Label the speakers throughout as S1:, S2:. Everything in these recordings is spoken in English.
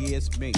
S1: is me.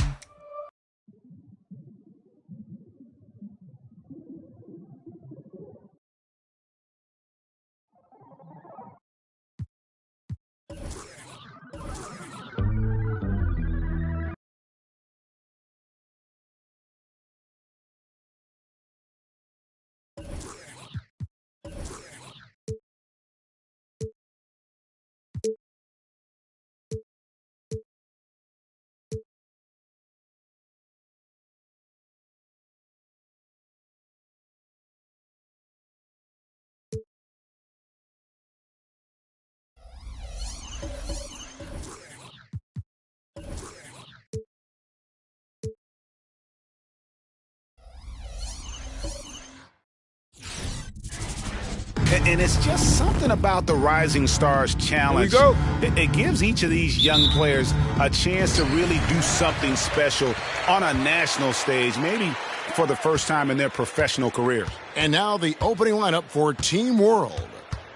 S2: And it's just something about the Rising Stars Challenge.
S3: Here we go.
S2: It gives each of these young players a chance to really do something special on a national stage, maybe for the first time in their professional careers.
S3: And now the opening lineup for Team World.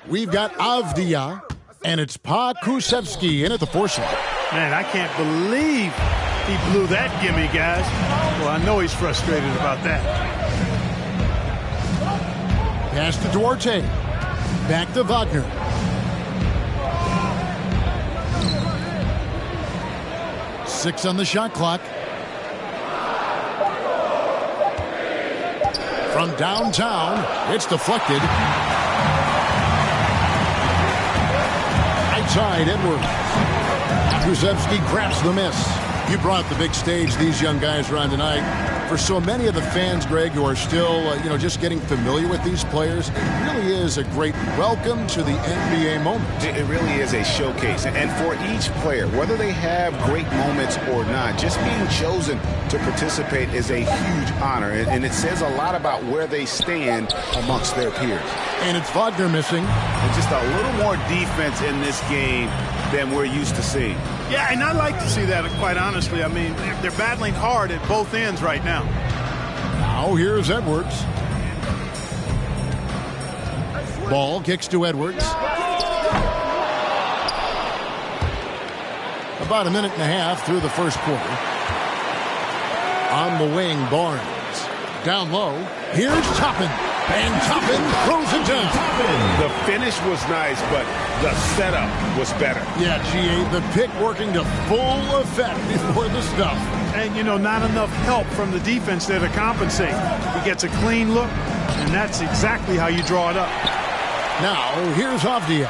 S3: We've got Avdia, and it's Pakusevsky in at the 4 slot.
S4: Man, I can't believe he blew that gimme, guys. Well, I know he's frustrated about that.
S3: Pass to Duarte. Back to Wagner. Six on the shot clock. From downtown, it's deflected. Right side, Edwards. Pakusevsky grabs the miss. You brought the big stage these young guys are on tonight. For so many of the fans, Greg, who are still, just getting familiar with these players, it really is a great welcome to the NBA moment.
S2: It really is a showcase. And for each player, whether they have great moments or not, just being chosen to participate is a huge honor. And it says a lot about where they stand amongst their peers.
S3: And it's Wagner missing.
S2: And just a little more defense in this game than we're used to seeing.
S4: Yeah, and I like to see that, quite honestly. I mean, they're battling hard at both ends right now.
S3: Now here's Edwards. Ball kicks to Edwards. About a minute and a half through the first quarter. On the wing, Barnes. Down low. Here's Toppin. And Toppin throws it down.
S2: The finish was nice, but the setup was better.
S3: Yeah, G.A., the pick working to full effect before the stuff.
S4: And, not enough help from the defense there to compensate. He gets a clean look, and that's exactly how you draw it up.
S3: Now, here's Avdia.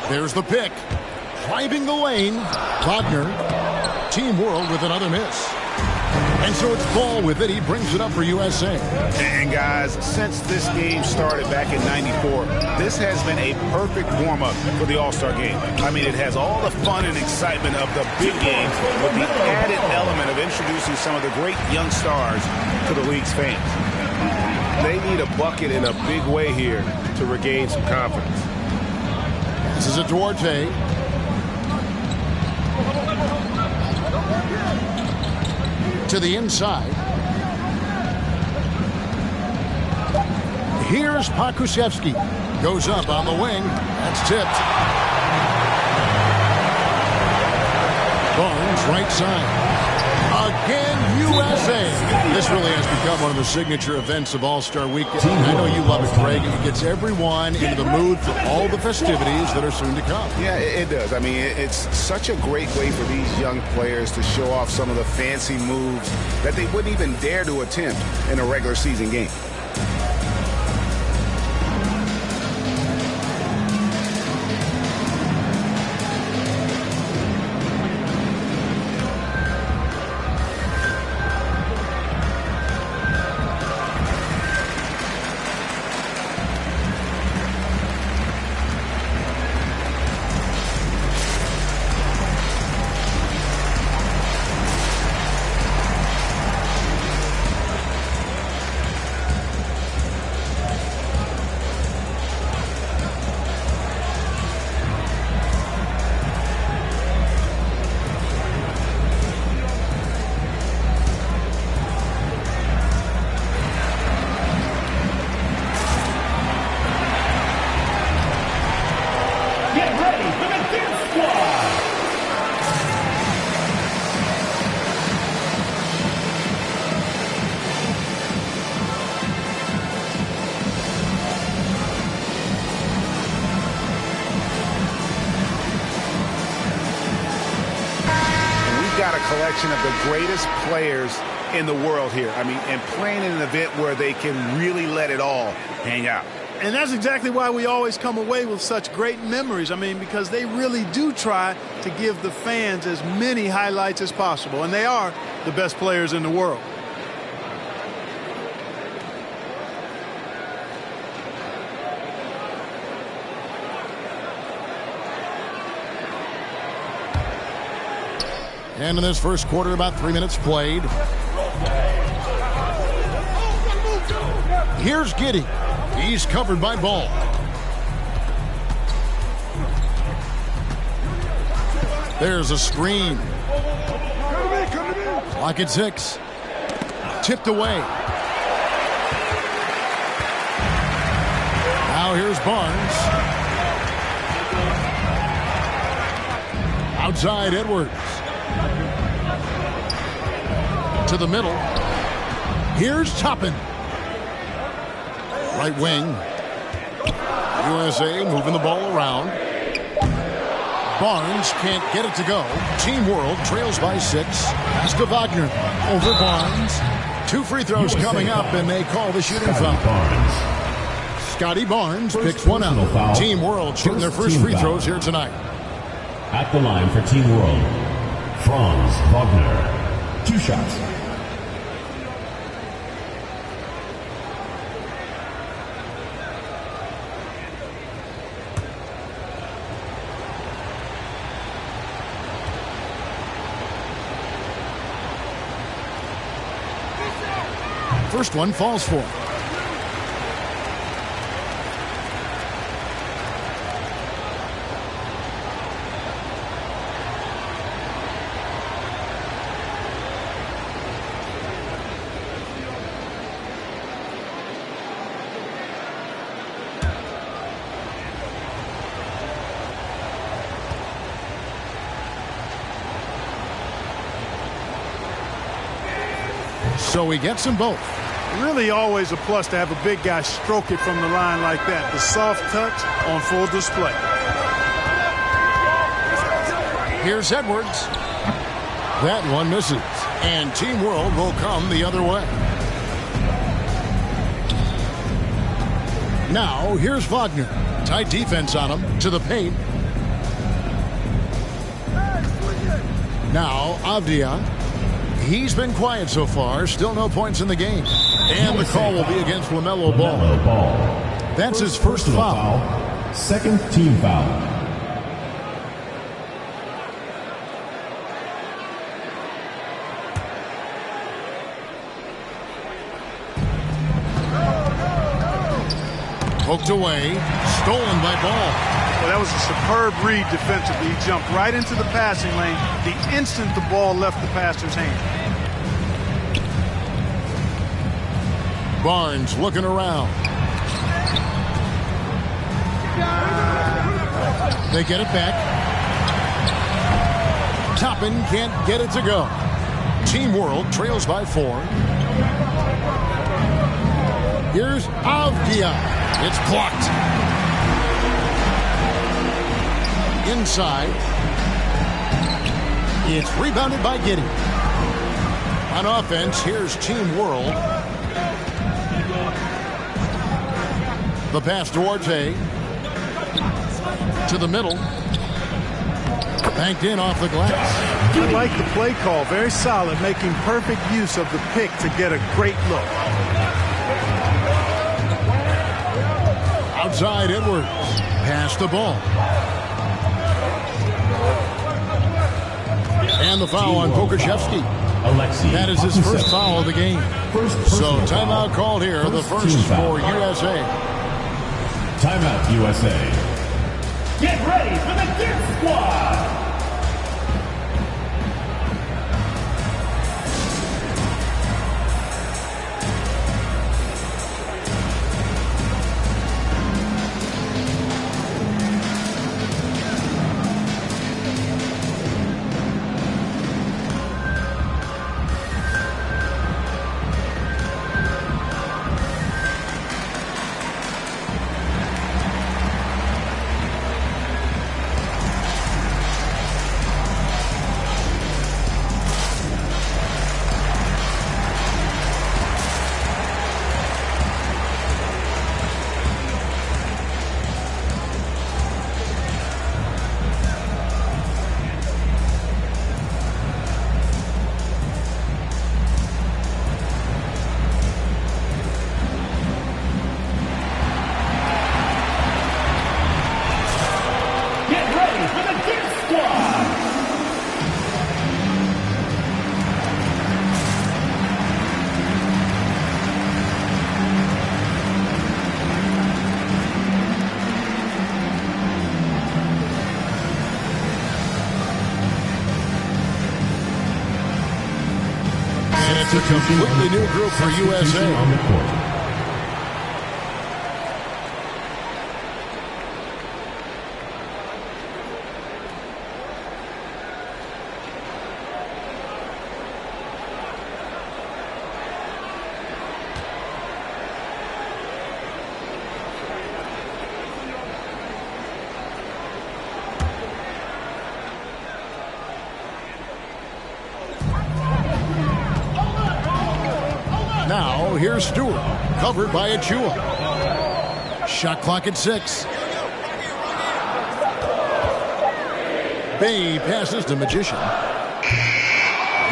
S3: There's the pick. Driving the lane. Wagner. Team World with another miss. And so it's Ball with it. He brings it up for USA.
S2: And guys, since this game started back in '94, this has been a perfect warm-up for the All-Star game. I mean, it has all the fun and excitement of the big game with the added element of introducing some of the great young stars to the league's fans.
S5: They need a bucket in a big way here to regain some confidence.
S3: This is a Duarte. To the inside. Here's Pakusevsky. Goes up on the wing. That's tipped. Barnes, right side. Again, USA. This really has become one of the signature events of All-Star Weekend. I know you love it, Greg. It gets everyone into the mood for all the festivities that are soon to come.
S2: Yeah, it does. I mean, it's such a great way for these young players to show off some of the fancy moves that they wouldn't even dare to attempt in a regular season game. collection of the greatest players in the world here. I mean, and playing in an event where they can really let it all hang out.
S4: And that's exactly why we always come away with such great memories. I mean, because they really do try to give the fans as many highlights as possible. And they are the best players in the world.
S3: And in this first quarter, about 3 minutes played. Here's Giddey. He's covered by Ball. There's a screen. Clock at 6. Tipped away. Now here's Barnes. Outside Edwards. To the middle. Here's Toppin. Right wing. USA moving the ball around. Barnes can't get it to go. Team World trails by 6. Pass to Wagner. Over Barnes. 2 free throws coming up, and they call the shooting foul. Scotty Barnes picks one out. Team World shooting their first free throws here tonight.
S1: At the line for Team World, Franz Wagner. 2 shots.
S3: First one falls for. So he gets them both.
S4: Really always a plus to have a big guy stroke it from the line like that. The soft touch on full display.
S3: Here's Edwards. That one misses. And Team World will come the other way. Now here's Wagner. Tight defense on him. To the paint. Now Avdia. He's been quiet so far. Still no points in the game. And the call will be against LaMelo Ball. That's his first foul.
S1: Second team foul.
S3: Poked away. Stolen by Ball.
S4: Well, that was a superb read defensively. He jumped right into the passing lane the instant the ball left the passer's hand.
S3: Barnes looking around. They get it back. Toppin can't get it to go. Team World trails by 4. Here's Avdia. It's blocked. Inside. It's rebounded by Giddey. On offense, here's Team World. The pass to Arte. To the middle. Banked in off the glass.
S4: I like the play call. Very solid, making perfect use of the pick to get a great look.
S3: Outside Edwards. Pass the ball. And the foul on Pokashevsky. That is his first foul of the game. So timeout called here. The first for USA.
S1: Timeout, USA. Get ready for the Gear Squad!
S3: It's a completely new group for USA.
S1: On the court.
S3: Now, here's Stewart, covered by Achua. Shot clock at 6. Bay passes to Magician.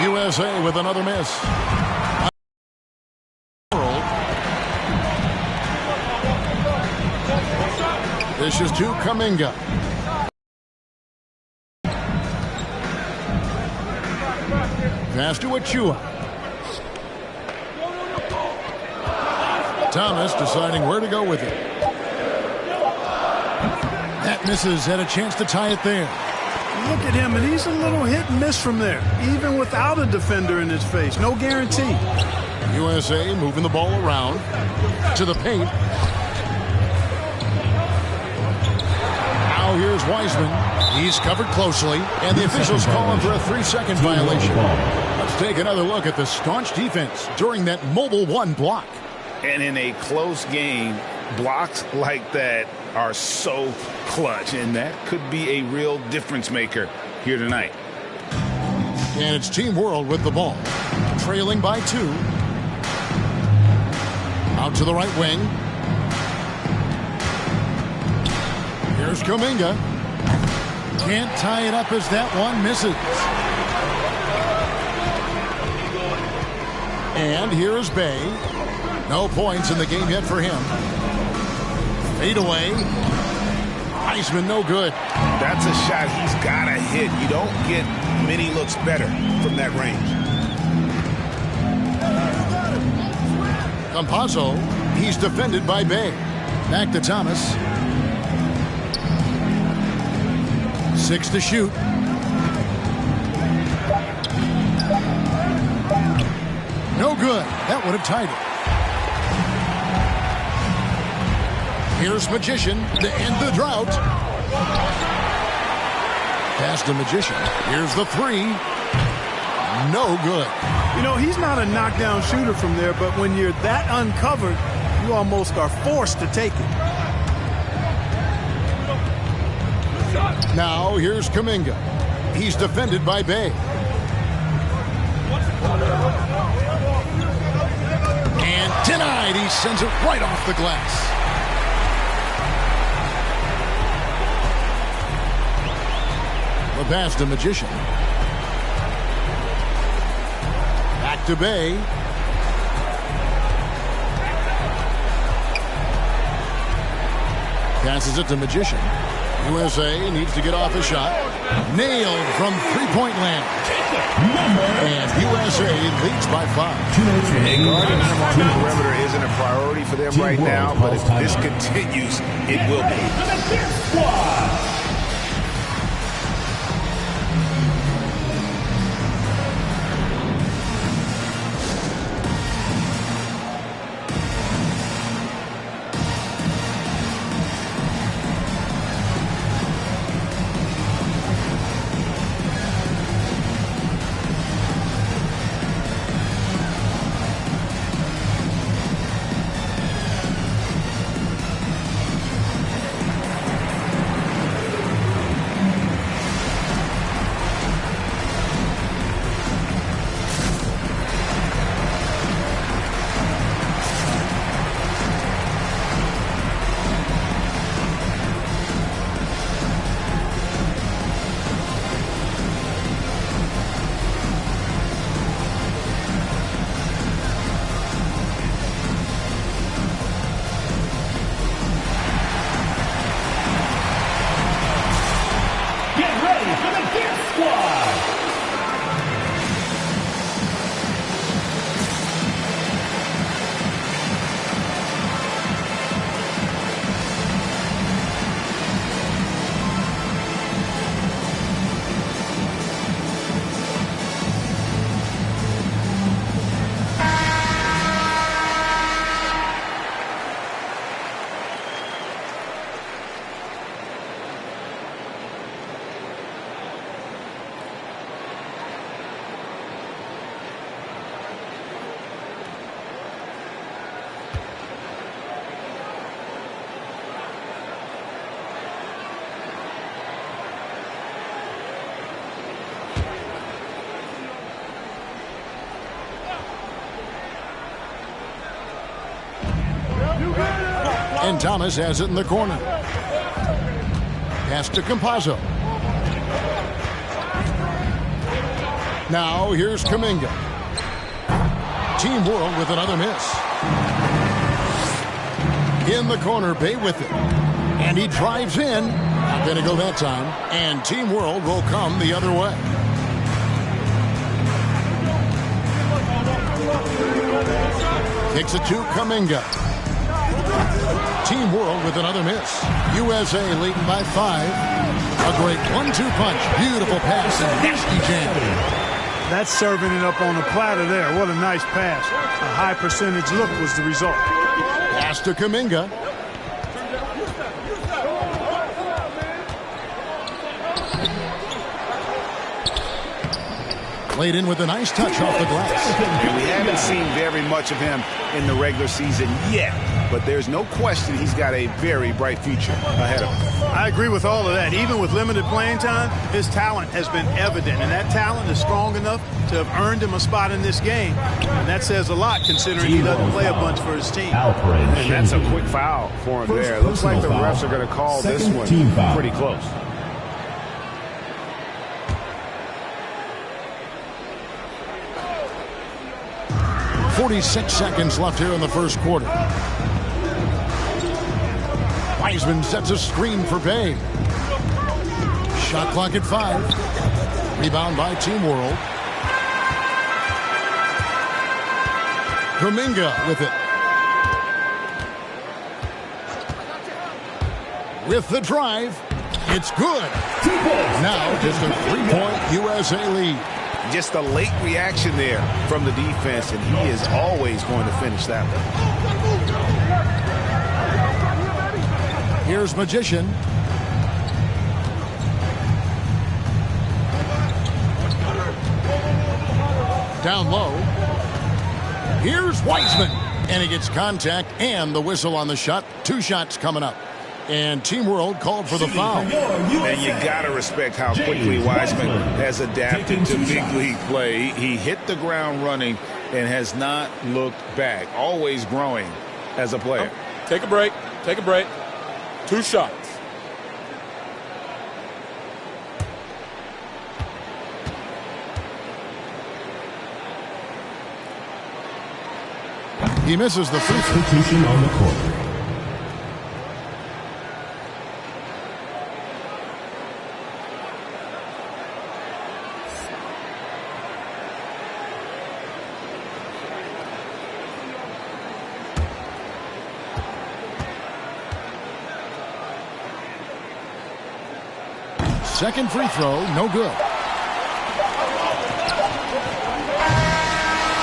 S3: USA with another miss. This is to Kuminga. Pass to Achua. Thomas deciding where to go with it. That misses. Had a chance to tie it there.
S4: Look at him, and he's a little hit and miss from there, even without a defender in his face. No guarantee.
S3: USA moving the ball around to the paint. Now here's Wiseman. He's covered closely, and the officials call him for a 3-second violation. Let's take another look at the staunch defense during that mobile 1 block.
S2: And in a close game, blocks like that are so clutch, and that could be a real difference maker here tonight.
S3: And it's Team World with the ball, trailing by 2. Out to the right wing. Here's Kuminga. Can't tie it up as that one misses. And here's Bay. No points in the game yet for him. Fade away. Wiseman no good.
S2: That's a shot he's got to hit. You don't get many looks better from that range.
S3: Campazzo. He's defended by Bay. Back to Thomas. 6 to shoot. No good. That would have tied it. Here's Magician to end the drought. Pass to Magician. Here's the 3. No good.
S4: You know, he's not a knockdown shooter from there, but when you're that uncovered, you almost are forced to take it.
S3: Now here's Kuminga. He's defended by Bay. And denied. He sends it right off the glass. The pass to Magician. Back to Bay. Passes it to Magician. USA needs to get off a shot. Nailed from three-point land. And USA leads by 5.
S2: Guarding him on the perimeter isn't a priority for them right now, but if this continues, it will be.
S3: And Thomas has it in the corner. Pass to Campazzo. Now here's Kuminga. Team World with another miss. In the corner, Bay with it. And he drives in. Not going to go that time. And Team World will come the other way. Kicks it to Kuminga. Team World with another miss. USA leading by 5. A great 1-2 punch. Beautiful pass and nasty jam.
S4: That's serving it up on a platter there. What a nice pass. A high percentage look was the result.
S3: Pass to Kuminga. Played in with a nice touch off the glass.
S2: And we haven't seen very much of him in the regular season yet, but there's no question he's got a very bright future ahead of him.
S4: I agree with all of that. Even with limited playing time, his talent has been evident, and that talent is strong enough to have earned him a spot in this game. And that says a lot considering he doesn't play a bunch for his team.
S2: And that's a quick foul for him there. Looks like the refs are going to call this one pretty close.
S3: .46 seconds left here in the first quarter. Wiseman sets a screen for Bay. Shot clock at 5. Rebound by Team World. Kuminga with it. With the drive. It's good. Now just a 3-point USA lead.
S2: Just a late reaction there from the defense, and he is always going to finish that one.
S3: Here's Magician. Down low. Here's Wiseman. And he gets contact and the whistle on the shot. 2 shots coming up. And Team World called for the foul.
S2: And you got to respect how quickly Wiseman has adapted to big league play. He hit the ground running and has not looked back. Always growing as a player.
S6: Take a break. Take a break. 2 shots.
S3: He misses the free throw.
S1: Substitution on the court.
S3: Second free throw, no good.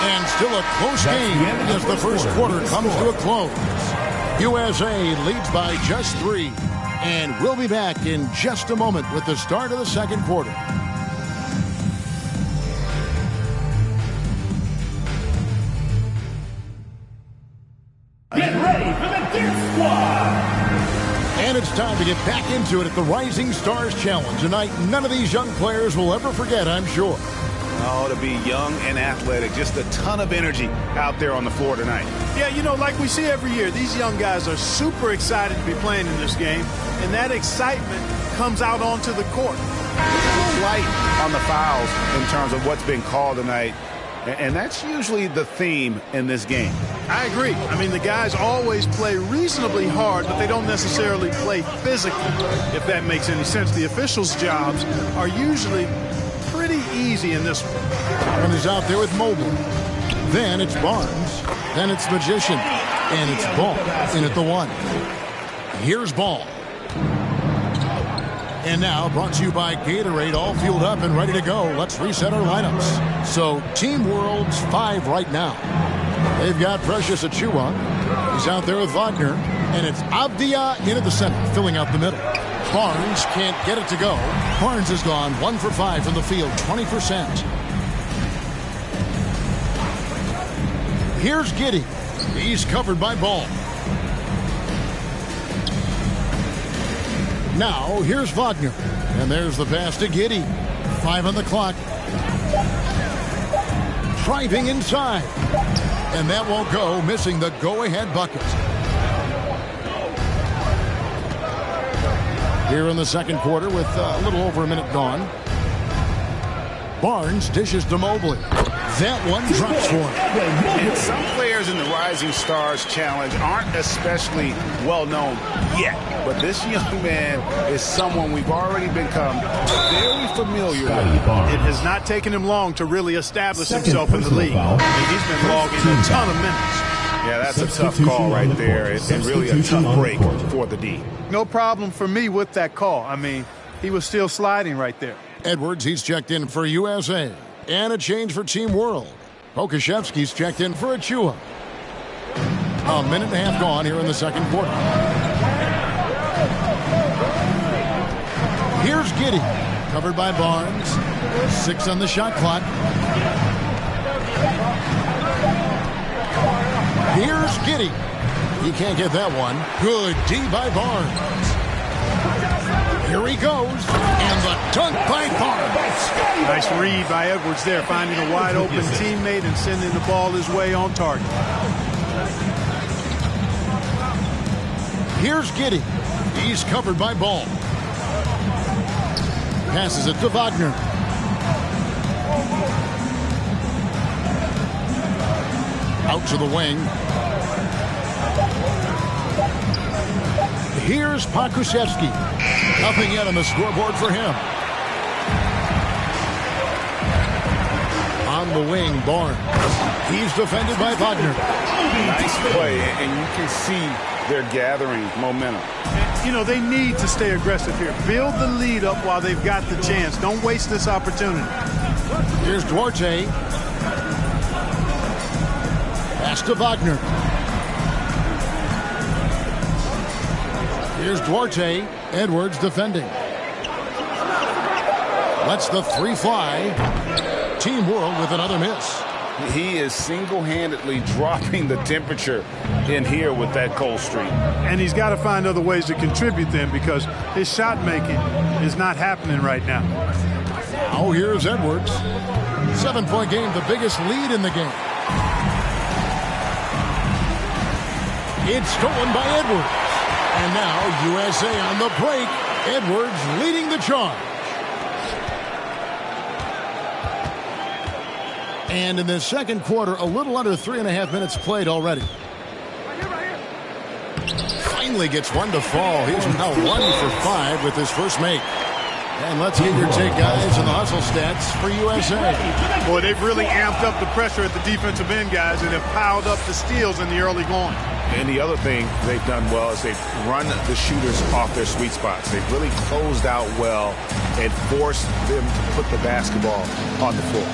S3: And still a close game as the first quarter comes to a close. USA leads by just 3. And we'll be back in just a moment with the start of the second quarter.
S1: Get ready for the Gear Squad!
S3: And it's time to get back into it at the Rising Stars Challenge. A night none of these young players will ever forget, I'm sure.
S2: Oh, to be young and athletic. Just a ton of energy out there on the floor tonight.
S4: Yeah, you know, like we see every year, these young guys are super excited to be playing in this game. And that excitement comes out onto the court.
S2: It's a little light on the fouls in terms of what's been called tonight. And that's usually the theme in this game.
S4: I agree. I mean, the guys always play reasonably hard, but they don't necessarily play physically, if that makes any sense. The officials' jobs are usually pretty easy in this one.
S3: One is out there with Mobley. Then it's Barnes. Then it's Magician. And it's Ball in at the 1. Here's Ball. And now, brought to you by Gatorade, all fueled up and ready to go. Let's reset our lineups. So, Team World's 5 right now. They've got Precious Achiuwa. He's out there with Wagner. And it's Avdia into the center, filling out the middle. Barnes can't get it to go. Barnes has gone 1 for 5 from the field, 20%. Here's Giddey. He's covered by Ball. Now, here's Wagner. And there's the pass to Giddey. 5 on the clock. Driving inside. And that won't go, missing the go-ahead bucket. here in the second quarter with a little over a minute gone. Barnes dishes to Mobley. That one drops for him.
S2: And some players in the Rising Stars Challenge aren't especially well known yet. But this young man is someone we've already become very familiar with.
S4: It has not taken him long to really establish himself in the league. And he's been logging a ton of minutes.
S2: Yeah, that's a tough call right there, and really a tough break for the D.
S4: No problem for me with that call. I mean, he was still sliding right there.
S3: Edwards, he's checked in for USA. And a change for Team World. Pokusevski's checked in for Achua. A minute and a half gone here in the second quarter. Here's Giddey. Covered by Barnes. 6 on the shot clock. Here's Giddey. He can't get that one. Good D by Barnes. Here he goes. And the dunk by Barnes.
S4: Nice read by Edwards there, finding a wide open teammate and sending the ball his way on target.
S3: Here's Giddey. He's covered by Ball. Passes it to Wagner. Out to the wing. Here's Pokusevski. Nothing yet on the scoreboard for him. On the wing, Barnes. He's defended by Wagner.
S2: Nice play, and you can see they're gathering momentum.
S4: You know, they need to stay aggressive here. Build the lead up while they've got the chance. Don't waste this opportunity.
S3: Here's Duarte. Pass to Wagner. Here's Duarte. Edwards defending. Lets the three fly. Team World with another miss.
S2: He is single-handedly dropping the temperature in here with that cold streak.
S4: And he's got to find other ways to contribute then, because his shot making is not happening right now.
S3: Now here's Edwards. 7-point game, the biggest lead in the game. It's stolen by Edwards. And now USA on the break. Edwards leading the charge. And in the second quarter, a little under 3.5 minutes played already. Finally gets one to fall. He's now 1 for 5 with his first make. And let's get your take, guys, on the hustle stats for USA.
S4: Boy, they've really amped up the pressure at the defensive end, guys, and have piled up the steals in the early going.
S2: And the other thing they've done well is they've run the shooters off their sweet spots. They've really closed out well and forced them to put the basketball on the floor.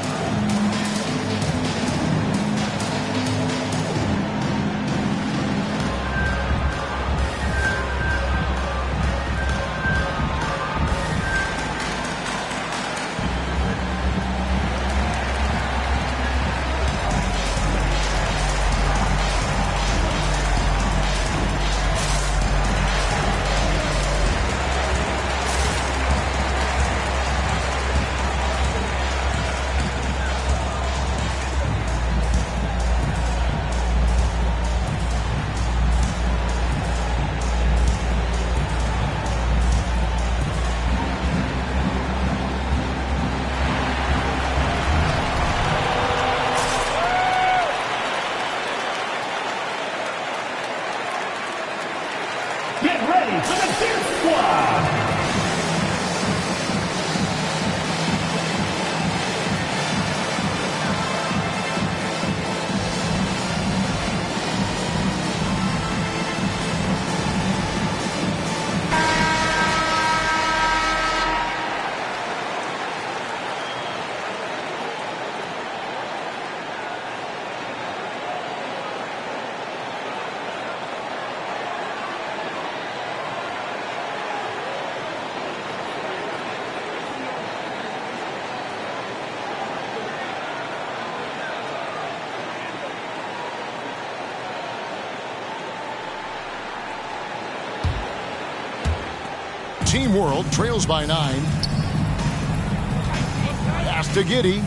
S1: Get ready for the Fierce Squad.
S3: Team World trails by 9. Pass to Giddey.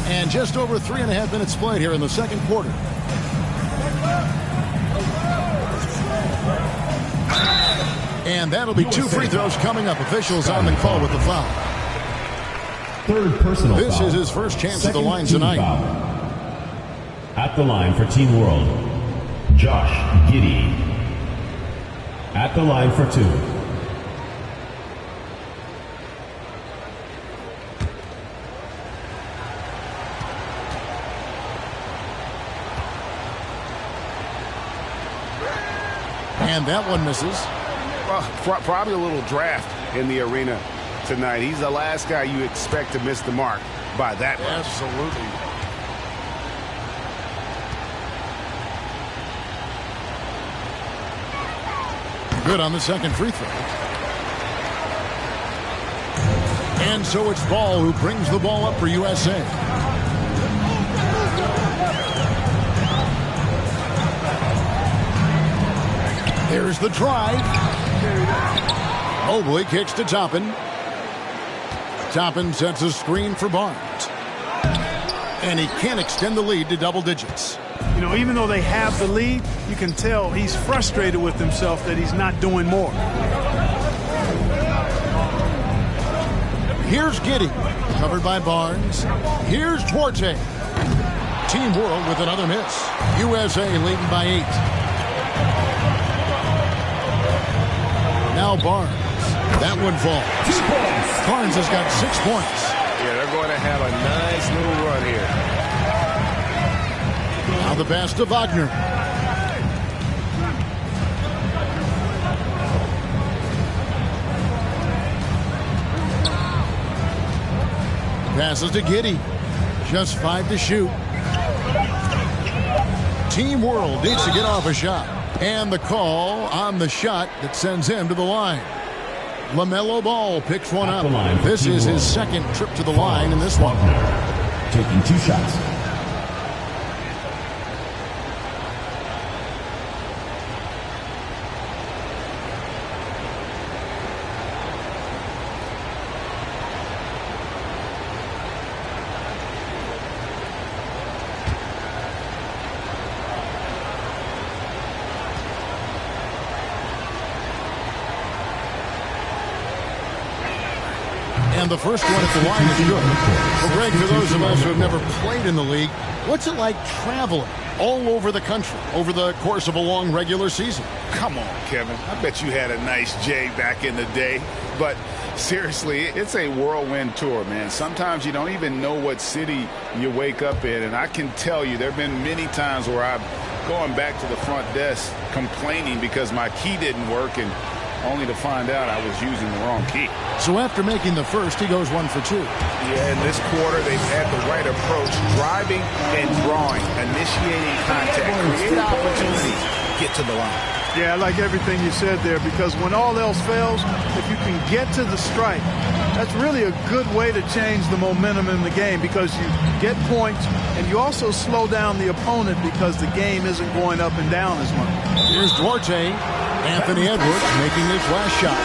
S3: And just over 3.5 minutes played here in the second quarter. And that'll be 2 free throws coming up. Officials on the call with the foul.
S1: Third personal
S3: This
S1: foul.
S3: is his first chance at the
S1: Second
S3: line
S1: team
S3: tonight.
S1: foul. At the line for Team World, Josh Giddey. At the line for 2.
S3: And that one misses.
S2: Well, probably a little draft in the arena tonight. He's the last guy you expect to miss the mark by that much.
S3: Absolutely. Good on the second free throw. And so it's Ball who brings the ball up for USA. There's the drive. Mobley kicks to Toppin. Toppin sets a screen for Barnes. And he can't extend the lead to double digits.
S4: You know, even though they have the lead, you can tell he's frustrated with himself that he's not doing more.
S3: Here's Giddey, covered by Barnes. Here's Duarte. Team World with another miss. USA leading by 8. Now Barnes. That one falls. Barnes has got 6 points.
S5: Yeah, they're going to have a nice little run here.
S3: Now the pass to Wagner. Passes to Giddey. Just 5 to shoot. Team World needs to get off a shot. And the call on the shot that sends him to the line. LaMelo Ball picks one up. This is his second trip to the line in this one.
S1: Taking 2 shots.
S3: And the first one at the line is good. Well, Greg, for those of us who have never played in the league, what's it like traveling all over the country over the course of a long regular season?
S2: Come on, Kevin. I bet you had a nice J back in the day. But seriously, it's a whirlwind tour, man. Sometimes you don't even know what city you wake up in. And I can tell you there have been many times where I'm going back to the front desk complaining because my key didn't work, and only to find out I was using the wrong key.
S3: So after making the first, he goes 1 for 2.
S2: Yeah, in this quarter, they've had the right approach. Driving and drawing, initiating contact, create opportunities, get to the line.
S4: Yeah, I like everything you said there, because when all else fails, if you can get to the stripe, that's really a good way to change the momentum in the game, because you get points and you also slow down the opponent because the game isn't going up and down as much.
S3: Here's Duarte. Anthony Edwards making his last shot.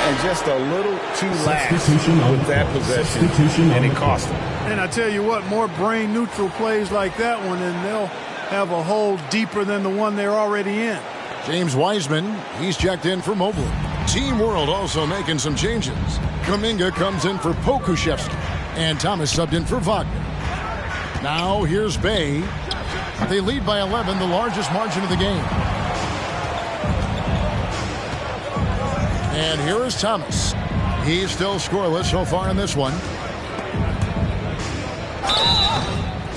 S2: And just a little too lax with that possession, and it cost them.
S4: And I tell you what, more brain-neutral plays like that one, and they'll have a hole deeper than the one they're already in.
S3: James Wiseman, he's checked in for Mobley. Team World also making some changes. Kuminga comes in for Pokuševski, and Thomas subbed in for Wagner. Now here's Bay. They lead by 11, the largest margin of the game. And here is Thomas. He's still scoreless so far in this one.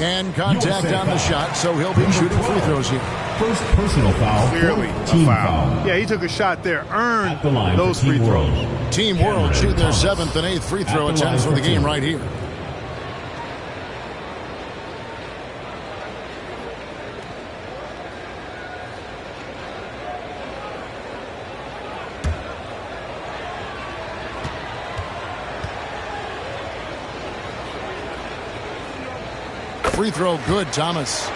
S3: And contact on the shot, so he'll be shooting free throws here.
S1: First personal foul.
S2: Clearly
S1: Team
S2: a foul.
S4: Yeah, he took a shot there, earned
S1: At the line
S4: those
S1: for
S4: free
S1: Team
S4: throws.
S1: World.
S3: Team World shoot their 7th and 8th free throw
S1: At the
S3: attempts
S1: line
S3: for the
S1: for
S3: game
S1: two.
S3: right here. Free throw good, Thomas.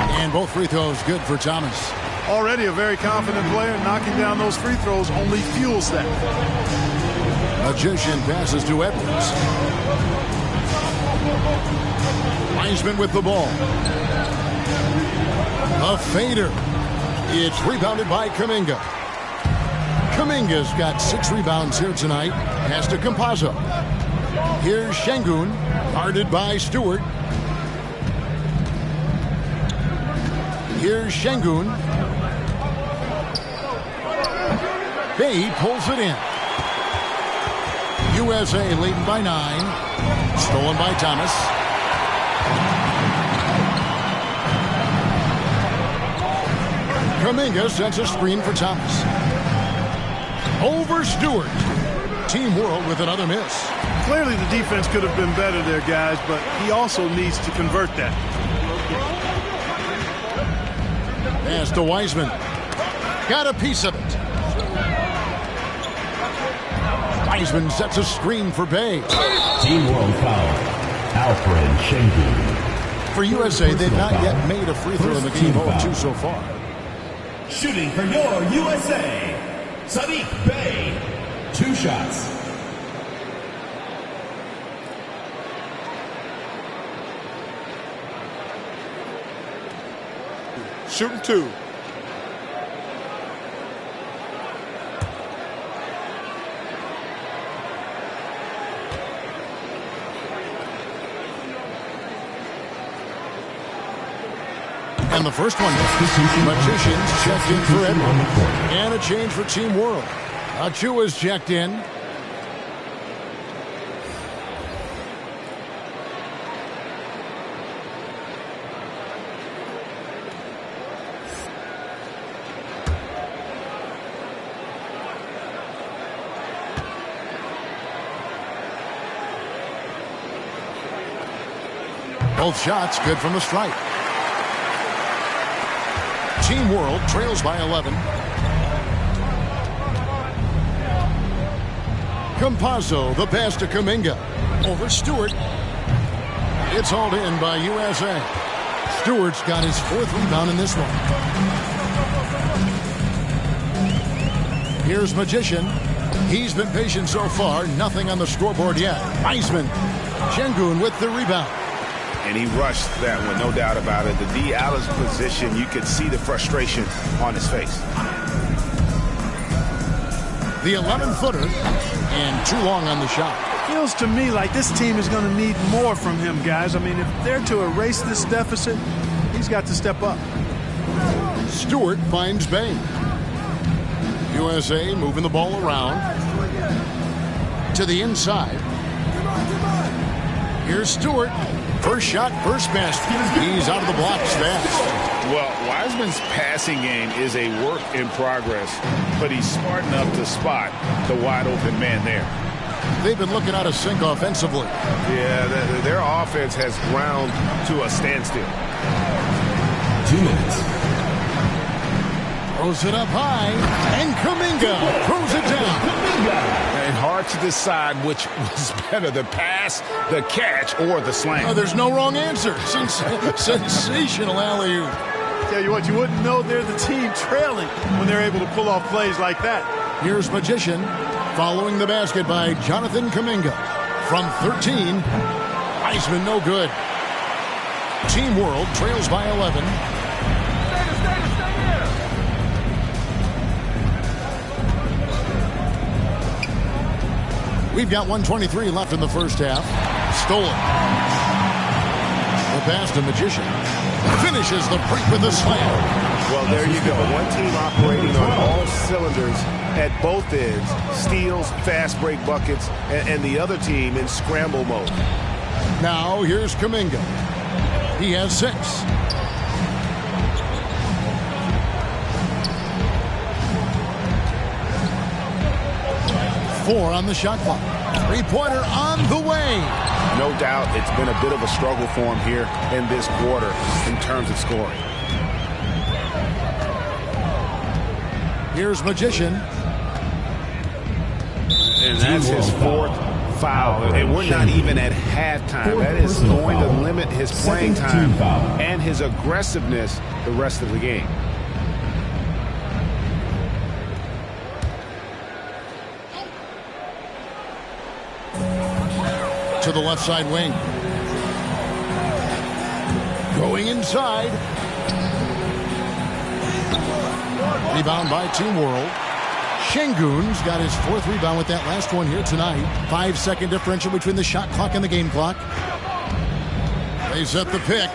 S3: And both free throws good for Thomas.
S4: Already a very confident player. Knocking down those free throws only fuels that.
S3: Magician passes to Edwards. Wiseman with the ball. A fader. It's rebounded by Kuminga. Kuminga's got 6 rebounds here tonight. Pass to Campazzo. Here's Şengün, guarded by Stewart. Here's Şengün. Bay pulls it in. USA leading by 9. Stolen by Thomas. Kuminga sends a screen for Thomas. Over Stewart. Team World with another miss.
S4: Clearly the defense could have been better there, guys, but he also needs to convert that.
S3: Pass to Wiseman. Got a piece of it. Wiseman sets a screen for Bay.
S1: Team World foul. Alfred Şengün.
S3: For USA, they've not yet made a free throw in the game. 0-2 so far.
S1: Shooting for your USA, Sadiq Bey. 2 shots.
S6: Shooting 2.
S3: And the first one, Magicians checked in for Edwards. And a change for Team World. Achua's checked in. Both shots good from the stripe. Team World trails by 11. Campazzo, the pass to Kuminga. Over Stewart. It's hauled in by USA. Stewart's got his 4th rebound in this one. Here's Magician. He's been patient so far. Nothing on the scoreboard yet. Wiseman. Şengün with the rebound.
S2: And he rushed that one, no doubt about it. The D out of position, you could see the frustration on his face.
S3: The 11-footer, and too long on the shot.
S4: Feels to me like this team is going to need more from him, guys. I mean, if they're to erase this deficit, he's got to step up.
S3: Stewart finds Bay. USA moving the ball around. To the inside. Here's Stewart. First shot, first pass. He's out of the blocks fast.
S2: Well, Wiseman's passing game is a work in progress, but he's smart enough to spot the wide-open man there.
S3: They've been looking out of sync offensively.
S5: Yeah, their offense has ground to a standstill.
S1: 2 minutes.
S3: Throws it up high, and Kuminga throws it down.
S2: And hard to decide which was better, the pass, the catch, or the slam.
S3: Oh, there's no wrong answer. Sensational alley-oop.
S4: Tell you what, you wouldn't know they're the team trailing when they're able to pull off plays like that.
S3: Here's Magician following the basket by Jonathan Kuminga. From 13, Wiseman no good. Team World trails by 11. We've got 1:23 left in the first half. Stolen. The pass to Magician. Finishes the break with a slam.
S5: Well, there you go. One team operating on all cylinders at both ends. Steals, fast break buckets, and the other team in scramble mode.
S3: Now here's Kuminga. He has 6. Four on the shot clock. 3-pointer on the way.
S2: No doubt it's been a bit of a struggle for him here in this quarter in terms of scoring.
S3: Here's Magician.
S2: And that's his 4th foul. And we're not even at halftime. That is going to limit his playing time and his aggressiveness the rest of the game.
S3: to the left side wing. Going inside. Rebound by Team World. Şengün's got his 4th rebound with that last one here tonight. 5-second differential between the shot clock and the game clock. They set the pick.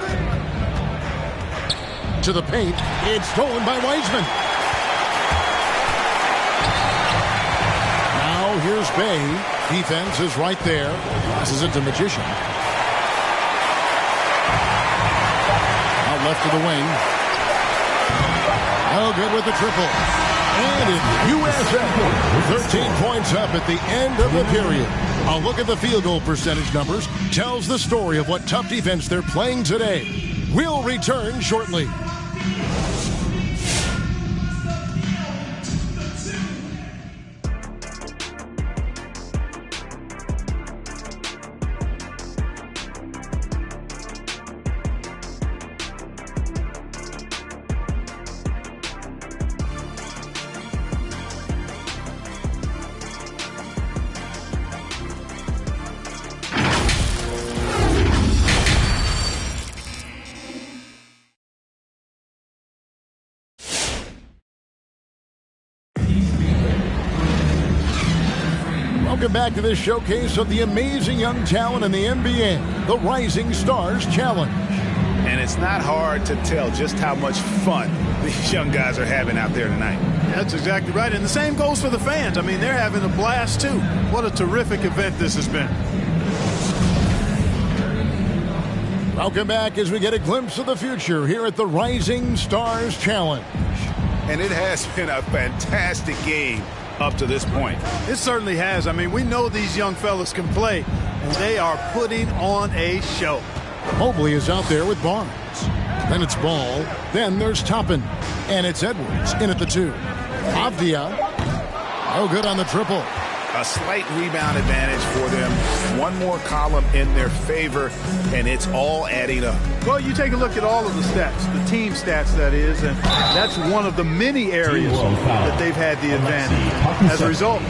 S3: To the paint. It's stolen by Wiseman. Now here's Bay. Defense is right there. Passes it to Magician. Out left to the wing. Oh, good with the triple. And it's USA. 13 points up at the end of the period. A look at the field goal percentage numbers tells the story of what tough defense they're playing today. We'll return shortly. Welcome back to this showcase of the amazing young talent in the NBA, the Rising Stars Challenge.
S2: And it's not hard to tell just how much fun these young guys are having out there tonight.
S4: That's exactly right. And the same goes for the fans. I mean, they're having a blast, too. What a terrific event this has been.
S3: Welcome back as we get a glimpse of the future here at the Rising Stars Challenge.
S2: And it has been a fantastic game up to this point.
S4: It certainly has. I mean, we know these young fellas can play, and they are putting on a show.
S3: Mobley is out there with Barnes. Then it's Ball. Then there's Toppin. And it's Edwards in at the 2. Avdia. Oh, good on the triple.
S2: A slight rebound advantage for them. One more column in their favor, and it's all adding up.
S4: Well, you take a look at all of the stats, the team stats, that is, and that's one of the many areas that they've had the advantage. As a result,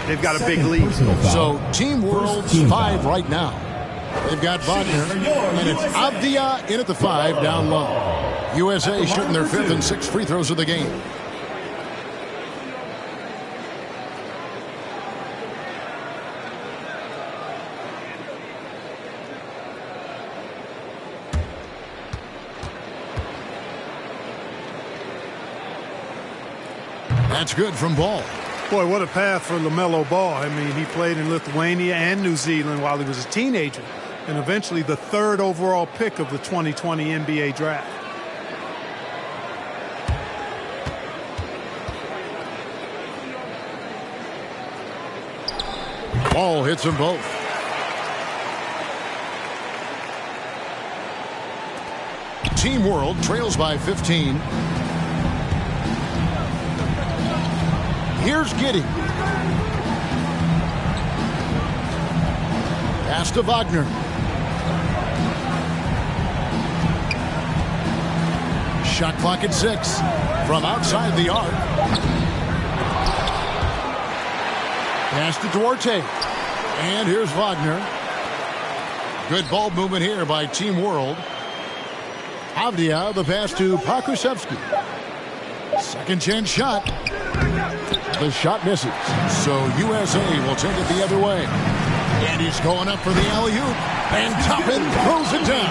S4: they've got a big lead.
S3: So, Team World's 5 right now. They've got Wagner, and it's Avdia in at the 5 down low. USA shooting their 5th and 6th free throws of the game. That's good from Ball.
S4: Boy, what a path for LaMelo Ball. I mean, he played in Lithuania and New Zealand while he was a teenager, and eventually the 3rd overall pick of the 2020 NBA draft.
S3: Ball hits them both. Team World trails by 15. Here's Giddey. Pass to Wagner. Shot clock at 6. From outside the arc. Pass to Duarte. And here's Wagner. Good ball movement here by Team World. Avdia, the pass to Pokusevski. Second chance shot. The shot misses. So USA will take it the other way. And he's going up for the alley-oop. And Toppin throws it down.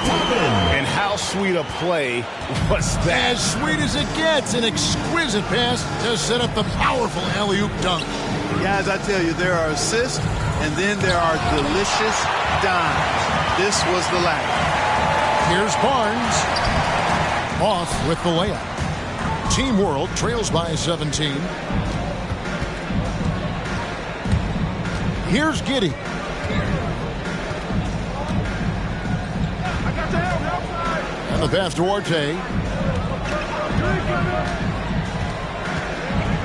S2: And how sweet a play was that?
S3: As sweet as it gets. An exquisite pass to set up the powerful alley-oop dunk.
S4: Guys, I tell you, there are assists, and then there are delicious dimes. This was the latter.
S3: Here's Barnes. Off with the layup. Team World trails by 17. Here's Giddey. And the pass to Duarte.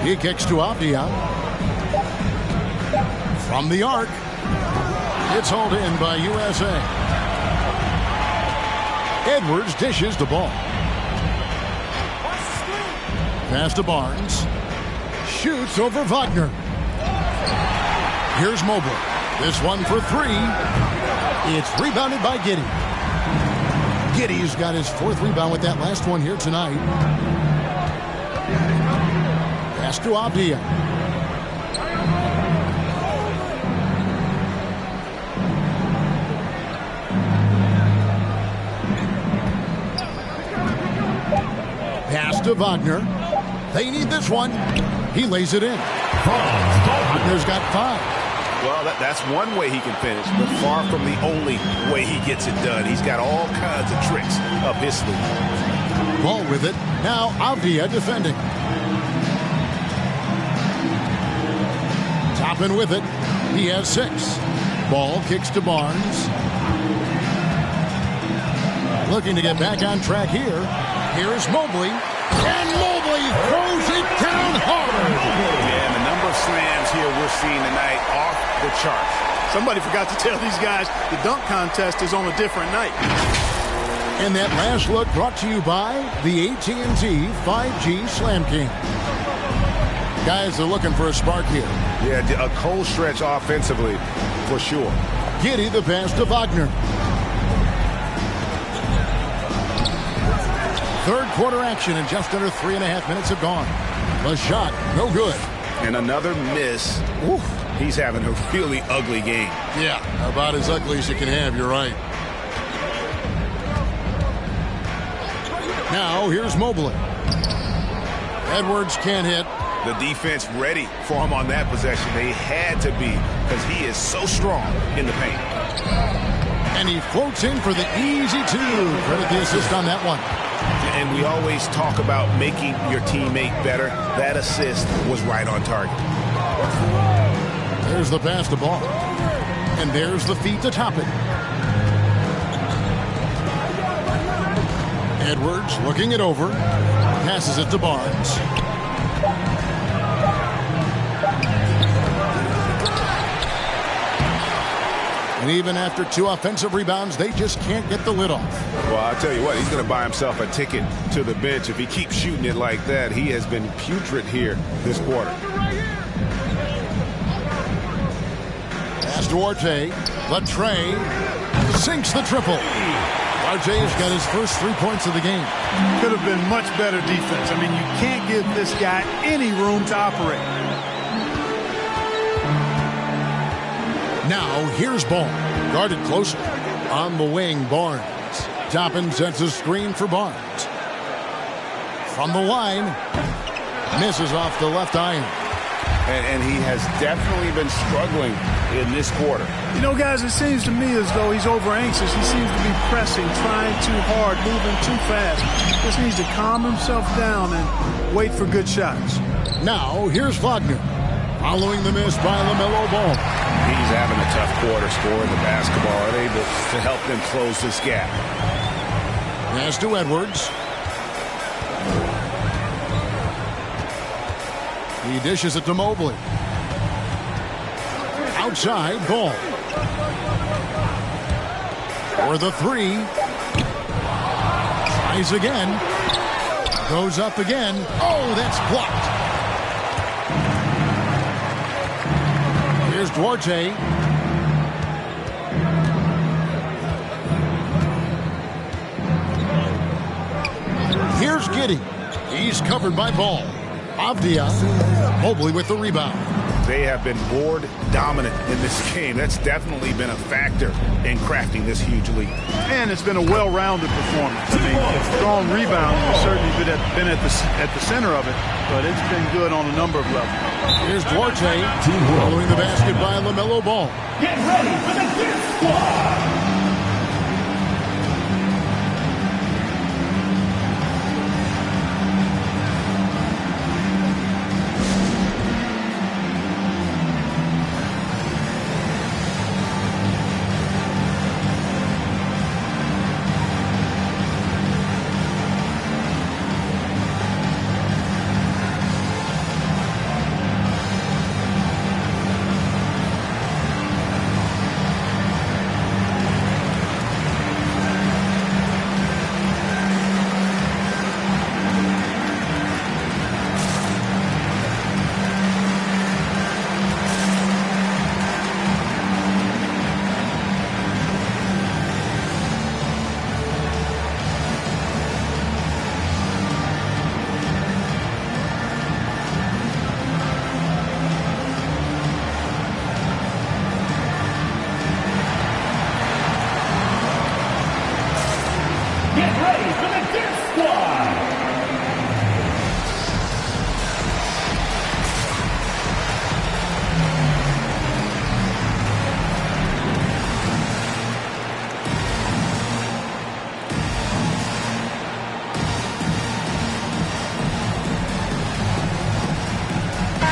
S3: He kicks to Avdia. From the arc. It's hauled in by USA. Edwards dishes the ball. Pass to Barnes. Shoots over Wagner. Here's Mobley. This one for 3. It's rebounded by Giddey. Giddey's got his 4th rebound with that last one here tonight. Pass to Avdia. Pass to Wagner. They need this one. He lays it in. Wagner's got 5.
S2: Well, that's one way he can finish, but far from the only way he gets it done. He's got all kinds of tricks up his sleeve.
S3: Ball with it. Now Avdia defending. Toppin with it. He has 6. Ball kicks to Barnes. Looking to get back on track here. Here's Mobley. And Mobley throws it down hard.
S2: Yeah, and the number of slams here we're seeing tonight off the charts.
S4: Somebody forgot to tell these guys the dunk contest is on a different night.
S3: And that last look brought to you by the AT&T 5G Slam King. Guys are looking for a spark here.
S5: Yeah, a cold stretch offensively for sure.
S3: Giddey the pass to Wagner. 3rd quarter action and just under 3.5 minutes have gone. The shot, no good.
S2: And another miss.
S3: Oof.
S2: He's having a really ugly game.
S3: Yeah, about as ugly as you can have, you're right. Now, here's Mobley. Edwards can't hit.
S2: The defense ready for him on that possession. They had to be because he is so strong in the paint.
S3: And he floats in for the easy 2. Credit the assist on that one.
S2: And we always talk about making your teammate better. That assist was right on target.
S3: There's the pass to Ball. And there's the feed to Toppin. Edwards looking it over. Passes it to Barnes. And even after 2 offensive rebounds, they just can't get the lid off.
S2: Well, I'll tell you what, he's going to buy himself a ticket to the bench if he keeps shooting it like that. He has been putrid here this quarter.
S3: Pass to Duarte. Latre sinks the triple. RJ's got his first 3 points of the game.
S4: Could have been much better defense. I mean, you can't give this guy any room to operate.
S3: Now, here's Ball. Guarded closer. On the wing, Barnes. Toppin sets a screen for Barnes. From the line. Misses off the left iron.
S2: And he has definitely been struggling in this quarter.
S4: You know, guys, it seems to me as though he's over anxious. He seems to be pressing, trying too hard, moving too fast. Just needs to calm himself down and wait for good shots.
S3: Now, here's Wagner. Following the miss by LaMelo Ball.
S2: He's having a tough quarter scoring the basketball and able to help them close this gap.
S3: Pass to Edwards. He dishes it to Mobley. Outside, Ball. For the 3. Tries again. Goes up again. Oh, that's blocked. Here's Duarte. Here's Giddey. He's covered by Ball. Avdia. Mobley with the rebound.
S2: They have been board dominant in this game. That's definitely been a factor in crafting this huge lead.
S4: And it's been a well-rounded performance. I mean, strong rebounding has certainly been at the center of it, but it's been good on a number of levels.
S3: Here's Duarte. Following the basket by LaMelo Ball.
S1: Get ready for the Gift Squad!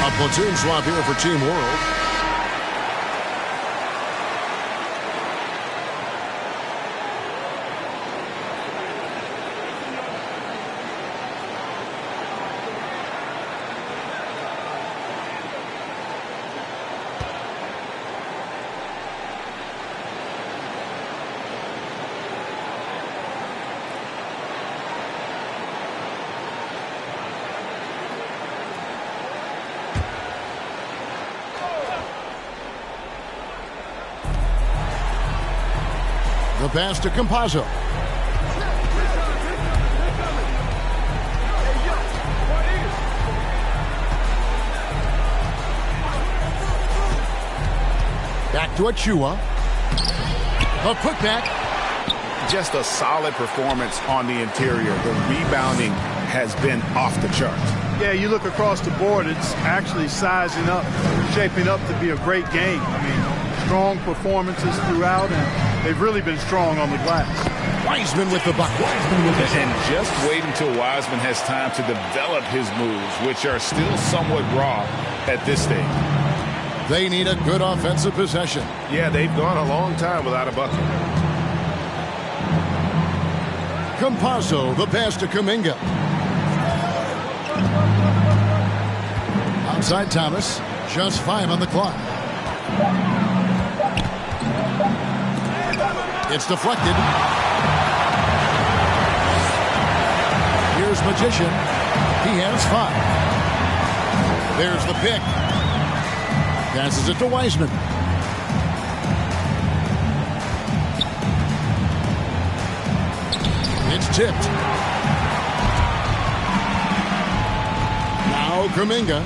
S3: A platoon swap here for Team World. The pass to Campazzo. Back to Achua. A putback.
S2: Just a solid performance on the interior. The rebounding has been off the charts.
S4: Yeah, you look across the board, it's actually sizing up, shaping up to be a great game. I mean, strong performances throughout, and they've really been strong on the glass.
S3: Wiseman with the bucket.
S2: And just wait until Wiseman has time to develop his moves, which are still somewhat raw at this stage.
S3: They need a good offensive possession.
S5: Yeah, they've gone a long time without a bucket.
S3: Campazzo, the pass to Kuminga. Outside Thomas, just 5 on the clock. It's deflected. Here's Magician. He has 5. There's the pick. Passes it to Wiseman. It's tipped. Now Kuminga.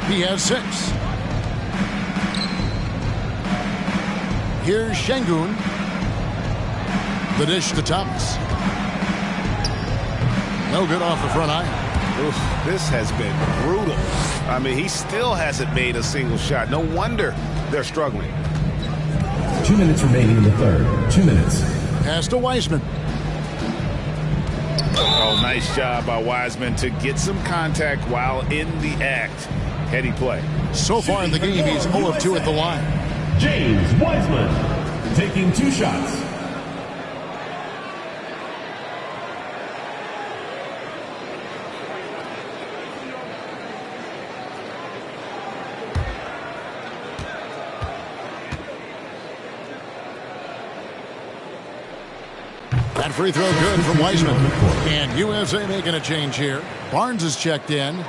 S3: He has 6. Here's Şengün. The dish to Thomas. No good off the front iron.
S2: Oof, this has been brutal. I mean, he still hasn't made a single shot. No wonder they're struggling.
S1: 2 minutes remaining in the third. 2 minutes.
S3: Pass to Wiseman.
S2: Oh, nice job by Wiseman to get some contact while in the act. Heady play.
S3: So far in the game, he's 0 of 2 at the line.
S1: James Wiseman taking 2 shots.
S3: That free throw good from Wiseman. And USA making a change here. Barnes is checked in.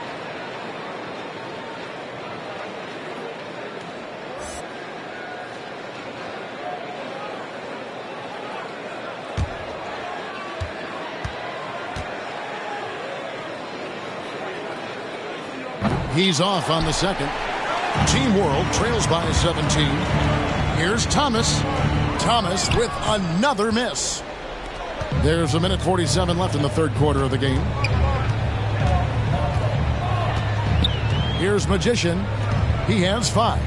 S3: He's off on the second. Team World trails by 17. Here's Thomas. Thomas with another miss. There's 1:47 left in the third quarter of the game. Here's Magician. He has 5.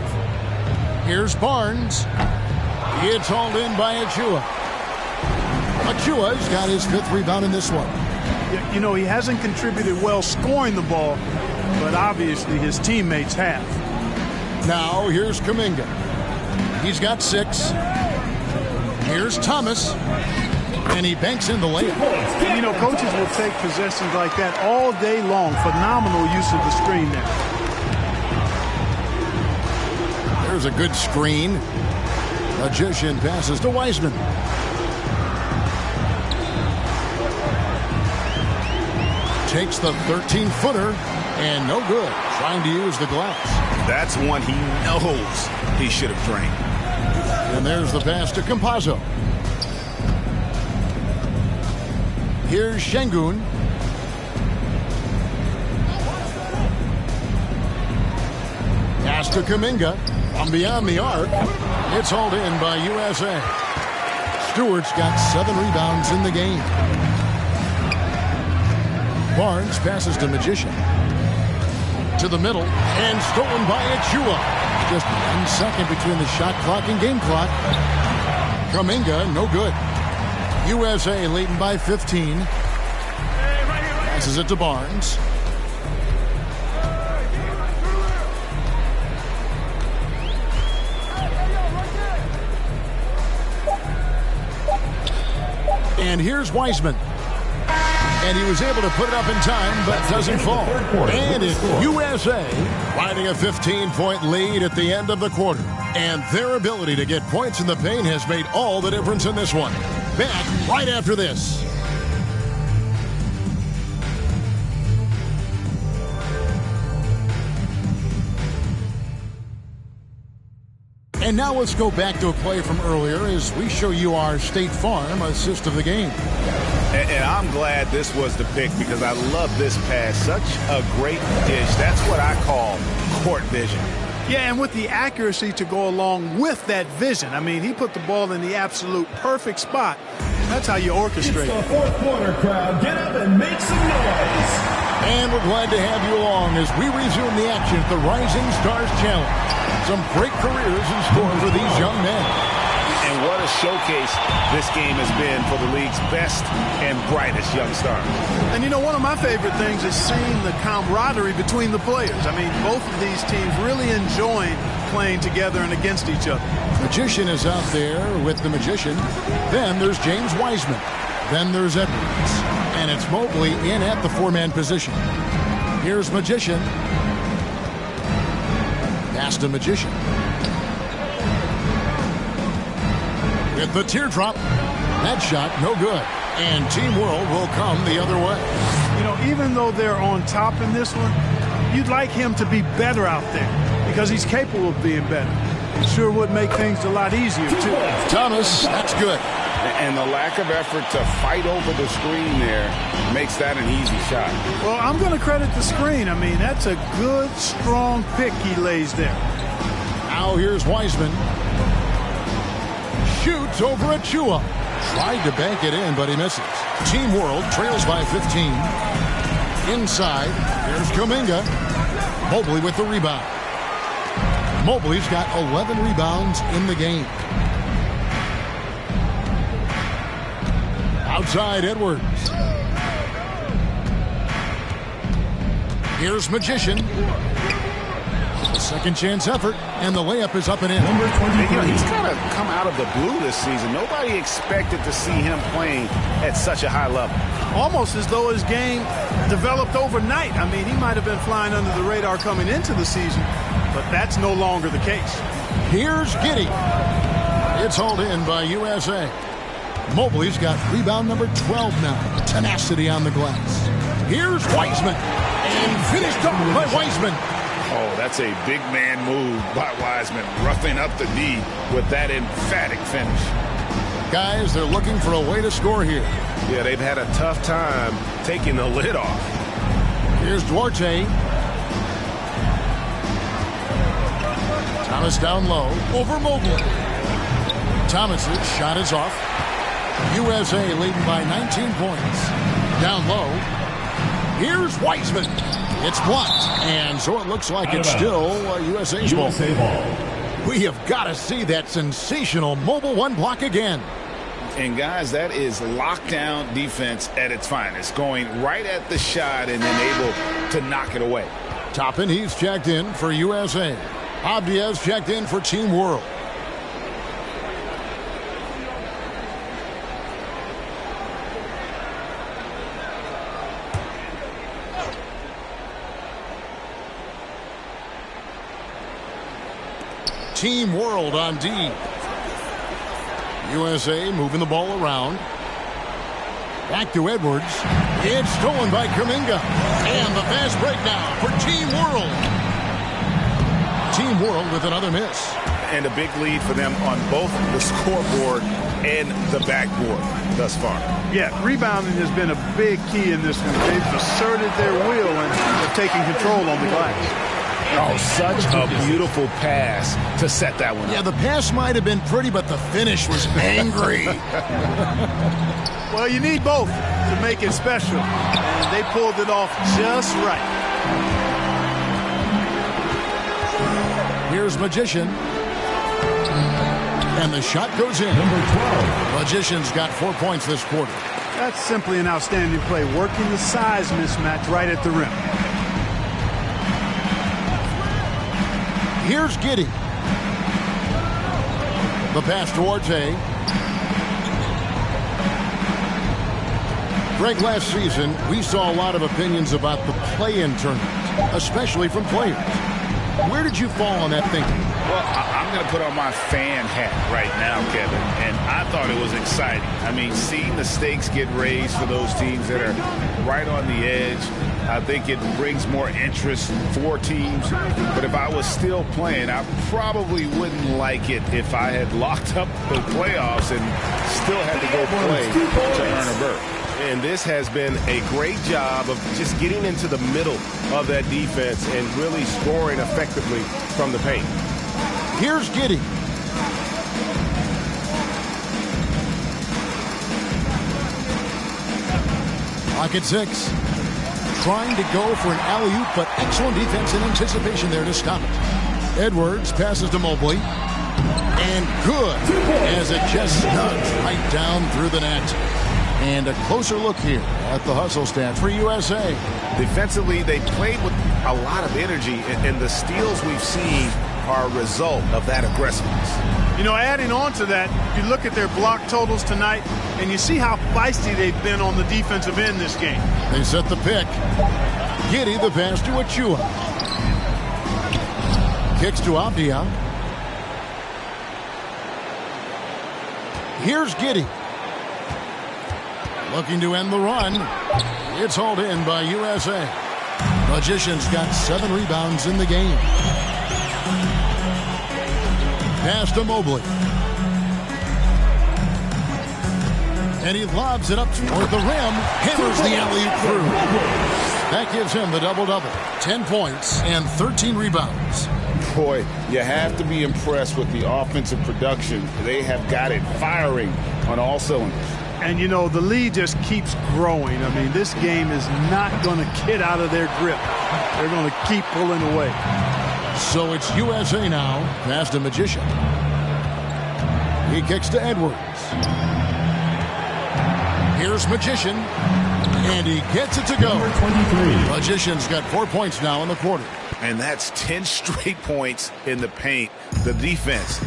S3: Here's Barnes. It's hauled in by Achua. Achua's got his 5th rebound in this one.
S4: You know, he hasn't contributed well scoring the ball, but obviously his teammates have.
S3: Now here's Kuminga. He's got 6. Here's Thomas. And he banks in the layup.
S4: You know, coaches will take possessions like that all day long. Phenomenal use of the screen there.
S3: There's a good screen. Magician passes to Wiseman. Takes the 13-footer, and no good. Trying to use the glass.
S2: That's one he knows he should have drained.
S3: And there's the pass to Campazzo. Here's Şengün. Pass to Kuminga. From beyond the arc. It's hauled in by USA. Stewart's got 7 rebounds in the game. Barnes passes to Magician. To the middle. And stolen by Achua. Just 1 second between the shot clock and game clock. Kuminga, no good. USA leading by 15. Passes it to Barnes. And here's Wiseman. And he was able to put it up in time, but doesn't fall. And it's USA riding a 15-point lead at the end of the quarter. And their ability to get points in the paint has made all the difference in this one. Back right after this. And now let's go back to a play from earlier as we show you our State Farm assist of the game.
S2: And I'm glad this was the pick because I love this pass. Such a great dish. That's what I call court vision.
S4: Yeah, and with the accuracy to go along with that vision. I mean, he put the ball in the absolute perfect spot. That's how you orchestrate.
S1: It's the fourth quarter crowd. Get up and make some noise.
S3: And we're glad to have you along as we resume the action at the Rising Stars Challenge. Some great careers in store for these young men.
S2: And what a showcase this game has been for the league's best and brightest young stars.
S4: And you know, one of my favorite things is seeing the camaraderie between the players. I mean, both of these teams really enjoying playing together and against each other.
S3: Magician is out there with the Magician. Then there's James Wiseman. Then there's Edwards. And it's Mobley in at the four-man position. Here's Magician. Pass to Magician. With the teardrop. That shot, no good. And Team World will come the other way.
S4: You know, even though they're on top in this one, you'd like him to be better out there because he's capable of being better. It sure would make things a lot easier, too.
S3: Thomas, that's good.
S2: And the lack of effort to fight over the screen there makes that an easy shot.
S4: Well, I'm going to credit the screen. I mean, that's a good, strong pick he lays there.
S3: Now here's Wiseman. Shoots over Achua. Tried to bank it in, but he misses. Team World trails by 15. Inside, here's Kuminga. Mobley with the rebound. Mobley's got 11 rebounds in the game. Outside, Edwards. Here's Magician. A second chance effort, and the layup is up and in.
S1: Number 23.
S2: You know, he's kind of come out of the blue this season. Nobody expected to see him playing at such a high level.
S4: Almost as though his game developed overnight. I mean, he might have been flying under the radar coming into the season, but that's no longer the case.
S3: Here's Giddey. It's hauled in by USA. Mobley's got rebound number 12 now. Tenacity on the glass. Here's Wiseman. And finished up by Wiseman.
S2: Oh, that's a big man move by Wiseman, roughing up the D with that emphatic finish.
S3: Guys, they're looking for a way to score here.
S5: Yeah, they've had a tough time taking the lid off.
S3: Here's Duarte. Thomas down low. Over Mobley. Thomas's shot is off. USA leading by 19 points. Down low. Here's Wiseman. It's blocked. And so it looks like it's still USA's ball. We have got to see that sensational mobile one block again.
S2: And, guys, that is lockdown defense at its finest, going right at the shot and then able to knock it away.
S3: Toppin, he's checked in for USA. Abdias checked in for Team World. Team World on D. USA moving the ball around. Back to Edwards. It's stolen by Kuminga. And the fast break now for Team World. Team World with another miss.
S2: And a big lead for them on both the scoreboard and the backboard thus far.
S4: Yeah, rebounding has been a big key in this one. They've asserted their will and have taken control on the glass.
S2: Oh, such a beautiful pass to set that one up.
S3: Yeah, the pass might have been pretty, but the finish was angry.
S4: Well, you need both to make it special. And they pulled it off just right.
S3: Here's Magician. And the shot goes in.
S1: Number 12.
S3: Magician's got 4 points this quarter.
S4: That's simply an outstanding play, working the size mismatch right at the rim.
S3: Here's Giddey. The pass to Duarte. Greg, last season, we saw a lot of opinions about the play-in tournament, especially from players. Where did you fall on that thinking?
S2: Well, I'm going to put on my fan hat right now, Kevin, and I thought it was exciting. I mean, seeing the stakes get raised for those teams that are right on the edge, I think it brings more interest for teams. But if I was still playing, I probably wouldn't like it if I had locked up the playoffs and still had to go play to earn a berth.
S5: And this has been a great job of just getting into the middle of that defense and really scoring effectively from the paint.
S3: Here's Giddey. Clock at 6. Trying to go for an alley-oop, but excellent defense and anticipation there to stop it. Edwards passes to Mobley. And good, as it just snugs right down through the net. And a closer look here at the hustle stats for USA.
S2: Defensively, they played with a lot of energy, and the steals we've seen are a result of that aggressiveness.
S4: You know, adding on to that, you look at their block totals tonight, and you see how feisty they've been on the defensive end this game.
S3: They set the pick. Giddey the pass to Achua. Kicks to Abdia. Here's Giddey. Looking to end the run. It's hauled in by USA. Magician's got 7 rebounds in the game. Pass to Mobley. And he lobs it up toward the rim. Hammers the alley-oop through. That gives him the double-double. 10 points and 13 rebounds.
S2: Boy, you have to be impressed with the offensive production. They have got it firing on all cylinders.
S4: And, you know, the lead just keeps growing. I mean, this game is not going to get out of their grip. They're going to keep pulling away.
S3: So it's USA now. Pass to Magician. He kicks to Edwards. Here's Magician. And he gets it to go. Magician's got 4 points now in the quarter.
S2: And that's 10 straight points in the paint. The defense,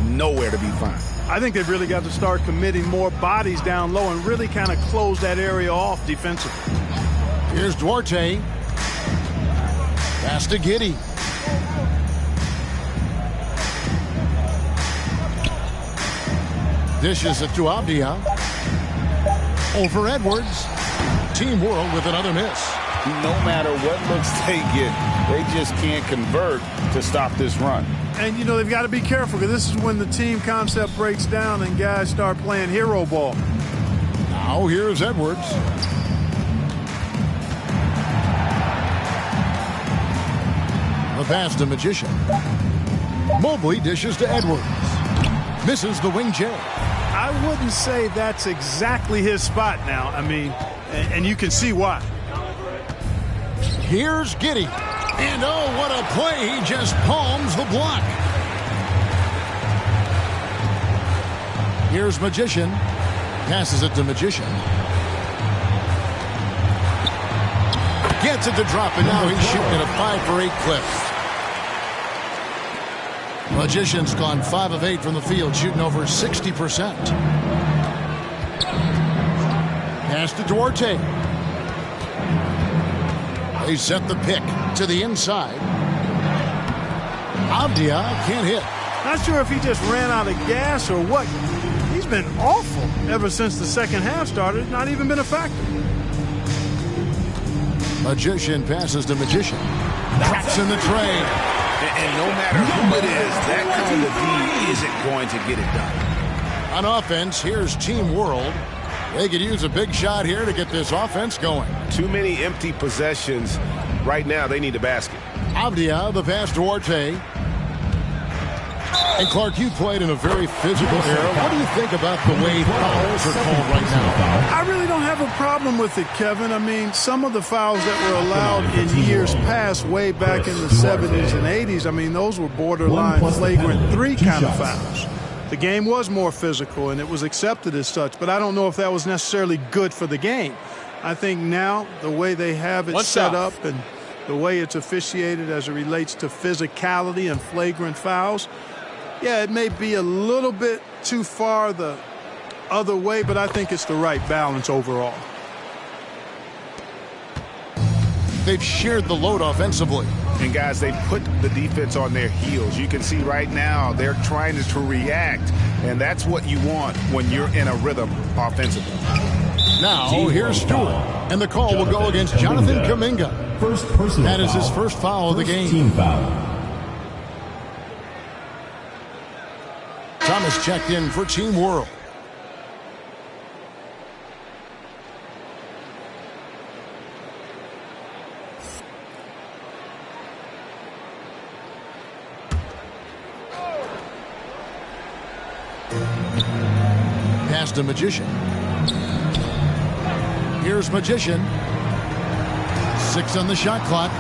S2: nowhere to be found.
S4: I think they've really got to start committing more bodies down low and really kind of close that area off defensively.
S3: Here's Duarte. Pass to Giddey. Dishes it to Abdia. Over Edwards. Team World with another miss.
S2: No matter what looks they get, they just can't convert to stop this run.
S4: And, you know, they've got to be careful because this is when the team concept breaks down and guys start playing hero ball.
S3: Now here's Edwards. The pass to Magician. Mobley dishes to Edwards. Misses the wing J.
S4: I wouldn't say that's exactly his spot now. I mean, and you can see why.
S3: Here's Giddey. And oh, what a play. He just palms the block. Here's Magician. Passes it to Magician. Gets it to drop, and now he's shooting at a 5 for 8 clip. Magician's gone 5 of 8 from the field, shooting over 60%. Pass to Duarte. They set the pick to the inside. Abdia can't hit.
S4: Not sure if he just ran out of gas or what. He's been awful ever since the second half started. Not even been a factor. Magician passes to Magician. Drops in the tray.
S2: And no matter who it is, that kind of D isn't going to get it done.
S3: On offense, here's Team World. They could use a big shot here to get this offense going.
S5: Too many empty possessions. Right now, they need a basket.
S3: Abdia, the pass to Duarte. And Clark, you played in a very physical era. What do you think about the way fouls are called right now?
S4: I really don't have a problem with it, Kevin. I mean, some of the fouls that were allowed in years past, way back in the 70s and 80s, I mean, those were borderline flagrant 3 kind of fouls. The game was more physical, and it was accepted as such, but I don't know if that was necessarily good for the game. I think now the way they have it set up and the way it's officiated as it relates to physicality and flagrant fouls, yeah, it may be a little bit too far the other way, but I think it's the right balance overall.
S3: they've shared the load offensively.
S2: And guys, they put the defense on their heels. You can see right now they're trying to react, and that's what you want when you're in a rhythm offensively.
S3: Now, here's Stewart, and the call will go against Jonathan Kuminga.
S1: First personal
S3: That is his
S1: foul.
S3: first foul of the game.
S1: Team foul.
S3: Thomas checked in for Team World. Pass to Magician. Here's Magician. 6 on the shot clock.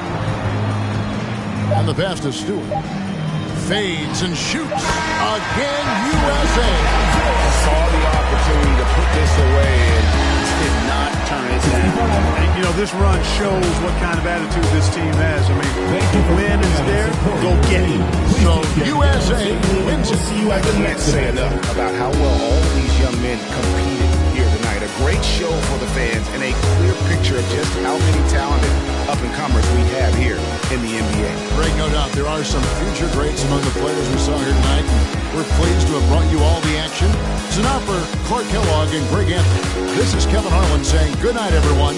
S3: And the pass to Stewart. Fades and shoots. Again, USA.
S5: Saw the opportunity to put this away and did not turn it down.
S4: And, you know, this run shows what kind of attitude this team has. I mean, the win is there, go get it.
S3: So USA wins it.
S5: I can't say enough about how well all of these young men competed here tonight. A great show for the fans and a clear picture of just how many talented up-and-comers we have here in the NBA.
S3: Greg, no doubt there are some future greats among the players we saw here tonight. We're pleased to have brought you all the action. So now for Clark Kellogg and Greg Anthony, this is Kevin Harlan saying good night, everyone.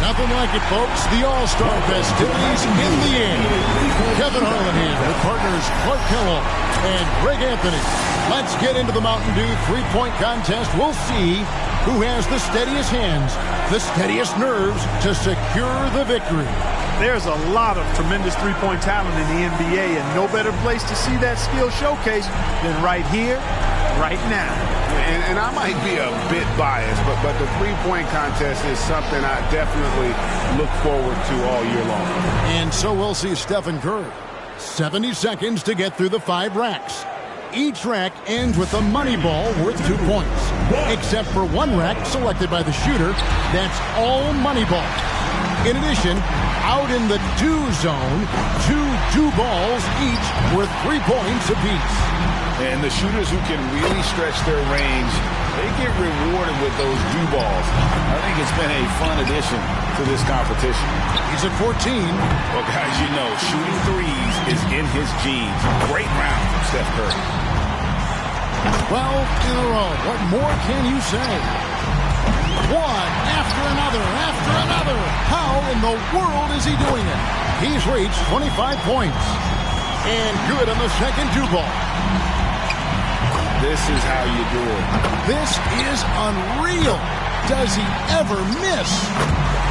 S3: Nothing like it, folks. The All-Star festivities in the air. Kevin Harlan here with partners Clark Kellogg and Greg Anthony. Let's get into the Mountain Dew three-point contest. We'll see who has the steadiest hands, the steadiest nerves to secure the victory.
S4: There's a lot of tremendous three-point talent in the NBA, and no better place to see that skill showcased than right here, right now.
S2: And I might be a bit biased, but the three-point contest is something I definitely look forward to all year long.
S3: And so we'll see Stephen Curry. 70 seconds to get through the 5 racks. Each rack ends with a money ball worth 2 points. Except for one rack selected by the shooter, that's all money ball. In addition, out in the do zone, 2 do balls each worth 3 points apiece.
S2: And the shooters who can really stretch their range, they get rewarded with those do balls. I think it's been a fun addition to this competition.
S3: He's at 14.
S2: Well, guys, you know, shooting threes is in his genes. Great round from Steph Curry.
S3: 12 in a row. What more can you say? One after another, after another. How in the world is he doing it? He's reached 25 points. And good on the second do ball.
S2: This is how you do it.
S3: This is unreal. Does he ever miss?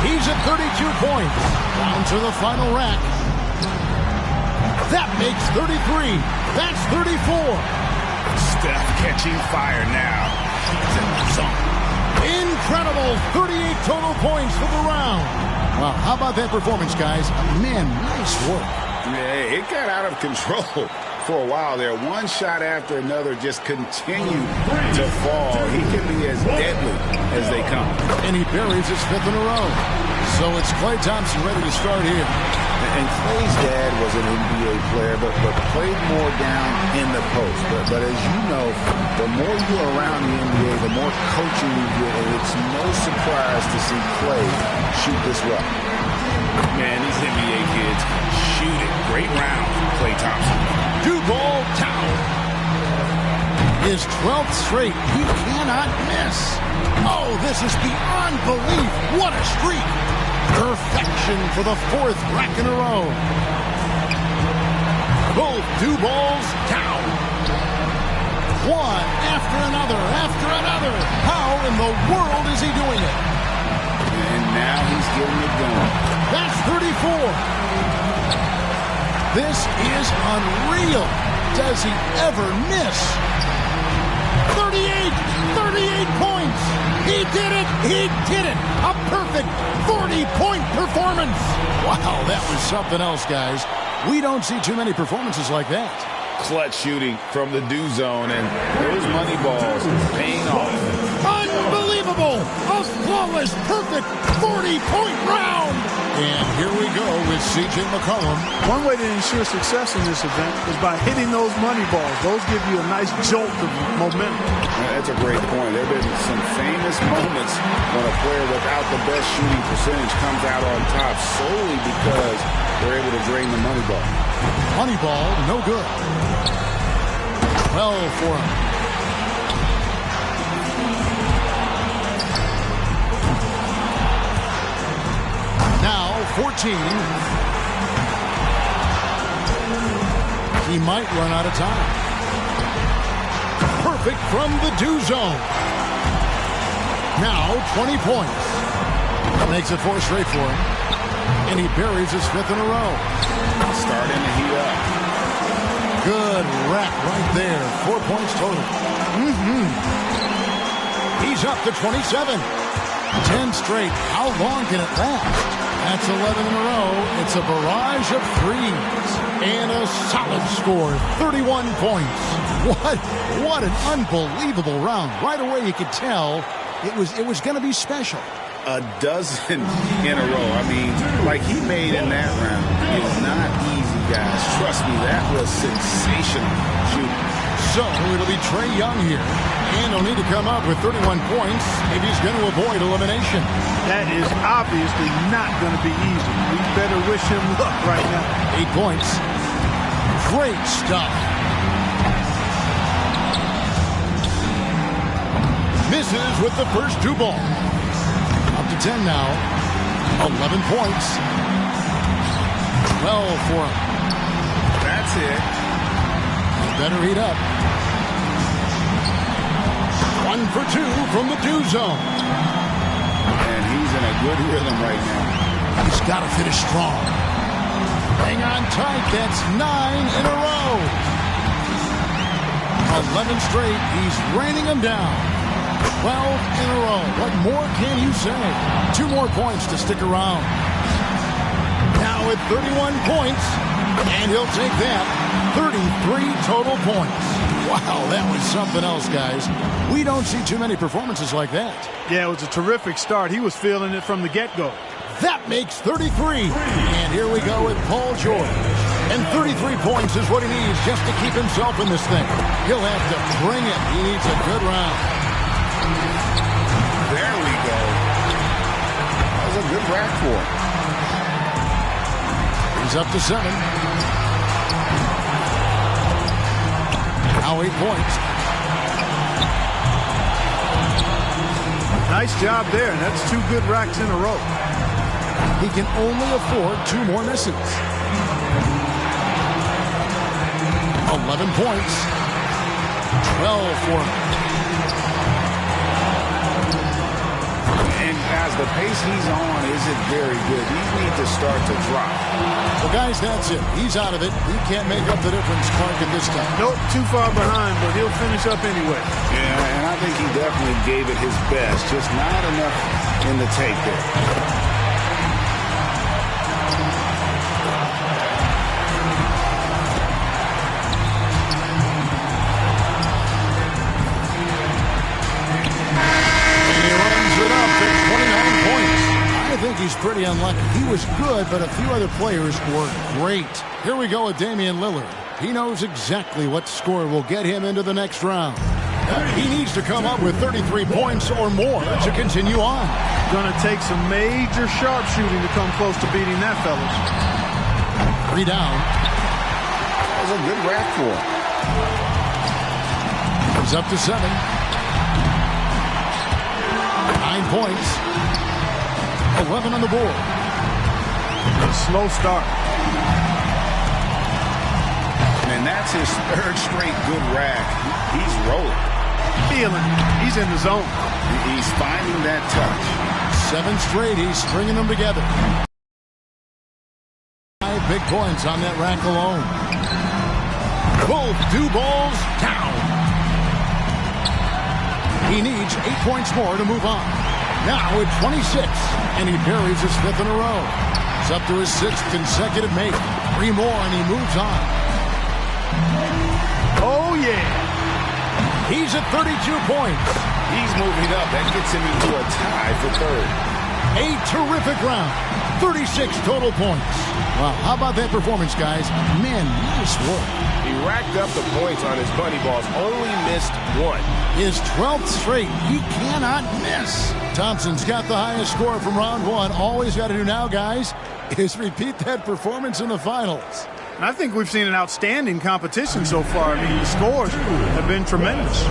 S3: He's at 32 points. Down to the final rack. That makes 33. That's 34.
S2: Steph catching fire now. He's in the zone.
S3: Incredible 38 total points for the round. Wow, how about that performance, guys? Man, nice work.
S2: Yeah, it got out of control for a while there. One shot after another just continued to fall. He can be as deadly as they come.
S3: And he buries his 5th in a row. So it's Klay Thompson ready to start here.
S2: And Klay's dad was an NBA player, but played more down in the post. But as you know, the more you're around the NBA, the more coaching you get, and it's no surprise to see Klay shoot this well. Man, these NBA kids shoot it. Great round from Klay Thompson.
S3: Do-ball town. His 12th straight. He cannot miss. Oh, this is beyond belief. What a streak. Perfection for the 4th rack in a row. Both do balls count. One after another, after another. How in the world is he doing it?
S2: And now he's getting it going.
S3: That's 34. This is unreal. Does he ever miss? 38 points. He did it. He did it. A perfect 40-point performance. Wow, that was something else, guys. We don't see too many performances like that.
S2: Clutch shooting from the do zone, and those money balls paying off.
S3: Unbelievable. A flawless, perfect 40-point round. And here we go with C.J. McCollum.
S4: One way to ensure success in this event is by hitting those money balls. Those give you a nice jolt of momentum.
S2: That's a great point. There have been some famous moments when a player without the best shooting percentage comes out on top solely because they're able to drain the money ball.
S3: Money ball, no good. 12 for him. Now 14. He might run out of time. Perfect from the do zone. Now 20 points. That makes it 4 straight for him. And he buries his 5th in a row.
S2: Starting to heat up.
S3: Good rack right there. 4 points total. He's up to 27. 10 straight. How long can it last? That's 11 in a row. It's a barrage of threes. And a solid score. 31 points. What an unbelievable round. Right away you could tell it was going to be special.
S2: A dozen in a row. I mean, like he made in that round is not easy, guys. Trust me, that was sensational shooting.
S3: So it'll be Trae Young here. And he'll need to come up with 31 points if he's going to avoid elimination.
S4: That is obviously not going to be easy. We better wish him luck right now.
S3: 8 points. Great stuff. Misses with the first 2 balls. Up to 10 now. 11 points. 12 for him.
S2: That's it.
S3: Better heat up. 1 for 2 from the do zone.
S2: And he's in a good rhythm right now.
S3: He's got to finish strong. Hang on tight. That's 9 in a row. 11 straight. He's raining them down. 12 in a row. What more can you say? 2 more points to stick around. Now at 31 points, And he'll take that. 33 total points. Wow, that was something else, guys. We don't see too many performances like that.
S4: Yeah, it was a terrific start. He was feeling it from the get-go.
S3: That makes 33. And here we go with Paul George. And 33 points is what he needs just to keep himself in this thing. He'll have to bring it. He needs a good round.
S5: There we go. That was a good rack for him.
S3: He's up to 7. Now 8 points.
S4: Nice job there. That's 2 good racks in a row.
S3: He can only afford 2 more misses. 11 points. 12 for him.
S5: And as the pace he's on isn't very good, these need to start to drop.
S3: Well, guys, that's it. He's out of it. He can't make up the difference, Clark, at this time.
S4: Nope, too far behind, but he'll finish up anyway.
S5: Yeah, and I think he definitely gave it his best. Just not enough in the take there.
S3: I think he's pretty unlucky. He was good, but a few other players were great. Here we go with Damian Lillard. He knows exactly what score will get him into the next round. He needs to come up with 33 points or more to continue on.
S4: Going to take some major sharpshooting to come close to beating that, fellas.
S3: 3 down.
S5: That was a good rack for him.
S3: He's up to 7. 9 points. 11 on the board.
S4: A slow start.
S5: And that's his 3rd straight good rack. He's rolling.
S4: Feeling. He's in the zone.
S5: He's finding that touch.
S3: 7 straight. He's stringing them together. 5 big points on that rack alone. Both 2 balls down. He needs 8 points more to move on. Now at 26, and he buries his 5th in a row. He's up to his 6th consecutive make. 3 more, and he moves on.
S4: Oh, yeah.
S3: He's at 32 points.
S5: He's moving up. That gets him into a tie for 3rd.
S3: A terrific round. 36 total points. Wow, how about that performance, guys? Man, nice work.
S7: He racked up the points on his bunny balls, only missed 1.
S3: His 12th straight. He cannot miss. Thompson's got the highest score from round 1. All he's got to do now, guys, is repeat that performance in the finals.
S4: And I think we've seen an outstanding competition so far. I mean, the scores have been tremendous.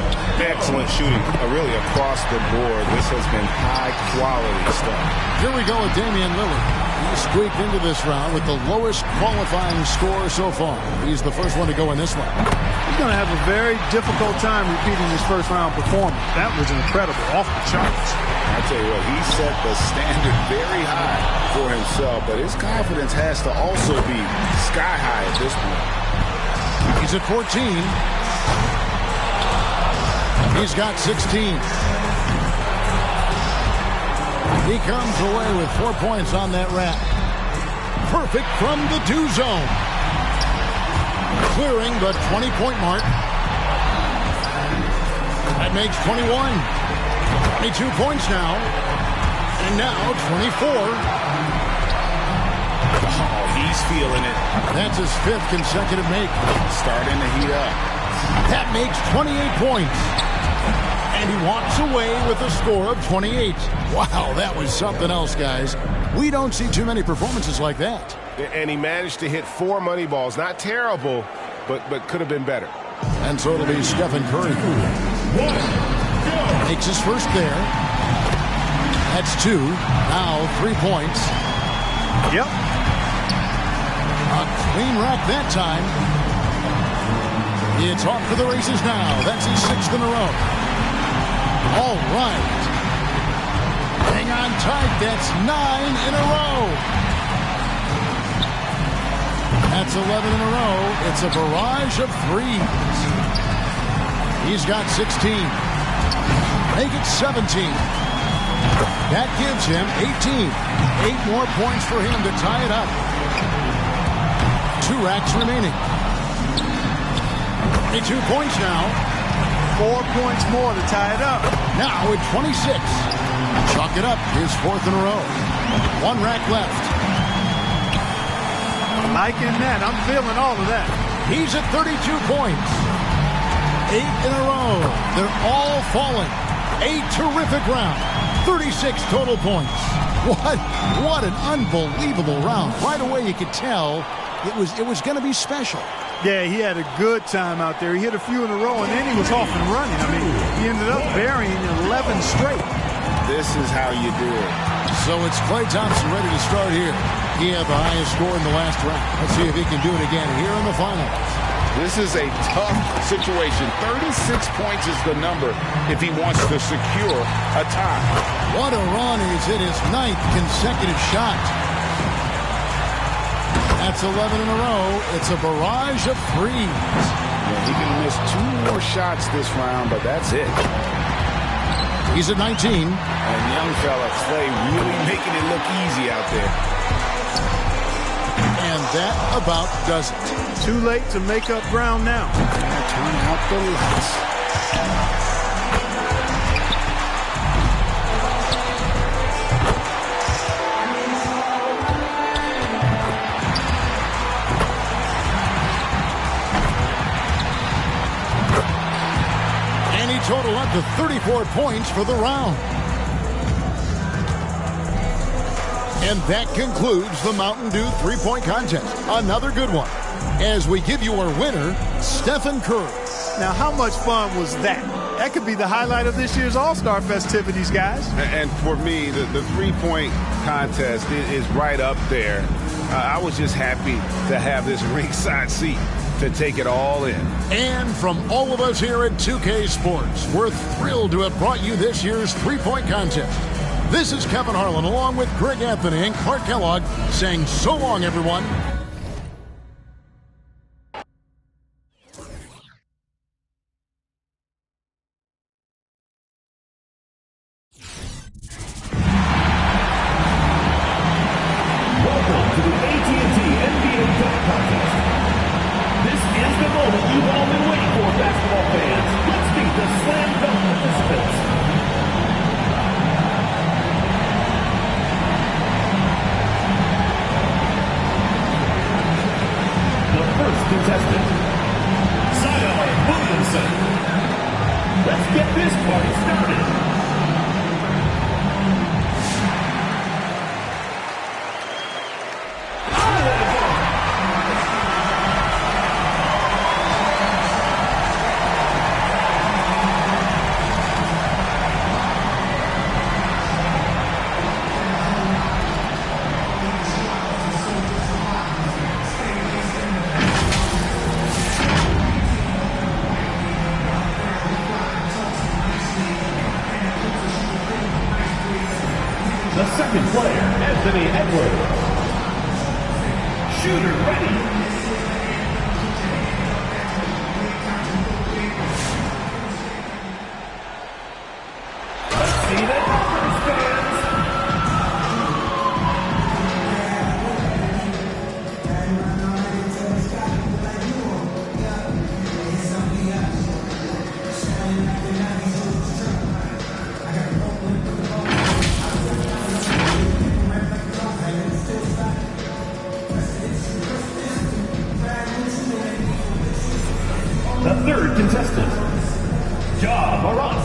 S5: Excellent shooting, really across the board. This has been high-quality stuff.
S3: Here we go with Damian Lillard. He squeaked into this round with the lowest qualifying score so far. He's the first one to go in this one.
S4: He's going to have a very difficult time repeating his first-round performance. That was incredible, off the charts.
S5: I tell you what, he set the standard very high for himself, but his confidence has to also be sky high at this point.
S3: He's at 14. He's got 16. He comes away with 4 points on that rack. Perfect from the do zone. Clearing the 20-point mark. That makes 21. 22 points now. And now 24.
S5: Oh, he's feeling it.
S3: That's his 5th consecutive make.
S5: Starting to heat up.
S3: That makes 28 points. And he walks away with a score of 28. Wow, that was something else, guys. We don't see too many performances like that.
S7: And he managed to hit 4 money balls. Not terrible, but could have been better.
S3: And so it'll be Stephen Curry. Makes his first there. That's 2. Now 3 points.
S4: Yep.
S3: A clean rack that time. It's off for the races now. That's his 6th in a row. All right. Hang on tight. That's 9 in a row. That's 11 in a row. It's a barrage of 3s. He's got 16. Make it 17. That gives him 18. 8 more points for him to tie it up. 2 racks remaining. 22 points now.
S4: 4 points more to tie it up.
S3: Now at 26. Chalk it up. His 4th in a row. 1 rack left.
S4: Liking that. I'm feeling all of that.
S3: He's at 32 points. 8 in a row. They're all falling. A terrific round. 36 total points. What an unbelievable round. Right away you could tell it was going to be special.
S4: Yeah, he had a good time out there. He hit a few in a row, and then he was off and running. I mean, he ended up burying 11 straight.
S5: This is how you do it.
S3: So it's Klay Thompson ready to start here. He had the highest score in the last round. Let's see if he can do it again here in the finals.
S5: This is a tough situation. 36 points is the number if he wants to secure a tie.
S3: What a run. He's hit his 9th consecutive shot. That's 11 in a row. It's a barrage of threes.
S5: Yeah, he can miss 2 more shots this round, but that's it.
S3: He's at 19.
S5: And young fella Klay really making it look easy out there.
S3: And that about does it.
S4: Too late to make up ground now.
S5: Turn out the lights.
S3: And he totaled up to 34 points for the round. And that concludes the Mountain Dew 3-point contest. Another good one. As we give you our winner, Stephen Curry.
S4: Now, how much fun was that? That could be the highlight of this year's All-Star festivities, guys.
S5: And for me, the 3-point contest is right up there. I was just happy to have this ringside seat to take it all in.
S3: And from all of us here at 2K Sports, we're thrilled to have brought you this year's 3-point contest. This is Kevin Harlan, along with Greg Anthony and Clark Kellogg, saying so long, everyone.
S1: Welcome to the AT&T NBA Dunk Contest. This is the moment you've all been waiting for, basketball fans. Let's meet the slam dunk participants. The first contestant, Zion Williamson. Let's get this party started. The second player, Anthony Edwards. Shooter ready. Let's see the numbers, fans. The third contestant, Ja Morant.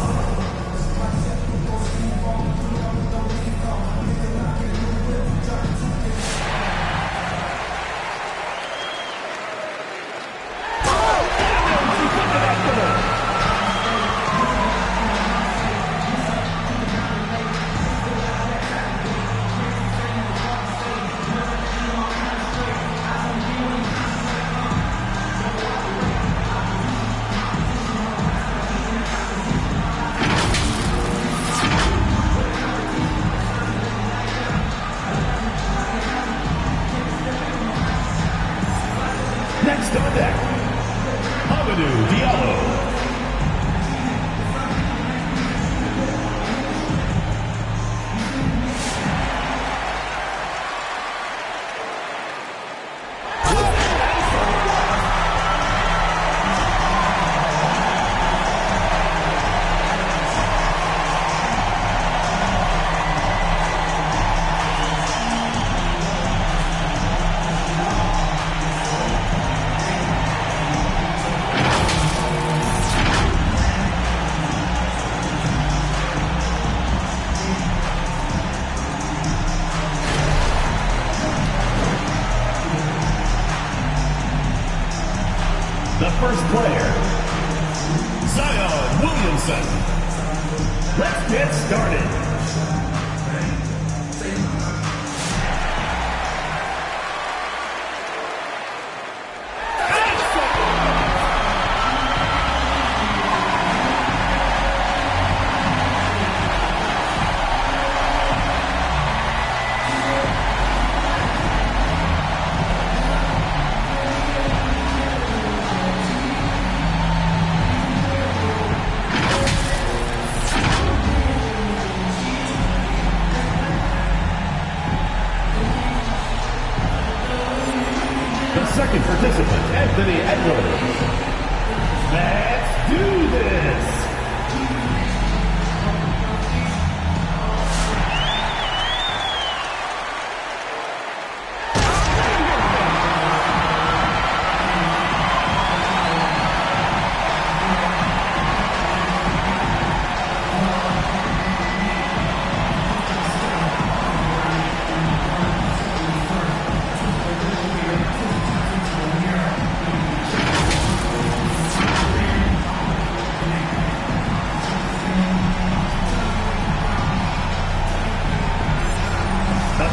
S1: Next on deck, Amadou Diallo. first player, Zion Williamson. Let's get started. Second participant, Anthony Edwards. Let's do this.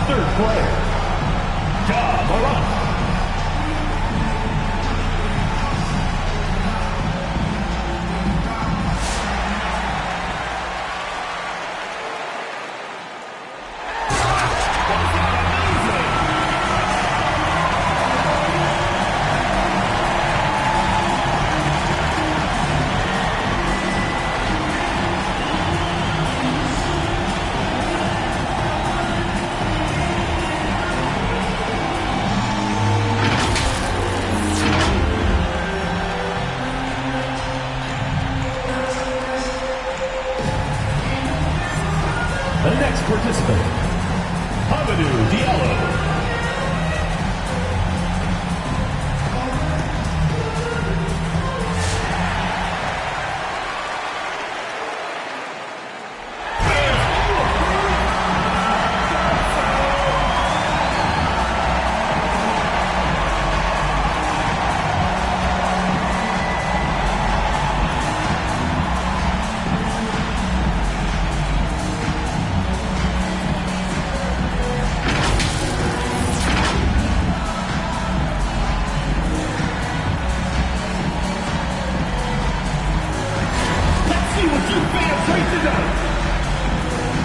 S1: Third player, Ja Morant. The next participant, Hamidou Diallo.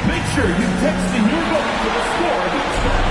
S1: Make sure you text in your vote to the score of each match.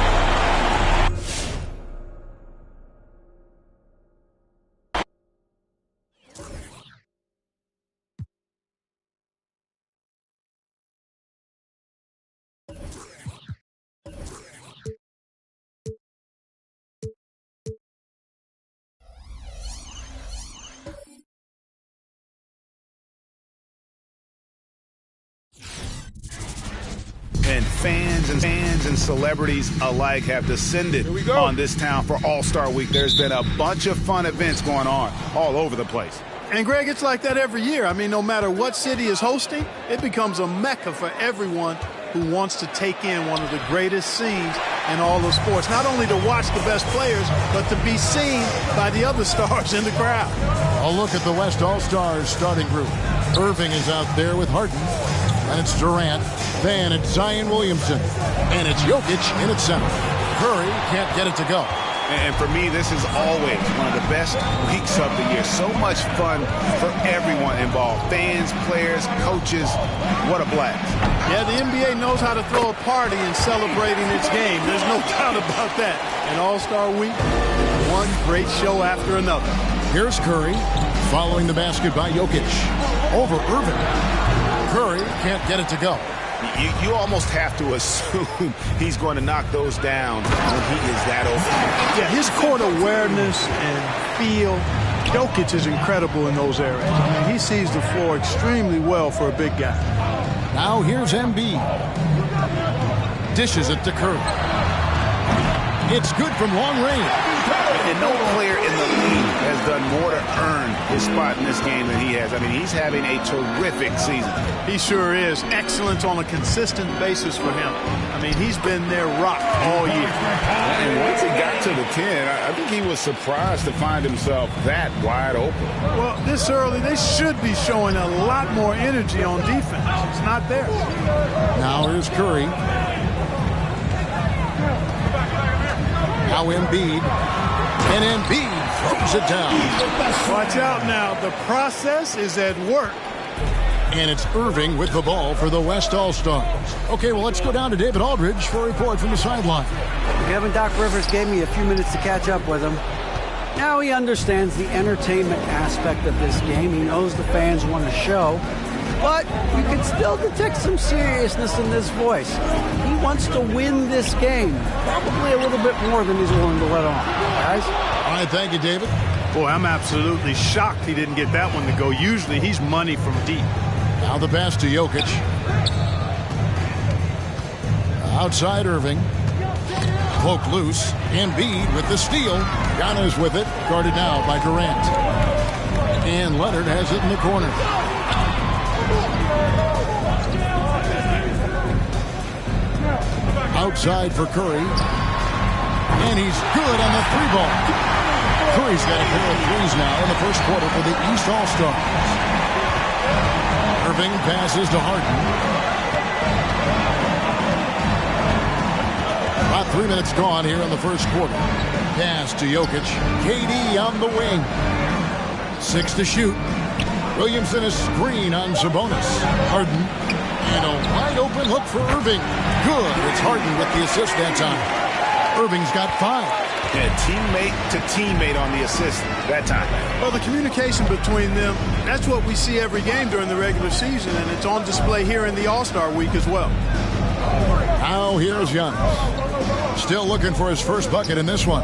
S2: And fans and celebrities alike have descended on this town for All-Star Week. There's been a bunch of fun events going on all over the place.
S4: And, Greg, it's like that every year. I mean, no matter what city is hosting, it becomes a mecca for everyone who wants to take in one of the greatest scenes in all of sports. Not only to watch the best players, but to be seen by the other stars in the crowd.
S3: A look at the West All-Stars starting group. Irving is out there with Harden. And it's Durant. Then it's Zion Williamson. And it's Jokic in at center. Curry can't get it to go.
S2: And for me, this is always one of the best weeks of the year. So much fun for everyone involved. Fans, players, coaches. What a blast.
S4: Yeah, the NBA knows how to throw a party in celebrating its game. There's no doubt about that. And All-Star Week, one great show after another.
S3: Here's Curry, following the basket by Jokic. Over Irving. Curry can't get it to go.
S2: You almost have to assume he's going to knock those down when he is that open.
S4: Yeah, his court awareness and feel, Jokic is incredible in those areas. I mean, he sees the floor extremely well for a big guy.
S3: Now here's Embiid. Dishes it to Curry. It's good from long range.
S2: And no player in the league has done more to earn his spot in this game than he has. I mean, he's having a terrific season.
S4: He sure is. Excellence on a consistent basis for him. I mean, he's been their rock all year.
S5: And once it got
S2: to the 10. I think he was surprised to find himself that wide open.
S4: Well, this early, they should be showing a lot more energy on defense. It's not there.
S3: Now here's Curry. Now Embiid. And Embiid throws it down.
S4: Watch out now. The process is at work.
S3: And it's Irving with the ball for the West All-Stars. Okay, well, let's go down to David Aldridge for a report from the sideline.
S8: Kevin Doc Rivers gave me a few minutes to catch up with him. Now he understands the entertainment aspect of this game. He knows the fans want a show. But you can still detect some seriousness in this voice. He wants to win this game. Probably a little bit more than he's willing to let on. Guys?
S3: All right, thank you, David.
S4: Boy, I'm absolutely shocked he didn't get that one to go. Usually he's money from deep.
S3: Now the pass to Jokic. Outside Irving. Poke loose. Embiid with the steal. Giannis with it. Guarded now by Durant. And Leonard has it in the corner. Outside for Curry. And he's good on the three ball. Curry's got a pair of threes now in the first quarter for the East All-Stars. Irving passes to Harden. About 3 minutes gone here in the first quarter. Pass to Jokic. KD on the wing. 6 to shoot. Williamson is screen on Sabonis. Harden. And a wide open look for Irving. Good. It's Harden with the assist that time. Irving's got 5.
S2: And teammate to teammate on the assist that time.
S4: Well, the communication between them, that's what we see every game during the regular season, and it's on display here in the All-Star week as well.
S3: Now here's Giannis. Still looking for his first bucket in this one.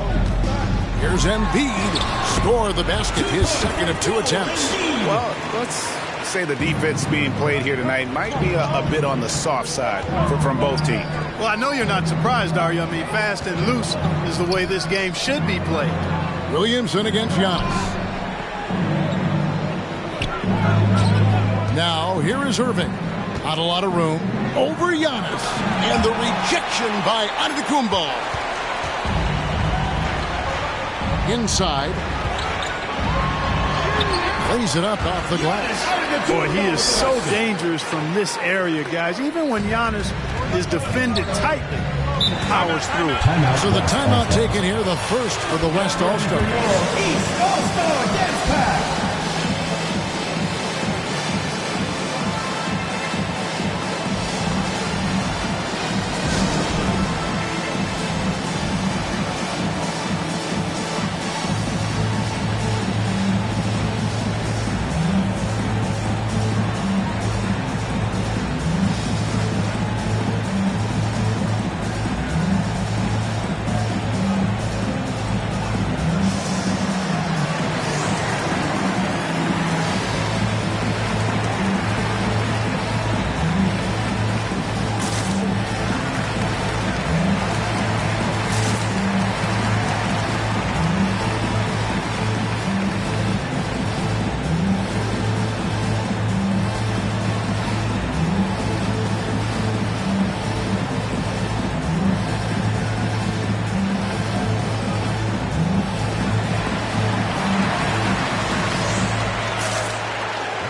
S3: Here's Embiid. Score the basket, his second of 2 attempts.
S2: Well, let's say the defense being played here tonight might be a bit on the soft side from both teams.
S4: Well, I know you're not surprised, are you? I mean, fast and loose is the way this game should be played.
S3: Williamson against Giannis. Now, here is Irving. Not a lot of room. Over Giannis. And the rejection by Antetokounmpo. Inside. Lays it up off the glass.
S4: Boy, he is so dangerous from this area, guys. Even when Giannis is defended tightly, he powers through it.
S3: So the timeout taken here, the first for the West All-Stars.
S1: East All-Star Dance Pack.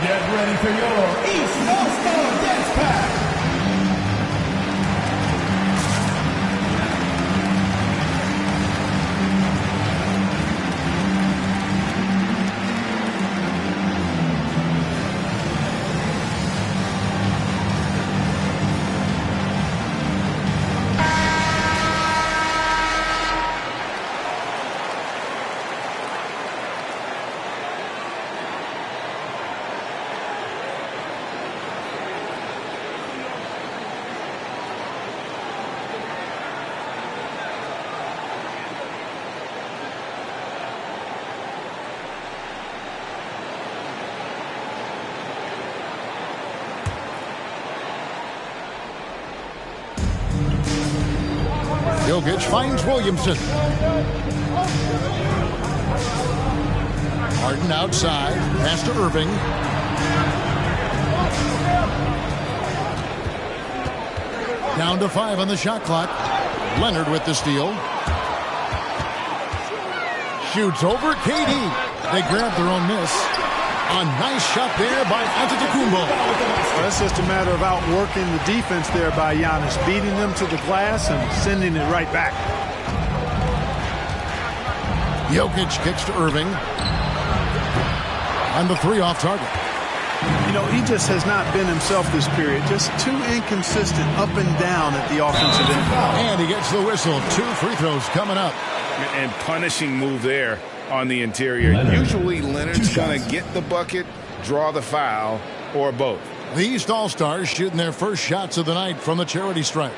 S1: Get ready for your East All-Star Dance Pack.
S3: Jokic finds Williamson. Harden outside. Pass to Irving. Down to 5 on the shot clock. Leonard with the steal. shoots over KD. They grab their own miss. A nice shot there by Antetokounmpo.
S4: Well, that's just a matter of outworking the defense there by Giannis, beating them to the glass and sending it right back.
S3: Jokic kicks to Irving. And the three off target.
S4: You know, he just has not been himself this period. Just too inconsistent up and down at the offensive end.
S3: And he gets the whistle. 2 free throws coming up.
S2: And punishing move there on the interior. Usually Leonard's going to get the bucket, draw the foul, or both.
S3: The East All-Stars shooting their first shots of the night from the charity stripe.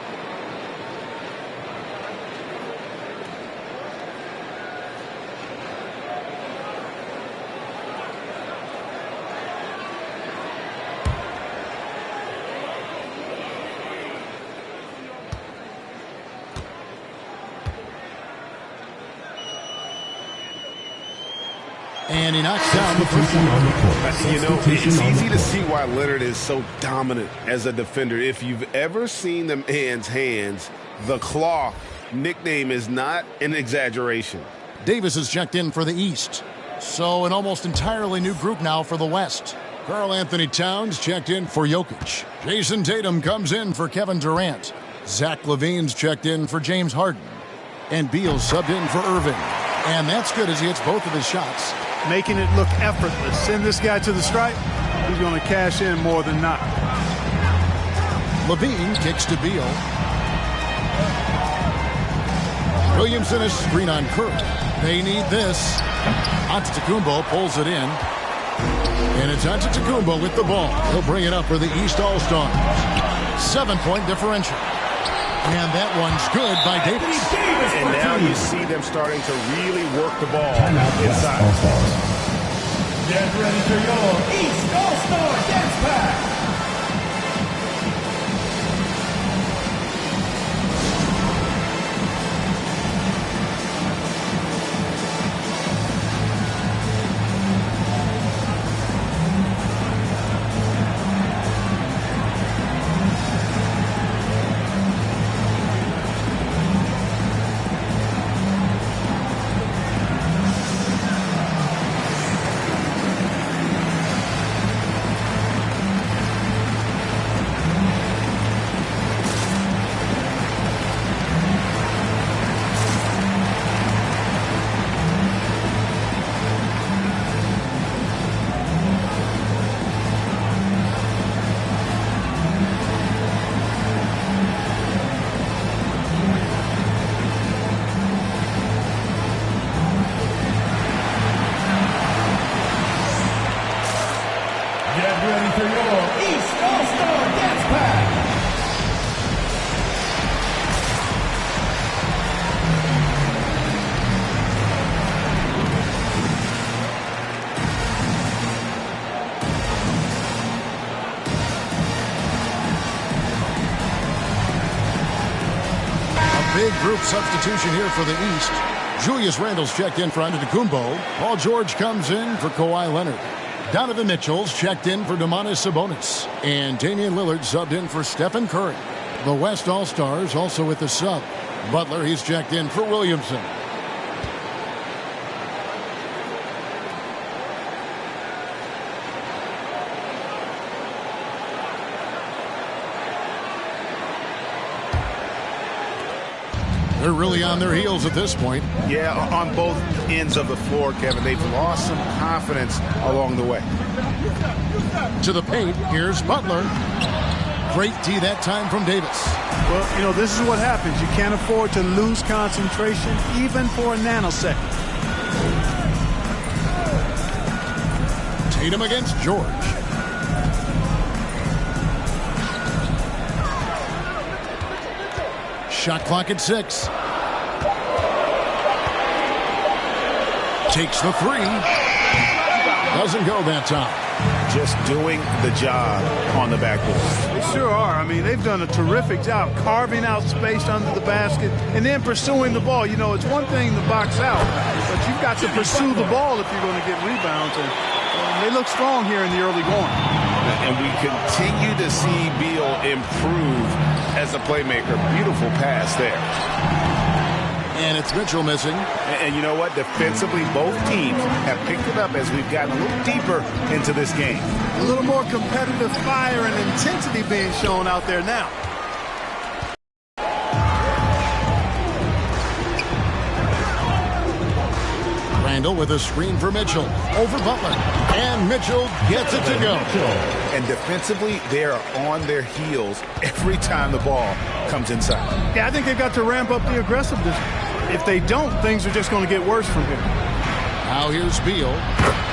S3: And he knocks down the first one.
S2: You know, it's easy to see why Leonard is so dominant as a defender. If you've ever seen the man's hands, the claw nickname is not an exaggeration.
S3: Davis is checked in for the East. So an almost entirely new group now for the West. Karl Anthony Towns checked in for Jokic. Jason Tatum comes in for Kevin Durant. Zach LaVine's checked in for James Harden. And Beal subbed in for Irving. And that's good as he hits both of his shots.
S4: Making it look effortless. Send this guy to the stripe. He's going to cash in more than not.
S3: LaVine kicks to Beal. Williamson is screen on Curry. They need this. Antetokounmpo pulls it in. And it's Antetokounmpo with the ball. He'll bring it up for the East All-Stars. 7-point differential. And that one's good by Davis.
S7: And now you see them starting to really work the ball inside.
S1: Get ready for your East All-Star Dance Pack.
S3: Big group substitution here for the East. Julius Randle's checked in for Antetokounmpo. Paul George comes in for Kawhi Leonard. Donovan Mitchell's checked in for Domantas Sabonis. And Damian Lillard subbed in for Stephen Curry. The West All-Stars also with the sub. Butler, he's checked in for Williamson. They're really on their heels at this point.
S2: Yeah, on both ends of the floor, Kevin. They've lost some confidence along the way.
S3: To the paint, here's Butler. Great D that time from Davis.
S4: Well, you know, this is what happens. You can't afford to lose concentration even for a nanosecond.
S3: Tatum against George. Shot clock at 6. Takes the 3. Doesn't go that time.
S2: Just doing the job on the backboard.
S4: They sure are. I mean, they've done a terrific job carving out space under the basket and then pursuing the ball. You know, it's one thing to box out, but you've got to pursue the ball if you're going to get rebounds. And they look strong here in the early going.
S2: And we continue to see Beal improve as a playmaker. Beautiful pass there.
S3: And it's Mitchell missing.
S2: And you know what? Defensively, both teams have picked it up as we've gotten a little deeper into this game.
S4: A little more competitive fire and intensity being shown out there now.
S3: Randall with a screen for Mitchell. Over Butler. And Mitchell gets it to go.
S2: And defensively, they are on their heels every time the ball comes inside.
S4: Yeah, I think they've got to ramp up the aggressiveness. If they don't, things are just going to get worse from here.
S3: Now here's Beal.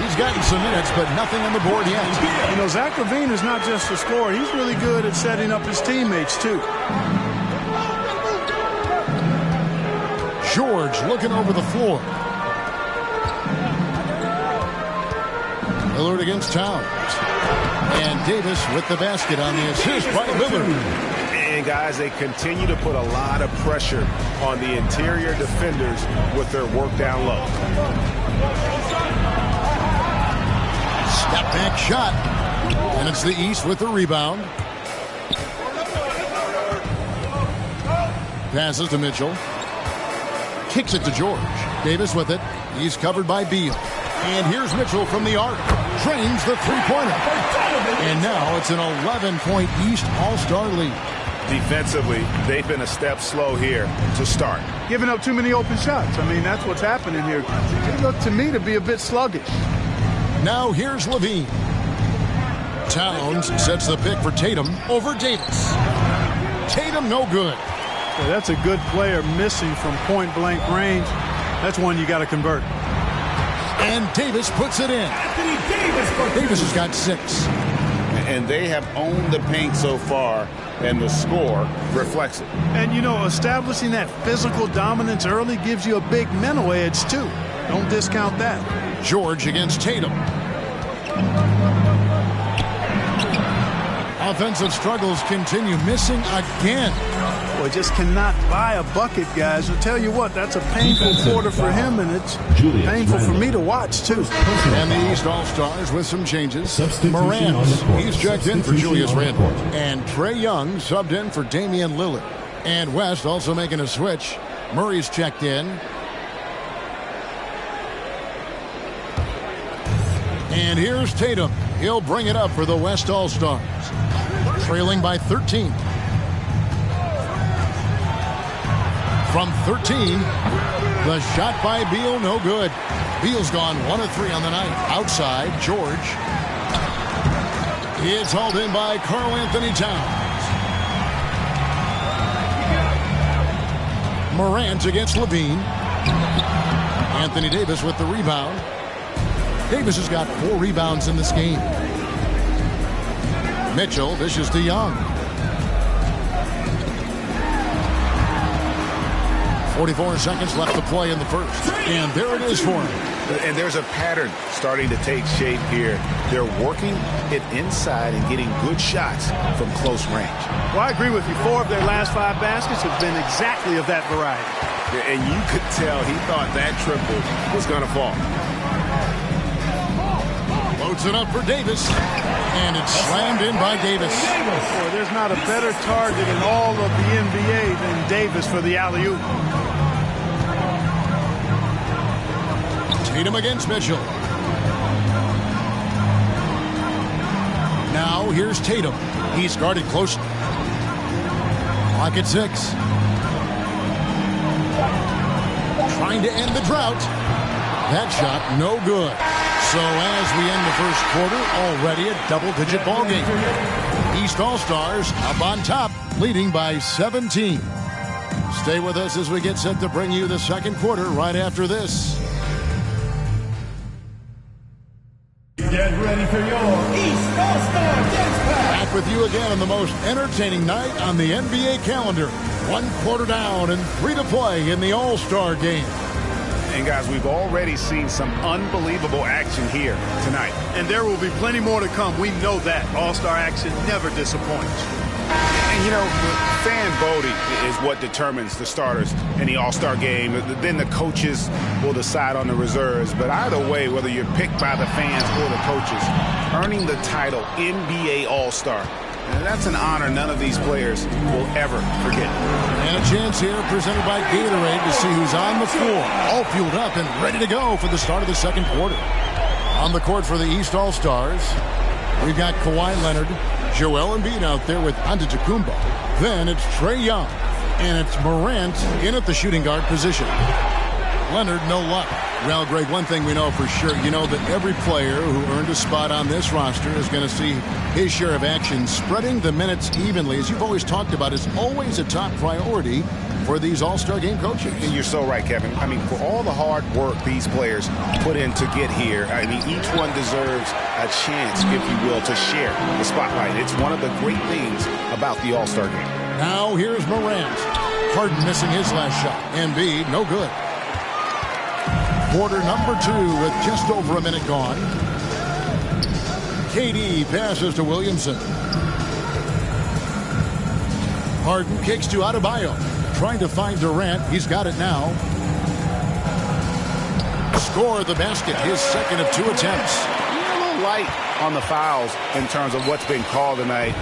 S3: He's gotten some minutes, but nothing on the board yet.
S4: You know, Zach LaVine is not just a scorer. He's really good at setting up his teammates, too.
S3: George looking over the floor. Lillard against Towns. And Davis with the basket on the assist by Lillard.
S2: And guys, they continue to put a lot of pressure on the interior defenders with their work down low.
S3: Step back shot. And it's the East with the rebound. Passes to Mitchell. Kicks it to George. Davis with it. He's covered by Beal. And here's Mitchell from the arc. Drains the three-pointer. And now it's an 11-point East All-Star lead.
S2: Defensively, they've been a step slow here to start.
S4: Giving up too many open shots. I mean, that's what's happening here. They look to me to be a bit sluggish.
S3: Now here's LaVine. Towns sets the pick for Tatum over Davis. Tatum no good.
S4: Yeah, that's a good player missing from point-blank range. That's one you got to convert.
S3: And Davis puts it in. Davis has got 6.
S2: And they have owned the paint so far, and the score reflects it.
S4: And, you know, establishing that physical dominance early gives you a big mental edge, too. Don't discount that.
S3: George against Tatum. Offensive struggles continue. Missing again.
S4: Boy, just cannot buy a bucket, guys. I'll tell you what, that's a painful quarter for him, and it's painful for me to watch, too.
S3: And the East All-Stars with some changes. Morant, he's checked in for Julius Randle. And Trae Young subbed in for Damian Lillard. And West also making a switch. Murray's checked in. And here's Tatum. He'll bring it up for the West All-Stars. Trailing by 13. From 13, the shot by Beal, no good. Beal's gone 1 of 3 on the night. Outside, George. It's hauled in by Karl Anthony Towns. Morant against LaVine. Anthony Davis with the rebound. Davis has got 4 rebounds in this game. Mitchell dishes to Young. 44 seconds left to play in the first. And there it is for him.
S2: And there's a pattern starting to take shape here. They're working it inside and getting good shots from close range.
S4: Well, I agree with you. 4 of their last 5 baskets have been exactly of that variety.
S2: And you could tell he thought that triple was going to fall.
S3: Loads it up for Davis. And it's slammed in by Davis.
S4: Boy, there's not a better target in all of the NBA than Davis for the alley-oop.
S3: Tatum against Mitchell. Now here's Tatum. He's guarded closely. Clock at 6. Trying to end the drought. That shot no good. So as we end the first quarter, already a double-digit ball game. East All-Stars up on top, leading by 17. Stay with us as we get set to bring you the second quarter right after this.
S1: Get ready for your East All-Star Dance Pack.
S3: Back with you again on the most entertaining night on the NBA calendar. 1 quarter down and 3 to play in the All-Star game.
S2: And guys, we've already seen some unbelievable action here tonight.
S4: And there will be plenty more to come. We know that. All-Star action never disappoints.
S2: And, you know, fan voting is what determines the starters in the All-Star game. Then the coaches will decide on the reserves. But either way, whether you're picked by the fans or the coaches, earning the title NBA All-Star And that's an honor none of these players will ever forget.
S3: And a chance here presented by Gatorade to see who's on the floor. All fueled up and ready to go for the start of the second quarter. On the court for the East All-Stars, we've got Kawhi Leonard, Joel Embiid out there with Antetokounmpo. Then it's Trae Young, and it's Morant in at the shooting guard position. Leonard, no luck. Well, Greg, one thing we know for sure, you know that every player who earned a spot on this roster is going to see his share of action. Spreading the minutes evenly, as you've always talked about, is always a top priority for these All-Star Game coaches.
S2: And you're so right, Kevin. I mean, for all the hard work these players put in to get here, I mean, each one deserves a chance, if you will, to share the spotlight. It's one of the great things about the All-Star Game.
S3: Now here's Morant. Harden missing his last shot. Embiid, no good. Quarter number 2 with just over a minute gone. KD passes to Williamson. Harden kicks to Adebayo. Trying to find Durant. He's got it now. Score the basket. His second of 2 attempts.
S2: A little light on the fouls in terms of what's been called tonight.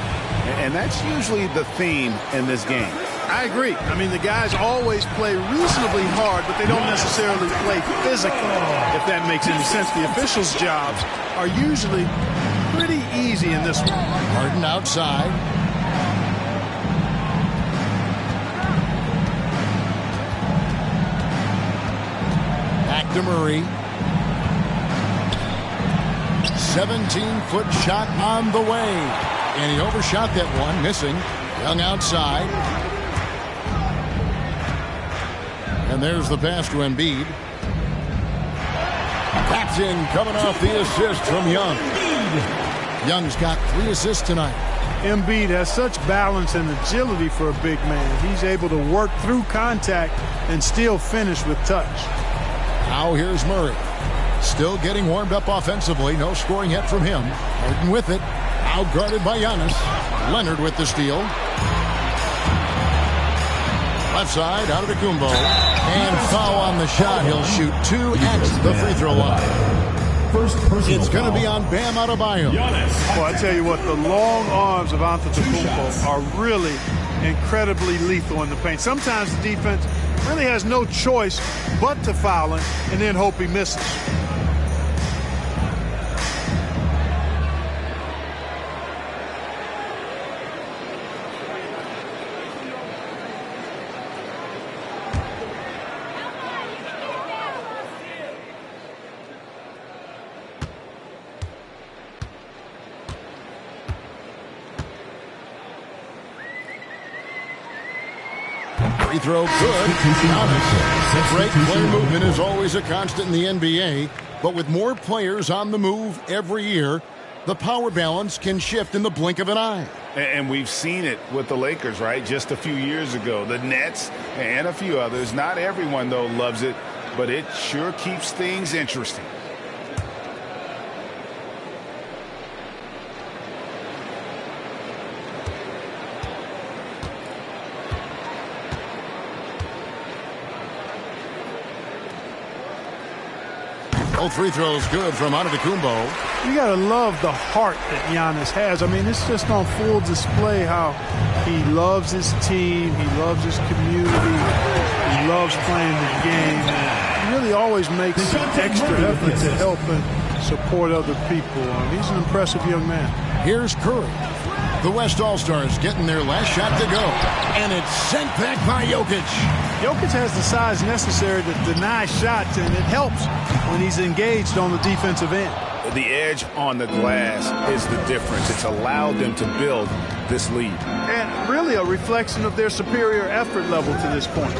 S2: And that's usually the theme in this game.
S4: I agree. I mean, the guys always play reasonably hard, but they don't necessarily play physically, if that makes any sense. The officials' jobs are usually pretty easy in this one.
S3: Harden outside. Back to Murray. 17-foot shot on the way. And he overshot that one, missing. Young outside. And there's the pass to Embiid. That's in, coming off the assist from Young. Young's got 3 assists tonight.
S4: Embiid has such balance and agility for a big man. He's able to work through contact and still finish with touch.
S3: Now here's Murray. Still getting warmed up offensively. No scoring yet from him. Harden with it. Out guarded by Giannis. Leonard with the steal. Left side, Antetokounmpo. And foul on the shot. He'll shoot 2 at the free throw line. It's going to be on Bam Adebayo.
S4: Well, I tell you what, the long arms of Antetokounmpo are really incredibly lethal in the paint. Sometimes the defense really has no choice but to foul him and then hope he misses.
S3: Free throw good. Great play movement is always a constant in the NBA, but with more players on the move every year, the power balance can shift in the blink of an eye.
S2: And we've seen it with the Lakers, right? Just a few years ago. The Nets and a few others. Not everyone, though, loves it, but it sure keeps things interesting.
S3: Both free throws good from Antetokounmpo.
S4: You got to love the heart that Giannis has. I mean, it's just on full display how he loves his team, he loves his community, he loves playing the game. He really always makes an extra effort to help and support other people. He's an impressive young man.
S3: Here's Curry. The West All-Stars getting their last shot to go. And it's sent back by Jokic.
S4: Jokic has the size necessary to deny shots, and it helps when he's engaged on the defensive end.
S2: The edge on the glass is the difference. It's allowed them to build this lead.
S4: And really a reflection of their superior effort level to this point.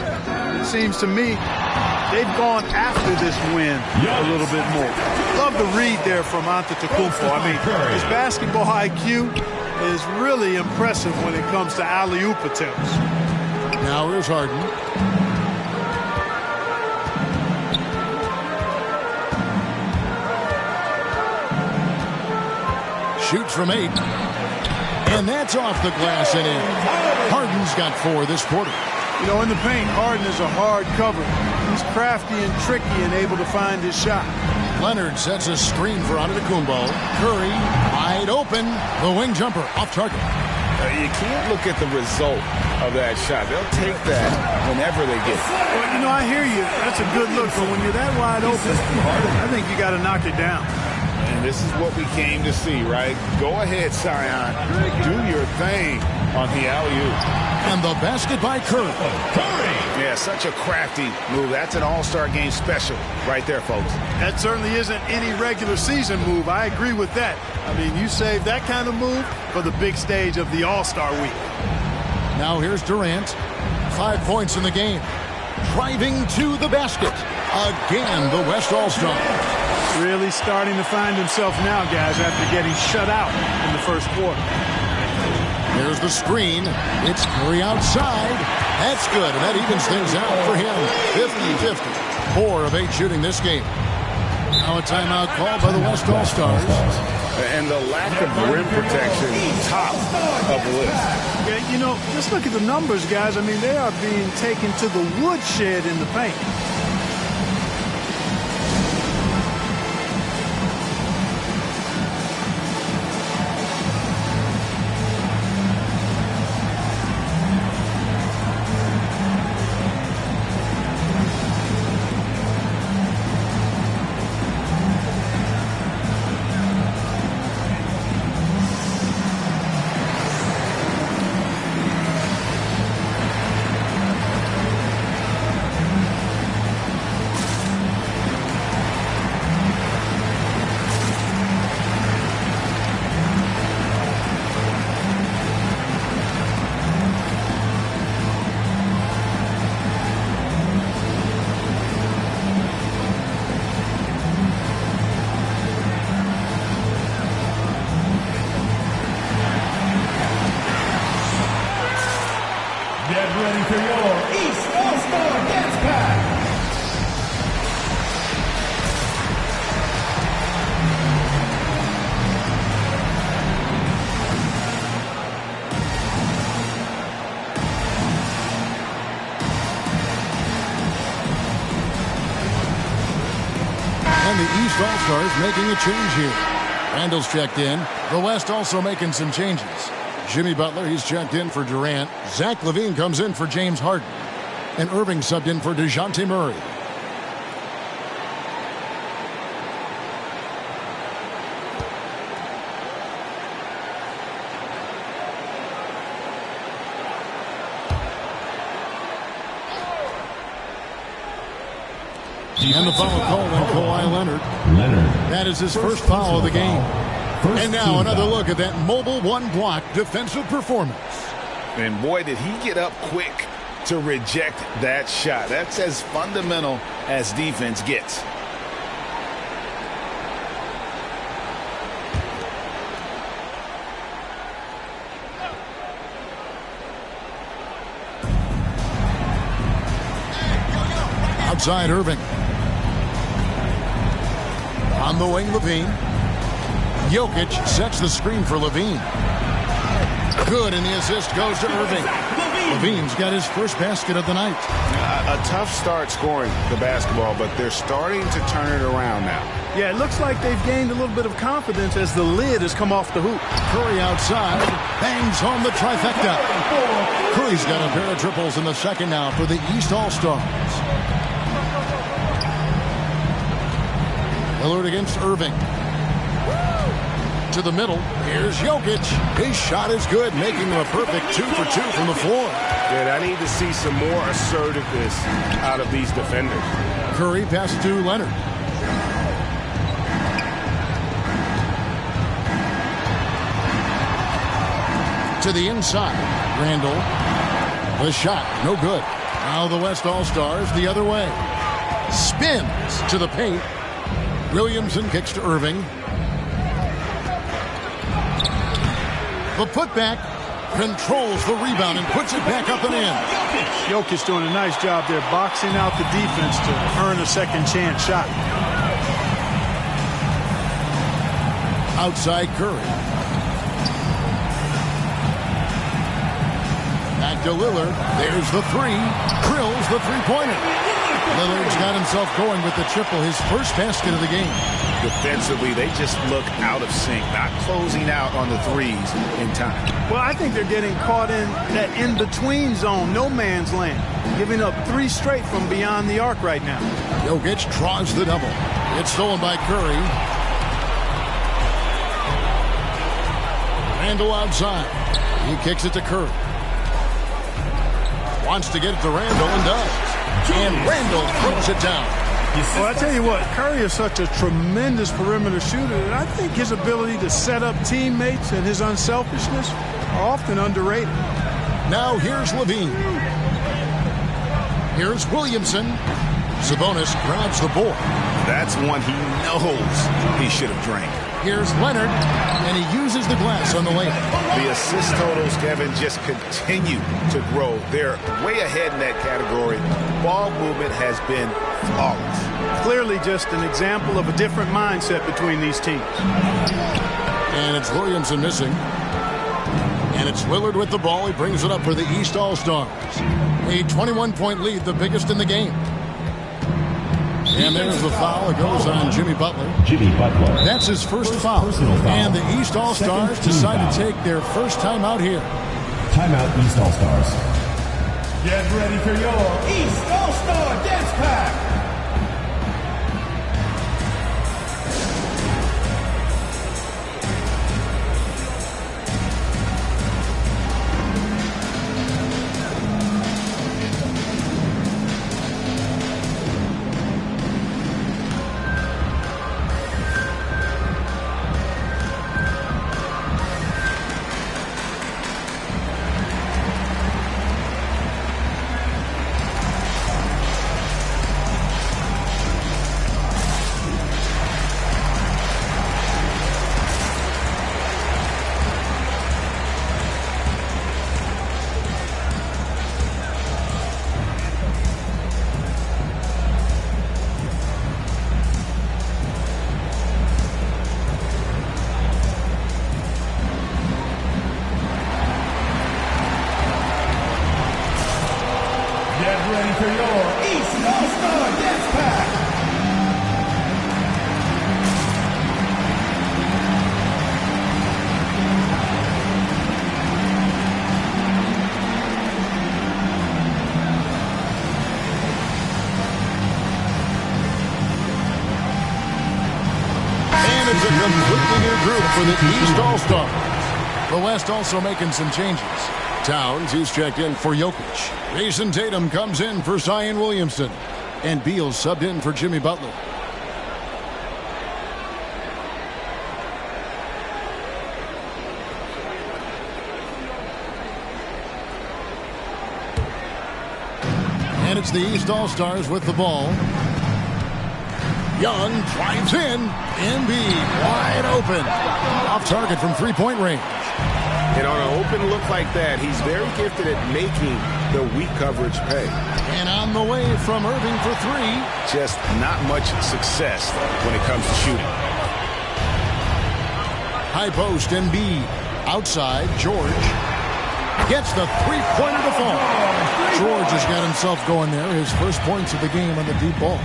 S4: It seems to me they've gone after this win a little bit more. Love the read there from Antetokounmpo. I mean, his basketball IQ is really impressive when it comes to alley-oop attempts.
S3: Now here's Harden. Shoots from 8. And that's off the glass and in. Harden's got 4 this quarter.
S4: You know, in the paint, Harden is a hard cover. He's crafty and tricky and able to find his shot.
S3: Leonard sets a screen for Antetokounmpo. Curry wide open. The wing jumper off target.
S2: You can't look at the result of that shot. They'll take that whenever they get it.
S4: Well, you know, I hear you. That's a good look, but when you're that wide open, I think you got to knock it down.
S2: And this is what we came to see, right? Go ahead, Sion. Do your thing on the alley-oop.
S3: And the basket by Curry.
S2: Yeah, such a crafty move. That's an all-star game special right there, folks.
S4: That certainly isn't any regular season move. I agree with that. I mean, you save that kind of move for the big stage of the All-Star week.
S3: Now here's Durant. 5 points in the game. Driving to the basket. Again, the West All-Stars.
S4: Really starting to find himself now, guys, after getting shut out in the first quarter.
S3: There's the screen. It's Curry outside. That's good, and that evens things out for him. 50-50. 4 of 8 shooting this game. Now a timeout called by the West All-Stars.
S2: And the lack of rim protection, top of the list.
S4: Yeah, you know, just look at the numbers, guys. I mean, they are being taken to the woodshed in the paint.
S1: Ready for your East All-Star Dance Pack.
S3: And the East All-Stars making a change here. Randall's checked in. The West also making some changes. Jimmy Butler, he's checked in for Durant. Zach LaVine comes in for James Harden. And Irving subbed in for DeJounte Murray. And the foul call on Kawhi Leonard. That is his first foul of the game. And now another look at that mobile one-block defensive performance.
S2: And boy, did he get up quick to reject that shot. That's as fundamental as defense gets.
S3: Outside Irving. On the wing, LaVine. Jokic sets the screen for LaVine. Good, and the assist goes to Irving. LaVine's got his first basket of the night.
S2: A tough start scoring the basketball, but they're starting to turn it around now.
S4: Yeah, it looks like they've gained a little bit of confidence as the lid has come off the hoop.
S3: Curry outside, bangs home the trifecta. Curry's got a pair of triples in the second now for the East All-Stars. Lillard against Irving. To the middle. Here's Jokic. His shot is good, making him a perfect 2 for 2 from the floor.
S7: Good. I need to see some more assertiveness out of these defenders.
S3: Curry passes to Leonard. To the inside. Randall. The shot. No good. Now the West All-Stars the other way. Spins to the paint. Williamson kicks to Irving. The putback controls the rebound and puts it back up and in.
S4: Jokic doing a nice job there, boxing out the defense to earn a second chance shot.
S3: Outside Curry. Back to Lillard. There's the three. Drills the three-pointer. Lillard's got himself going with the triple, his first basket of the game.
S2: Defensively, they just look out of sync, not closing out on the threes in time.
S4: Well, I think they're getting caught in that in-between zone, no man's land, giving up 3 straight from beyond the arc right now.
S3: Jokic draws the double. It's stolen by Curry. Randall outside. He kicks it to Curry. Wants to get it to Randall and does. And Randall throws it down.
S4: Well, I tell you what, Curry is such a tremendous perimeter shooter, and I think his ability to set up teammates and his unselfishness are often underrated.
S3: Now here's Levine. Here's Williamson. Sabonis grabs the board.
S2: That's one he knows he should have drank.
S3: Here's Leonard, and he uses the glass on the layup.
S2: The assist totals, Kevin, just continue to grow. They're way ahead in that category. Ball movement has been flawless.
S4: Clearly just an example of a different mindset between these teams.
S3: And it's Williamson missing. And it's Lillard with the ball. He brings it up for the East All-Stars. A 21-point lead, the biggest in the game. And there's the foul. It goes on Jimmy Butler. That's his first foul. And the East All-Stars decide to take their first time out here.
S1: Timeout, East All-Stars. Get ready for your East All-Star Dance Pack. Ready for your East All-Star Dance Pack.
S3: And it's a completely new group for the East All-Stars. The West also making some changes. Towns, he's checked in for Jokic. Jason Tatum comes in for Zion Williamson. And Beal subbed in for Jimmy Butler. And it's the East All-Stars with the ball. Young drives in. Embiid wide open. Off target from three-point range.
S7: And on an open look like that, he's very gifted at making the weak coverage pay.
S3: And on the way from Irving for three.
S2: Just not much success when it comes to shooting.
S3: High post, Embiid. Outside, George. Gets the three-pointer to fall. George has got himself going there. His first points of the game on the deep ball.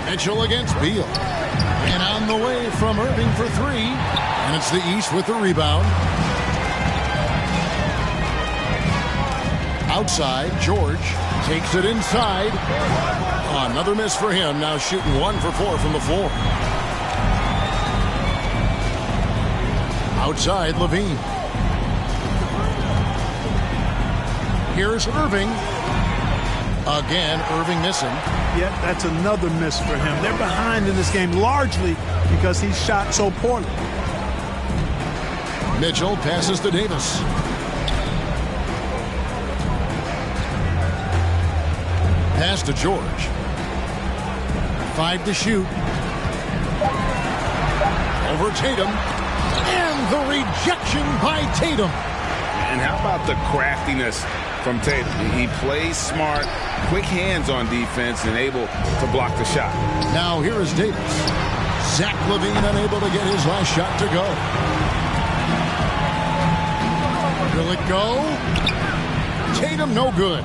S3: Mitchell against Beal. And on the way from Irving for three. And it's the East with the rebound. Outside, George takes it inside. Another miss for him. Now shooting 1 for 4 from the floor. Outside, Levine. Here's Irving. Again, Irving missing.
S4: Yet that's another miss for him. They're behind in this game largely because he shot so poorly.
S3: Mitchell passes to Davis. Pass to George. 5 to shoot. Over Tatum. And the rejection by Tatum.
S2: And how about the craftiness from Tatum? He plays smart, quick hands on defense, and able to block the shot.
S3: Now here is Davis. Zach LaVine unable to get his last shot to go. Will it go? Tatum no good.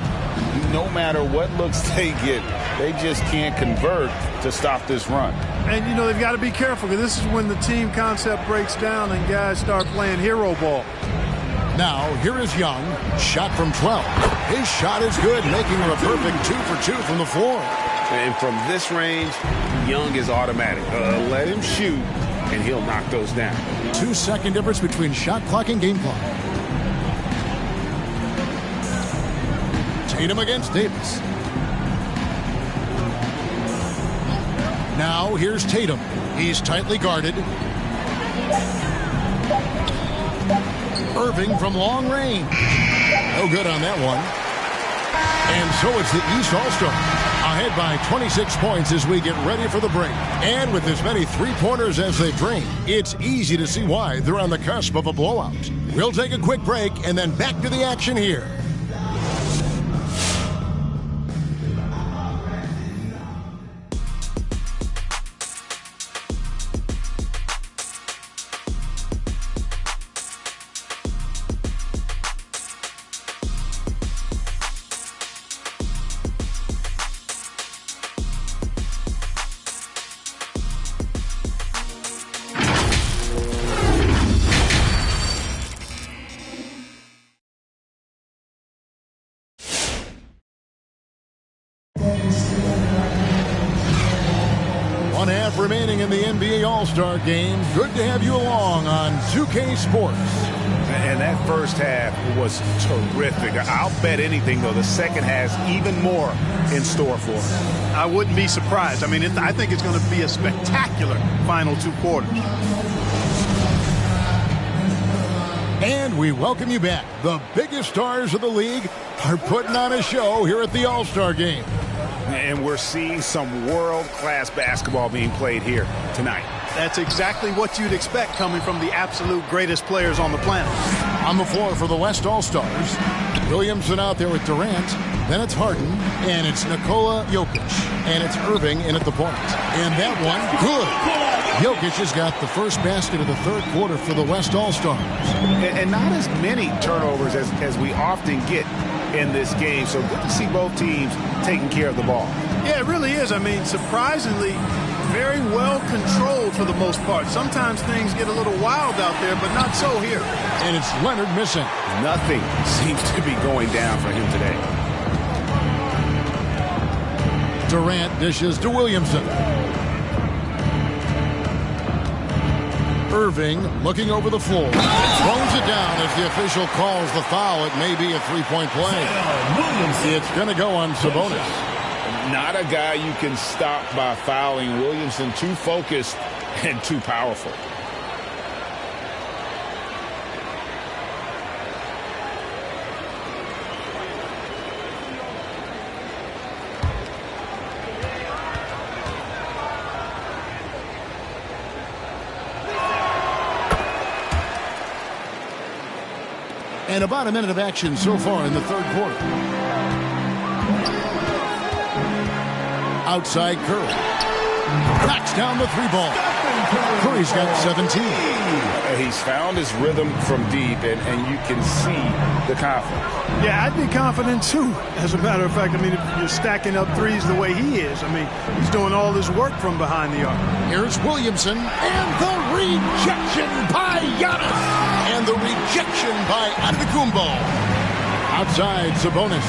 S2: No matter what looks they get, they just can't convert to stop this run.
S4: And, you know, they've got to be careful because this is when the team concept breaks down and guys start playing hero ball.
S3: Now, here is Young. Shot from 12. His shot is good, making it a perfect 2 for 2 from the floor.
S2: And from this range, Young is automatic. Let him shoot, and he'll knock those down.
S3: 2-second difference between shot clock and game clock. Tatum against Davis. Now here's Tatum. He's tightly guarded. Irving from long range. No good on that one. And so it's the East All-Star. Ahead by 26 points as we get ready for the break. And with as many three-pointers as they drain, it's easy to see why they're on the cusp of a blowout. We'll take a quick break and then back to the action here. One half remaining in the NBA All-Star Game. Good to have you along on 2K Sports.
S2: And that first half was terrific. I'll bet anything, though, the second has even more in store for us.
S4: I wouldn't be surprised. I mean, I think it's going to be a spectacular final 2 quarters.
S3: And we welcome you back. The biggest stars of the league are putting on a show here at the All-Star Game.
S2: And we're seeing some world-class basketball being played here tonight.
S4: That's exactly what you'd expect coming from the absolute greatest players on the planet.
S3: On the floor for the West All-Stars, Williamson out there with Durant. Then it's Harden, and it's Nikola Jokic, and it's Irving in at the point. And that one, good. Jokic has got the first basket of the third quarter for the West All-Stars.
S2: And not as many turnovers as we often get in this game. So good to see both teams taking care of the ball.
S4: Yeah, it really is. I mean, surprisingly, very well controlled for the most part. Sometimes things get a little wild out there, but not so here.
S3: And it's Leonard missing.
S2: Nothing seems to be going down for him today.
S3: Durant dishes to Williamson. Irving looking over the floor. Throws it down as the official calls the foul. It may be a three-point play. It's going to go on Sabonis.
S2: Not a guy you can stop by fouling. Williamson too focused and too powerful.
S3: And about a minute of action so far in the third quarter. Outside Curry. Knocks down the three ball. Curry's got 17.
S2: He's found his rhythm from deep, and you can see the confidence.
S4: Yeah, I'd be confident too. As a matter of fact, I mean, if you're stacking up threes the way he is, I mean, he's doing all this work from behind the arc.
S3: Here's Williamson, and the rejection by Giannis. And the rejection by Antetokounmpo. Outside, Sabonis.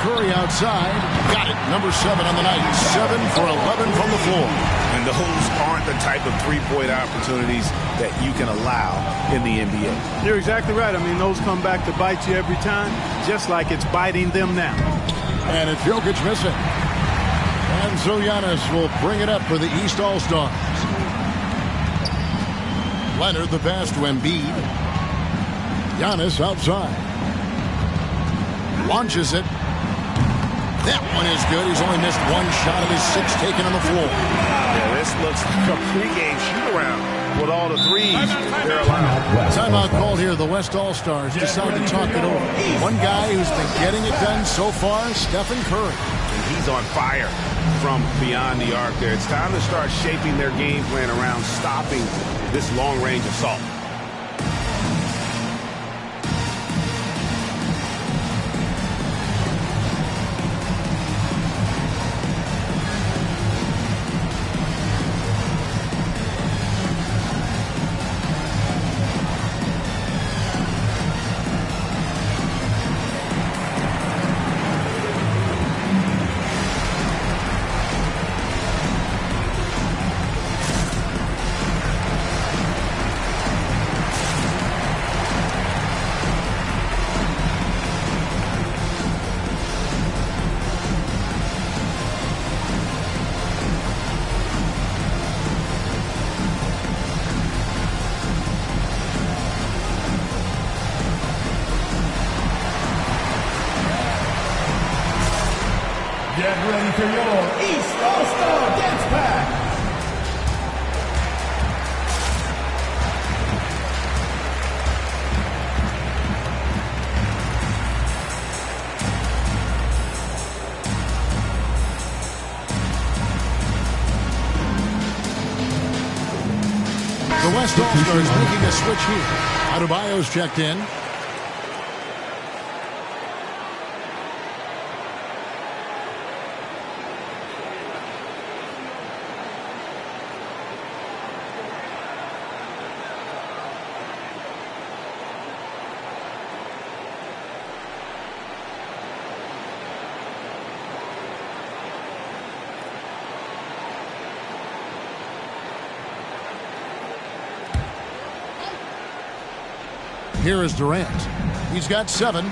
S3: Curry outside. Got it. Number 7 on the night. 7 for 11 from the floor.
S2: And those aren't the type of three-point opportunities that you can allow in the NBA.
S4: You're exactly right. I mean, those come back to bite you every time, just like it's biting them now.
S3: And it's Jokic missing. And so Giannis will bring it up for the East All-Stars. Leonard the pass to Embiid. Giannis outside. Launches it. That one is good. He's only missed one shot of his 6 taken on the floor.
S2: Yeah, this looks like a pregame shoot-around with all the threes they're allowed.
S3: Timeout called here. The West All-Stars decide to talk it over. One guy who's been getting it done so far, Stephen Curry.
S2: And he's on fire from beyond the arc there. It's time to start shaping their game plan around stopping this long-range assault.
S1: Get ready for your East All-Star Dance Pack.
S3: The West All-Stars making a switch here. Adebayo's checked in. Here is Durant. He's got 7.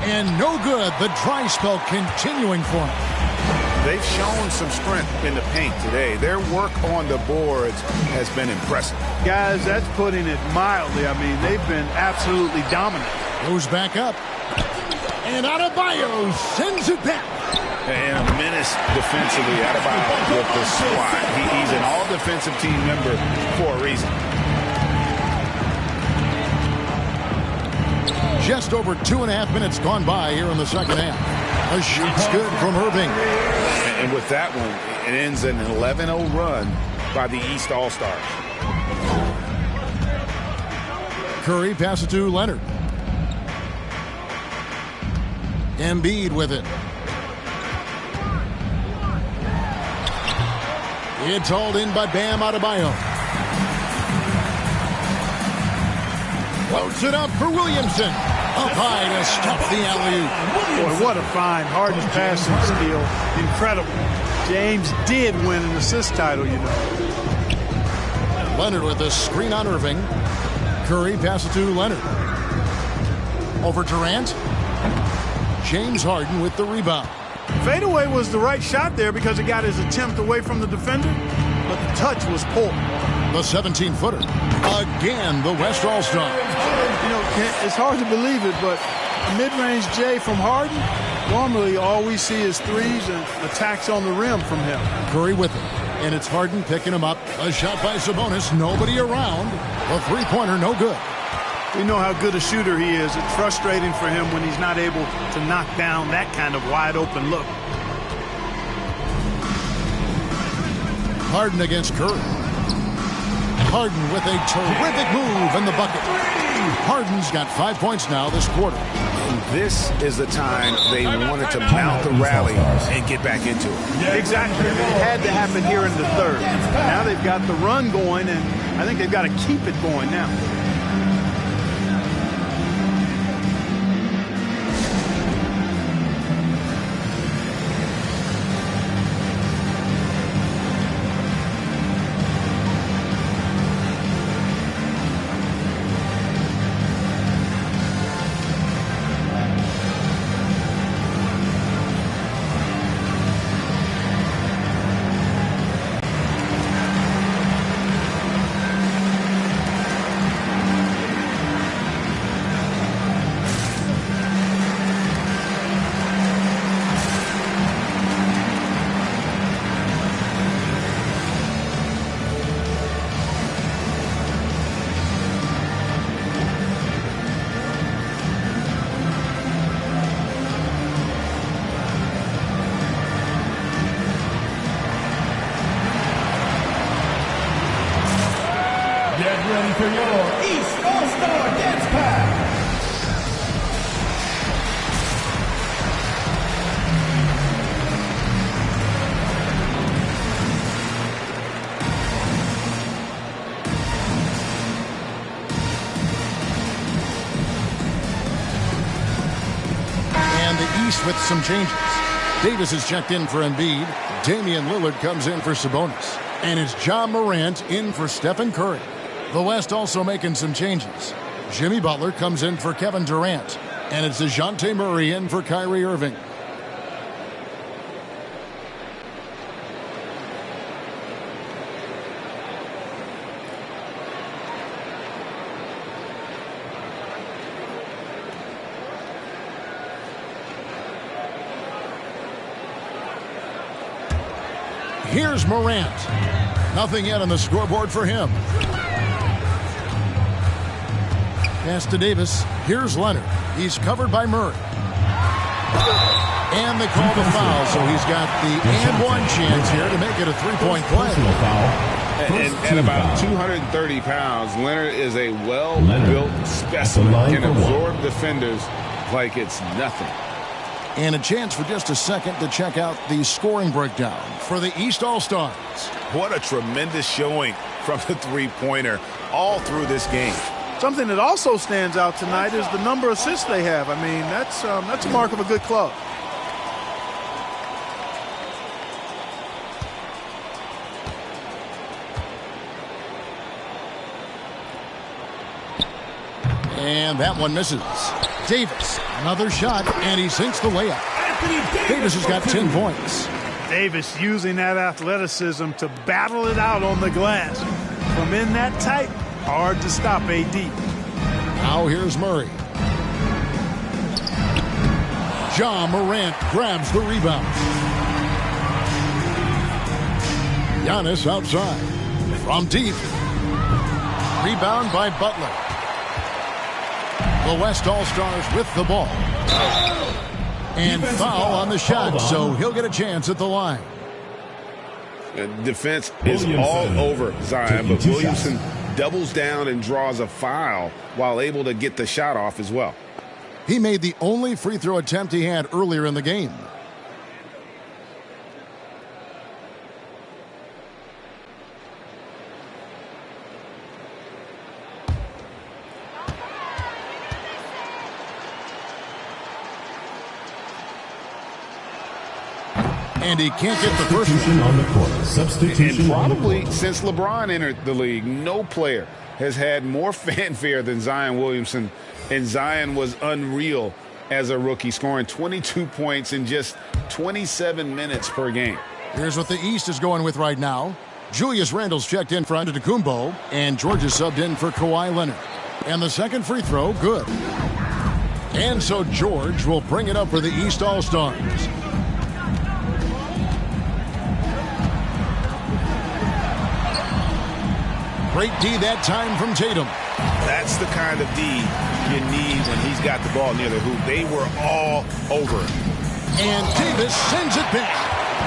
S3: And no good. The dry spell continuing for him.
S2: They've shown some strength in the paint today. Their work on the boards has been impressive.
S4: Guys, that's putting it mildly. I mean, they've been absolutely dominant.
S3: Goes back up. And Adebayo sends it back.
S2: And a menace defensively. Adebayo with the squad. He's an all-defensive team member for a reason.
S3: Just over 2.5 minutes gone by here in the second half. A shot's good from Irving.
S2: And with that one, it ends an 11-0 run by the East All-Stars.
S3: Curry passes to Leonard. Embiid with it. It's hauled in by Bam Adebayo. Floats it up for Williamson. Up high to stop the alley-oop.
S4: Boy, what a find. Harden's passing skill. Incredible. James did win an assist title, you know.
S3: Leonard with a screen on Irving. Curry passes to Leonard. Over Durant. James Harden with the rebound.
S4: Fadeaway was the right shot there because it got his attempt away from the defender, but the touch was poor.
S3: The 17-footer. Again, the West All-Star.
S4: You know, it's hard to believe it, but a mid-range J from Harden, normally all we see is threes and attacks on the rim from him.
S3: Curry with it. And it's Harden picking him up. A shot by Sabonis. Nobody around. A three-pointer, no good.
S4: We know how good a shooter he is. It's frustrating for him when he's not able to knock down that kind of wide-open look.
S3: Harden against Curry. Harden with a terrific move in the bucket. Harden's got 5 points now this quarter.
S2: This is the time they wanted to mount the rally and get back into it.
S4: Exactly. It had to happen here in the third. Now they've got the run going, and I think they've got to keep it going now.
S1: Ready for your East All-Star Dance Pack.
S3: And the East with some changes. Davis is checked in for Embiid. Damian Lillard comes in for Sabonis. And it's John Morant in for Stephen Curry. The West also making some changes. Jimmy Butler comes in for Kevin Durant. And it's DeJounte Murray in for Kyrie Irving. Here's Morant. Nothing yet on the scoreboard for him. Pass to Davis. Here's Leonard. He's covered by Murray. And they call the foul, so he's got the and one chance here to make it a three-point play.
S2: And at about 230 pounds, Leonard is a well-built specimen. Can absorb defenders like it's nothing.
S3: And a chance for just a second to check out the scoring breakdown for the East All-Stars.
S2: What a tremendous showing from the three-pointer all through this game.
S4: Something that also stands out tonight is the number of assists they have. I mean, that's a mark of a good club.
S3: And that one misses. Davis, another shot, and he sinks the layup. Davis has got 10 points.
S4: Davis using that athleticism to battle it out on the glass. From in that tight, hard to stop AD.
S3: Now here's Murray. Ja Morant grabs the rebound. Giannis outside. From deep. Rebound by Butler. The West All-Stars with the ball. And foul on the shot, so he'll get a chance at the line.
S2: Defense is all over Zion, but Williamson doubles down and draws a foul while able to get the shot off as well.
S3: He made the only free throw attempt he had earlier in the game. And he can't get the first one
S1: on the court. Substitution.
S2: And probably since LeBron entered the league, no player has had more fanfare than Zion Williamson. And Zion was unreal as a rookie, scoring 22 points in just 27 minutes per game.
S3: Here's what the East is going with right now. Julius Randle's checked in for Antetokounmpo, and George is subbed in for Kawhi Leonard. And the second free throw, good. And so George will bring it up for the East All-Stars. Great D that time from Tatum.
S2: That's the kind of D you need when he's got the ball near the hoop. They were all over it.
S3: And Davis sends it back.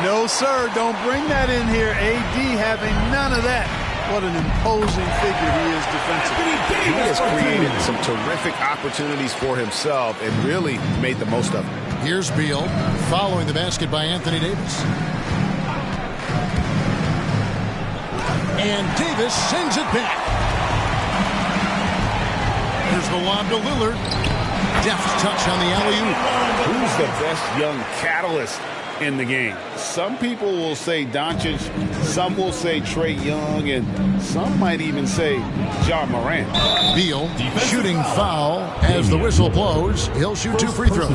S4: No, sir, don't bring that in here. AD having none of that. What an imposing figure he is defensively.
S2: He has created some terrific opportunities for himself and really made the most of it.
S3: Here's Beal following the basket by Anthony Davis. And Davis sends it back. Here's the lob to Lillard. Deft touch on the alley-oop.
S2: Who's the best young catalyst in the game? Some people will say Doncic, some will say Trae Young, and some might even say Ja Morant.
S3: Beal shooting foul as the whistle blows. He'll shoot two free throws.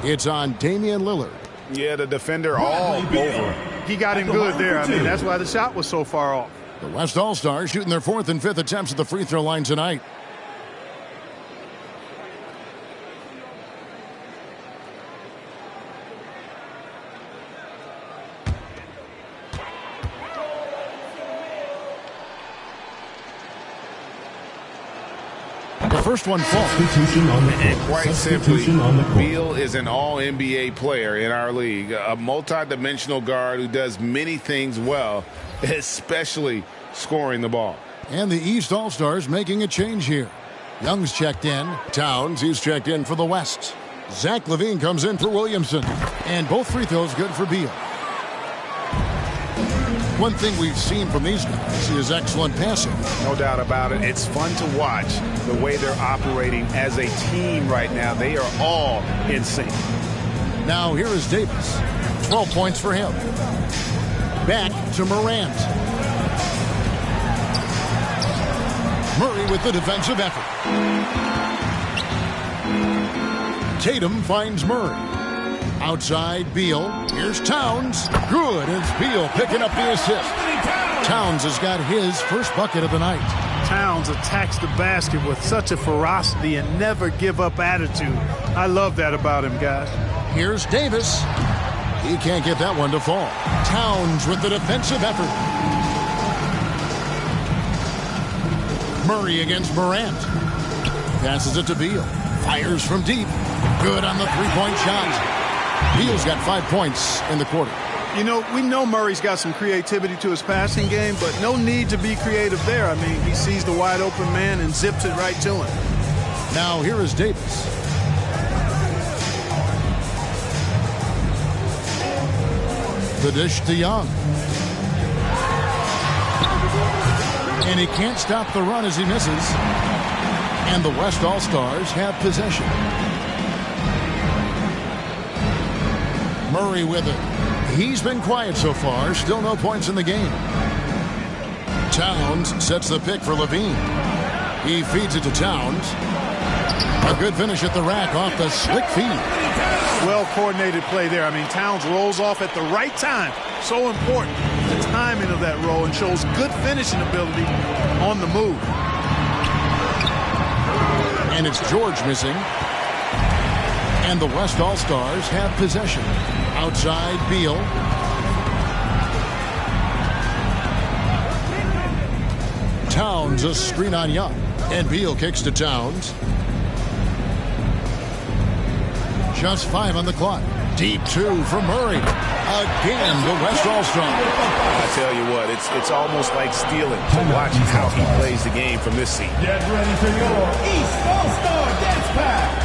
S3: It's on Damian Lillard.
S2: Yeah, the defender all over him.
S4: He got him good there. I mean, that's why the shot was so far off.
S3: The West All-Stars shooting their fourth and fifth attempts at the free throw line tonight. The first one falls.
S2: And quite simply, Beal is an all-NBA player in our league, a multi-dimensional guard who does many things well, especially scoring the ball.
S3: And the East All-Stars making a change here. Young's checked in. Towns, he's checked in for the West. Zach LaVine comes in for Williamson. And both free throws good for Beal. One thing we've seen from these guys is excellent passing.
S2: No doubt about it. It's fun to watch the way they're operating as a team right now. They are all in sync.
S3: Now here is Davis. 12 points for him. Back to Morant. Murray with the defensive effort. Tatum finds Murray. Outside, Beal. Here's Towns. Good. It's Beal picking up the assist. Towns has got his first bucket of the night.
S4: Towns attacks the basket with such a ferocity and never give up attitude. I love that about him, guys.
S3: Here's Davis. He can't get that one to fall. Towns with the defensive effort. Murray against Morant. Passes it to Beal. Fires from deep. Good on the three-point shot. Beal's got 5 points in the quarter.
S4: You know, we know Murray's got some creativity to his passing game, but no need to be creative there. I mean, he sees the wide open man and zips it right to him.
S3: Now here is Davis. The dish to Young. And he can't stop the run as he misses. And the West All-Stars have possession. Murray with it. He's been quiet so far. Still no points in the game. Towns sets the pick for Levine. He feeds it to Towns. A good finish at the rack off the slick feed.
S4: Well-coordinated play there. I mean, Towns rolls off at the right time. So important, the timing of that roll, and shows good finishing ability on the move.
S3: And it's George missing. And the West All-Stars have possession. Outside, Beal. Towns a screen on Young. And Beal kicks to Towns. Just 5 on the clock. Deep 2 from Murray. Again, the West All-Star.
S2: I tell you what, it's almost like stealing to watch how he plays the game from this seat.
S1: Get ready for your East All-Star Dance Pack.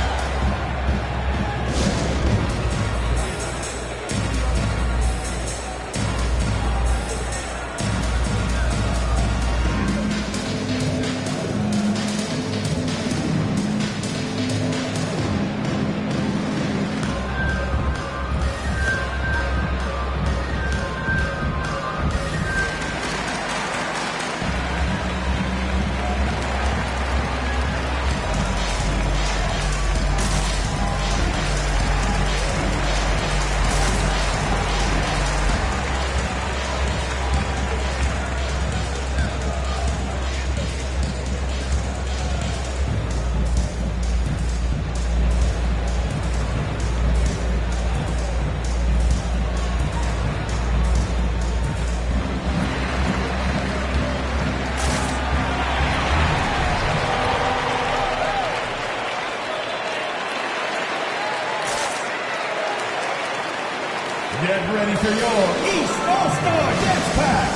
S1: Get ready for your East All-Star Dance Pack.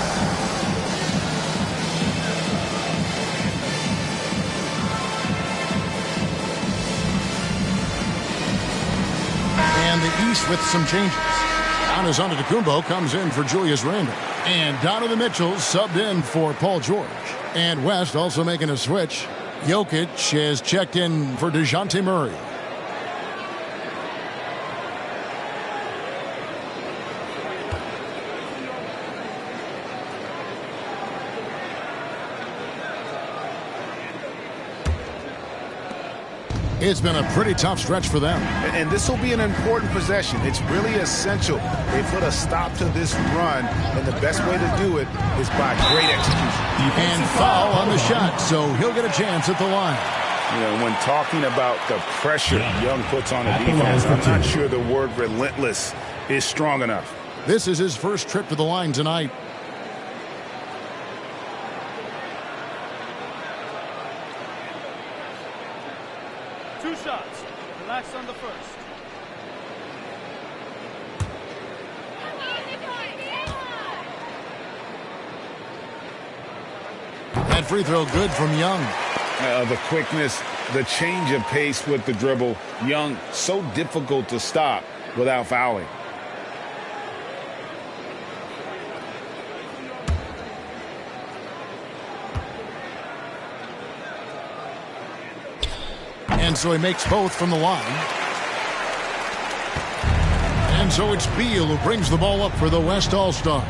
S3: And the East with some changes. Giannis Antetokounmpo comes in for Julius Randle. And Donovan Mitchell subbed in for Paul George. And West also making a switch. Jokic has checked in for DeJounte Murray. It's been a pretty tough stretch for them.
S2: And this will be an important possession. It's really essential. They put a stop to this run, and the best way to do it is by great execution.
S3: And foul on the shot, so he'll get a chance at the line.
S2: You know, when talking about the pressure Young puts on a defense, I'm not sure the word relentless is strong enough.
S3: This is his first trip to the line tonight.
S9: Two shots. Relax on the first.
S3: That free throw good from Young.
S2: The quickness, the change of pace with the dribble. Young, so difficult to stop without fouling.
S3: And so he makes both from the line. And so it's Beal who brings the ball up for the West All-Stars.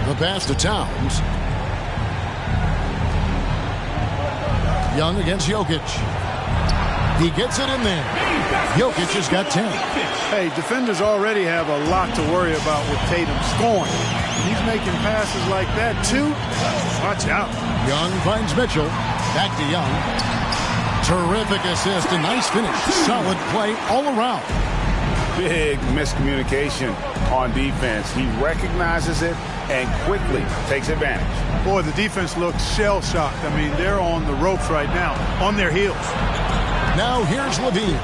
S3: The pass to Towns. Young against Jokic. He gets it in there. Jokic has got 10.
S4: Hey, defenders already have a lot to worry about with Tatum scoring. He's making passes like that, too. Watch out.
S3: Young finds Mitchell. Back to Young. Terrific assist and nice finish. Solid play all around.
S2: Big miscommunication on defense. He recognizes it and quickly takes advantage.
S4: Boy, the defense looks shell-shocked. I mean, they're on the ropes right now, on their heels.
S3: Now here's Levine.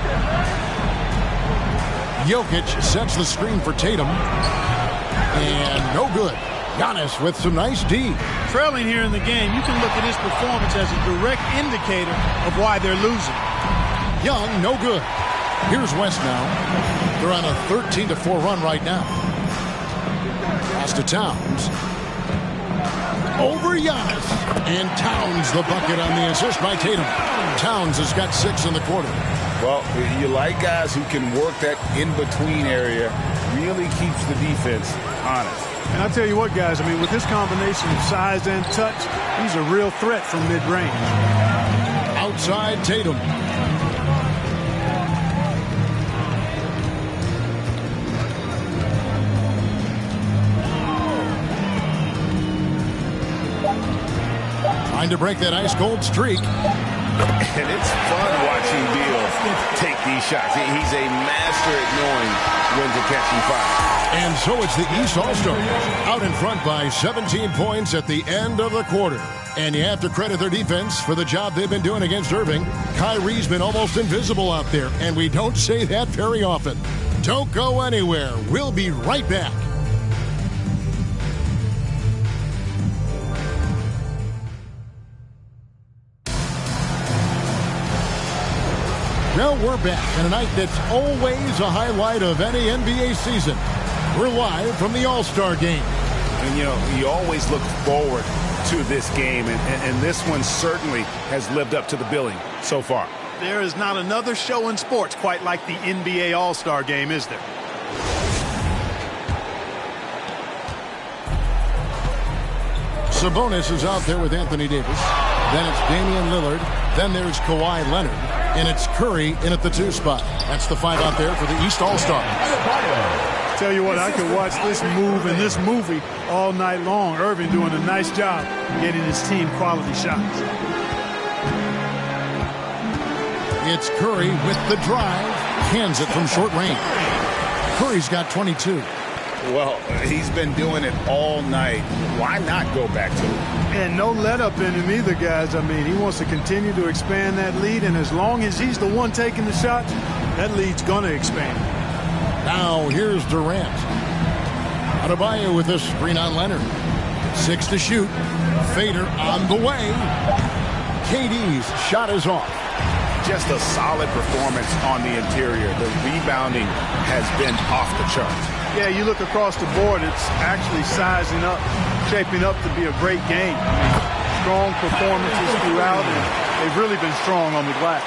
S3: Jokic sets the screen for Tatum. And no good. Giannis with some nice D.
S4: Trailing here in the game, you can look at his performance as a direct indicator of why they're losing.
S3: Young, no good. Here's West now. They're on a 13-4 run right now. Pass to Towns. Over Giannis. And Towns the bucket on the assist by Tatum. Towns has got 6 in the quarter.
S2: Well, you like guys who can work that in-between area, really keeps the defense honest.
S4: And I'll tell you what, guys, I mean, with this combination of size and touch, he's a real threat from mid-range.
S3: Outside Tatum. Trying to break that ice-cold streak.
S2: And it's fun watching Beal take these shots. He's a master at knowing when to catch and fire.
S3: And so it's the East All-Stars out in front by 17 points at the end of the quarter. And you have to credit their defense for the job they've been doing against Irving. Kyrie's been almost invisible out there, and we don't say that very often. Don't go anywhere. We'll be right back. Well, we're back on a night that's always a highlight of any NBA season. We're live from the All-Star game.
S2: And, you know, you always look forward to this game, and this one certainly has lived up to the billing so far.
S4: There is not another show in sports quite like the NBA All-Star game, is there?
S3: Sabonis is out there with Anthony Davis. Then it's Damian Lillard. Then there's Kawhi Leonard. And it's Curry in at the 2 spot. That's the 5 out there for the East All-Stars.
S4: Tell you what, I could watch this move and this movie all night long. Irving doing a nice job getting his team quality shots.
S3: It's Curry with the drive. Hands it from short range. Curry's got 22.
S2: Well, he's been doing it all night. Why not go back to it?
S4: And no let up in him either, guys. I mean, he wants to continue to expand that lead, and as long as he's the one taking the shots, that lead's going to expand.
S3: Now here's Durant. Adebayo with a screen on Leonard. 6 to shoot. Fader on the way. KD's shot is off.
S2: Just a solid performance on the interior. The rebounding has been off the charts.
S4: Yeah, you look across the board, it's actually sizing up, shaping up to be a great game. I mean, strong performances throughout, and they've really been strong on the glass.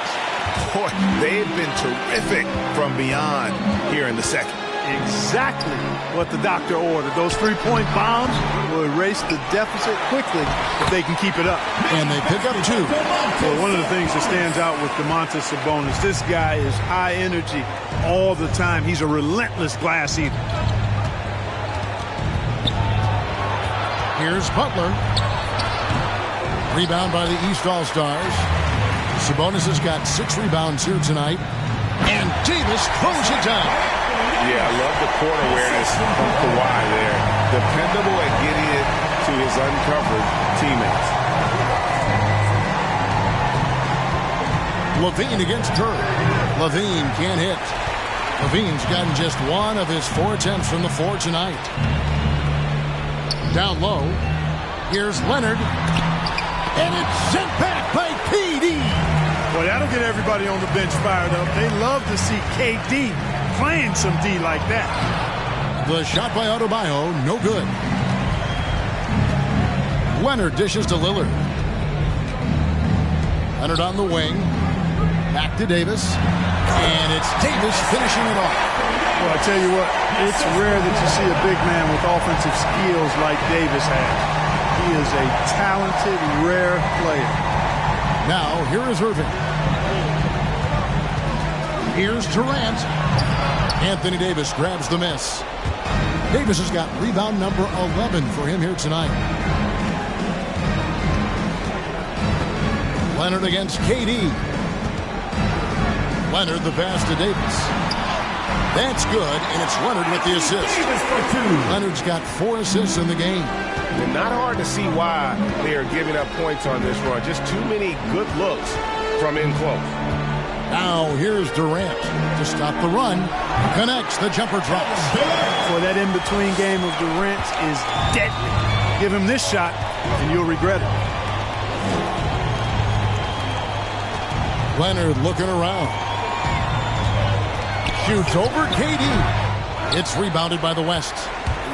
S2: Boy, they've been terrific from beyond here in the second.
S4: Exactly what the doctor ordered. Those 3-point bombs will erase the deficit quickly if they can keep it up.
S3: And they pick up 2.
S4: Well, one of the things that stands out with Domantas Sabonis, this guy is high energy all the time. He's a relentless glass eater.
S3: Here's Butler. Rebound by the East All-Stars. Sabonis has got 6 rebounds here tonight. And Davis throws it down.
S2: Yeah, I love the court awareness from Kawhi there. Dependable at getting it to his uncovered teammates.
S3: Levine against Curry. Levine can't hit. Levine's gotten just 1 of his 4 attempts from the floor tonight. Down low. Here's Leonard. And it's sent back by KD.
S4: Well, that'll get everybody on the bench fired up. They love to see KD playing some D like that.
S3: The shot by Adebayo, no good. Leonard dishes to Lillard. Leonard on the wing. Back to Davis. And it's Davis finishing it off.
S4: Well, I tell you what, it's rare that you see a big man with offensive skills like Davis has. He is a talented, rare player.
S3: Now, here is Irving. Here's Durant. Anthony Davis grabs the miss. Davis has got rebound number 11 for him here tonight. Leonard against KD. Leonard the pass to Davis. That's good, and it's Leonard with the assist. Leonard's got 4 assists in the game.
S7: And not hard to see why they are giving up points on this run. Just too many good looks from in close.
S3: Now here's Durant to stop the run. Connects, the jumper drops.
S4: Boy, that in-between game of Durant is deadly. Give him this shot, and you'll regret it.
S3: Leonard looking around. Shoots over KD. It's rebounded by the West.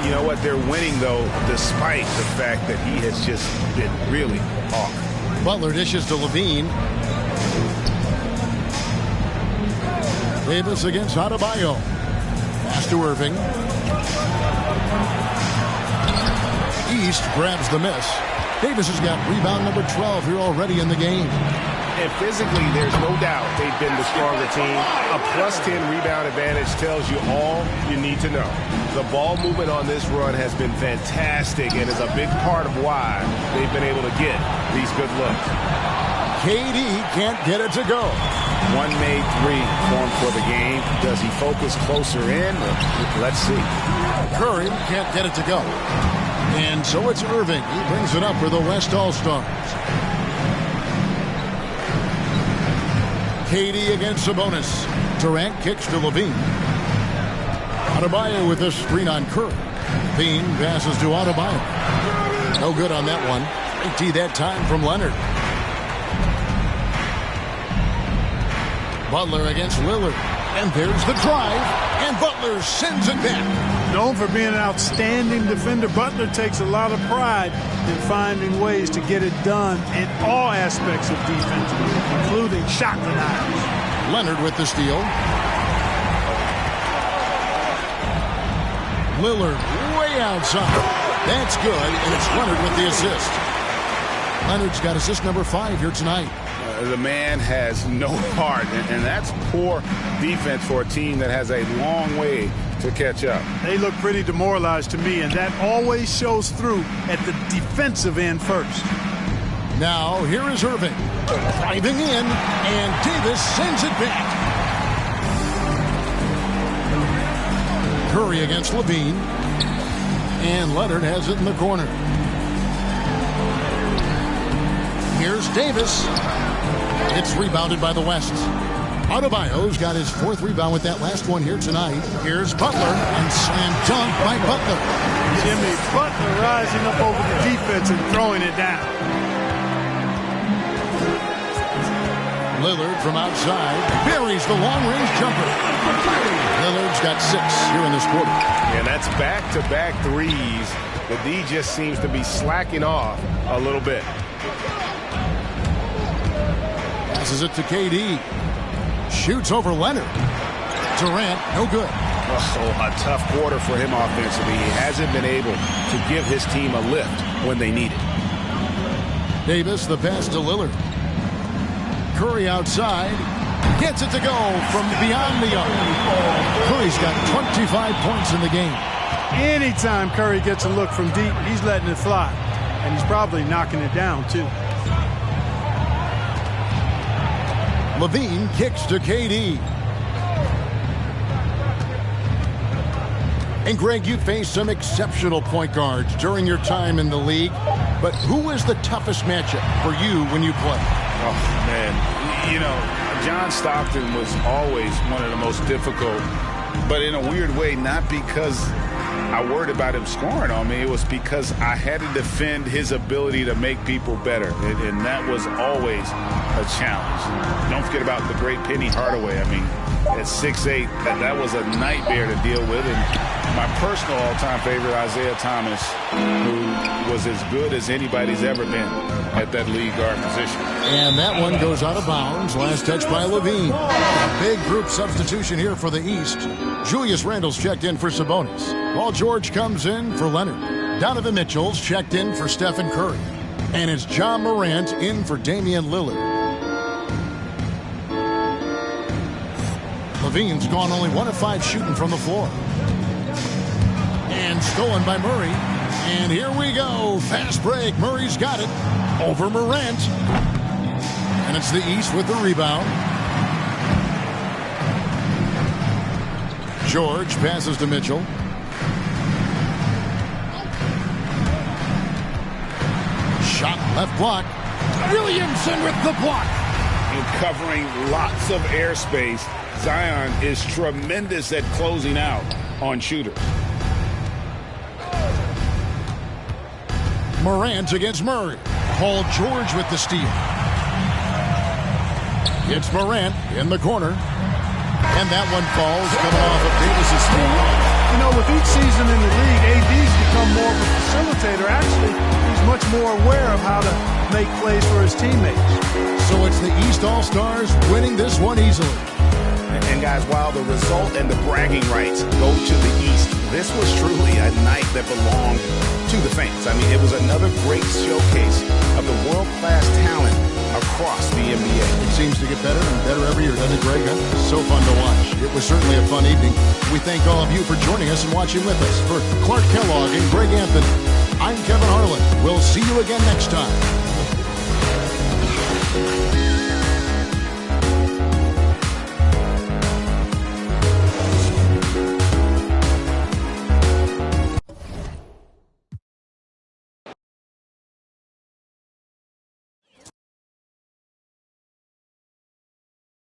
S2: You know what? They're winning, though, despite the fact that he has just been really off.
S3: Butler dishes to Levine. Davis against Adebayo. Pass to Irving. East grabs the miss. Davis has got rebound number 12 here already in the game.
S7: And physically, there's no doubt they've been the stronger team. A +10 rebound advantage tells you all you need to know. The ball movement on this run has been fantastic and is a big part of why they've been able to get these good looks.
S3: KD can't get it to go.
S2: One made 3 formed for the game. Does he focus closer in? Let's see.
S3: Curry can't get it to go. And so it's Irving. He brings it up for the West All-Stars. KD against Sabonis. Durant kicks to Levine. Adebayo with a screen on Curry. Levine passes to Adebayo. No good on that one. Great D that time from Leonard. Butler against Lillard. And there's the drive. And Butler sends it back.
S4: Known for being an outstanding defender, Butler takes a lot of pride in finding ways to get it done in all aspects of defense, including shot denials.
S3: Leonard with the steal. Lillard way outside. That's good, and it's Leonard with the assist. Leonard's got assist number 5 here tonight.
S2: The man has no heart, and that's poor defense for a team that has a long way to catch up.
S4: They look pretty demoralized to me, and that always shows through at the defensive end first.
S3: Now, here is Irving. Driving in, and Davis sends it back. Curry against Levine. And Leonard has it in the corner. Here's Davis. It's rebounded by the West. Adebayo's got his 4th rebound with that last one here tonight. Here's Butler, and slam dunk by Butler.
S4: Jimmy Butler rising up over the defense and throwing it down.
S3: Lillard from outside buries the long-range jumper. Lillard's got 6 here in this quarter.
S7: And that's back-to-back threes. The D just seems to be slacking off a little bit.
S3: Passes it to KD. Shoots over Leonard. Durant, no good.
S2: Oh, a tough quarter for him offensively. He hasn't been able to give his team a lift when they need it.
S3: Davis, the pass to Lillard. Curry outside. Gets it to go from beyond the arc. Curry's got 25 points in the game.
S4: Anytime Curry gets a look from deep, he's letting it fly. And he's probably knocking it down, too.
S3: Levine kicks to KD. And Greg, you faced some exceptional point guards during your time in the league. But who was the toughest matchup for you when you played?
S2: Oh, man. You know, John Stockton was always one of the most difficult. But in a weird way, not because I worried about him scoring on me. It was because I had to defend his ability to make people better. And that was always a challenge. Don't forget about the great Penny Hardaway. I mean, at 6'8", that was a nightmare to deal with. And my personal all-time favorite, Isaiah Thomas, who was as good as anybody's ever been at that lead guard position.
S3: And that one goes out of bounds. Last touch by Levine. Big group substitution here for the East. Julius Randle's checked in for Sabonis. Paul George comes in for Leonard. Donovan Mitchell's checked in for Stephen Curry. And it's John Morant in for Damian Lillard. Levine's gone only 1 of 5 shooting from the floor. And stolen by Murray. And here we go. Fast break. Murray's got it. Over Morant. And it's the East with the rebound. George passes to Mitchell. Shot left block. Williamson with the block.
S2: And covering lots of airspace. Zion is tremendous at closing out on shooters.
S3: Morant against Murray. Paul George with the steal. It's Morant in the corner. And that one falls coming off of Davis's steal.
S4: You know, with each season in the league, AD's become more of a facilitator. Actually, he's much more aware of how to make plays for his teammates.
S3: So it's the East All-Stars winning this one easily.
S2: And guys, while the result and the bragging rights go to the East, this was truly a night that belonged to the fans. I mean, it was another great showcase of the world-class talent across the NBA.
S3: It seems to get better and better every year, doesn't it, Greg? So fun to watch. It was certainly a fun evening. We thank all of you for joining us and watching with us. For Clark Kellogg and Greg Anthony, I'm Kevin Harlan. We'll see you again next time.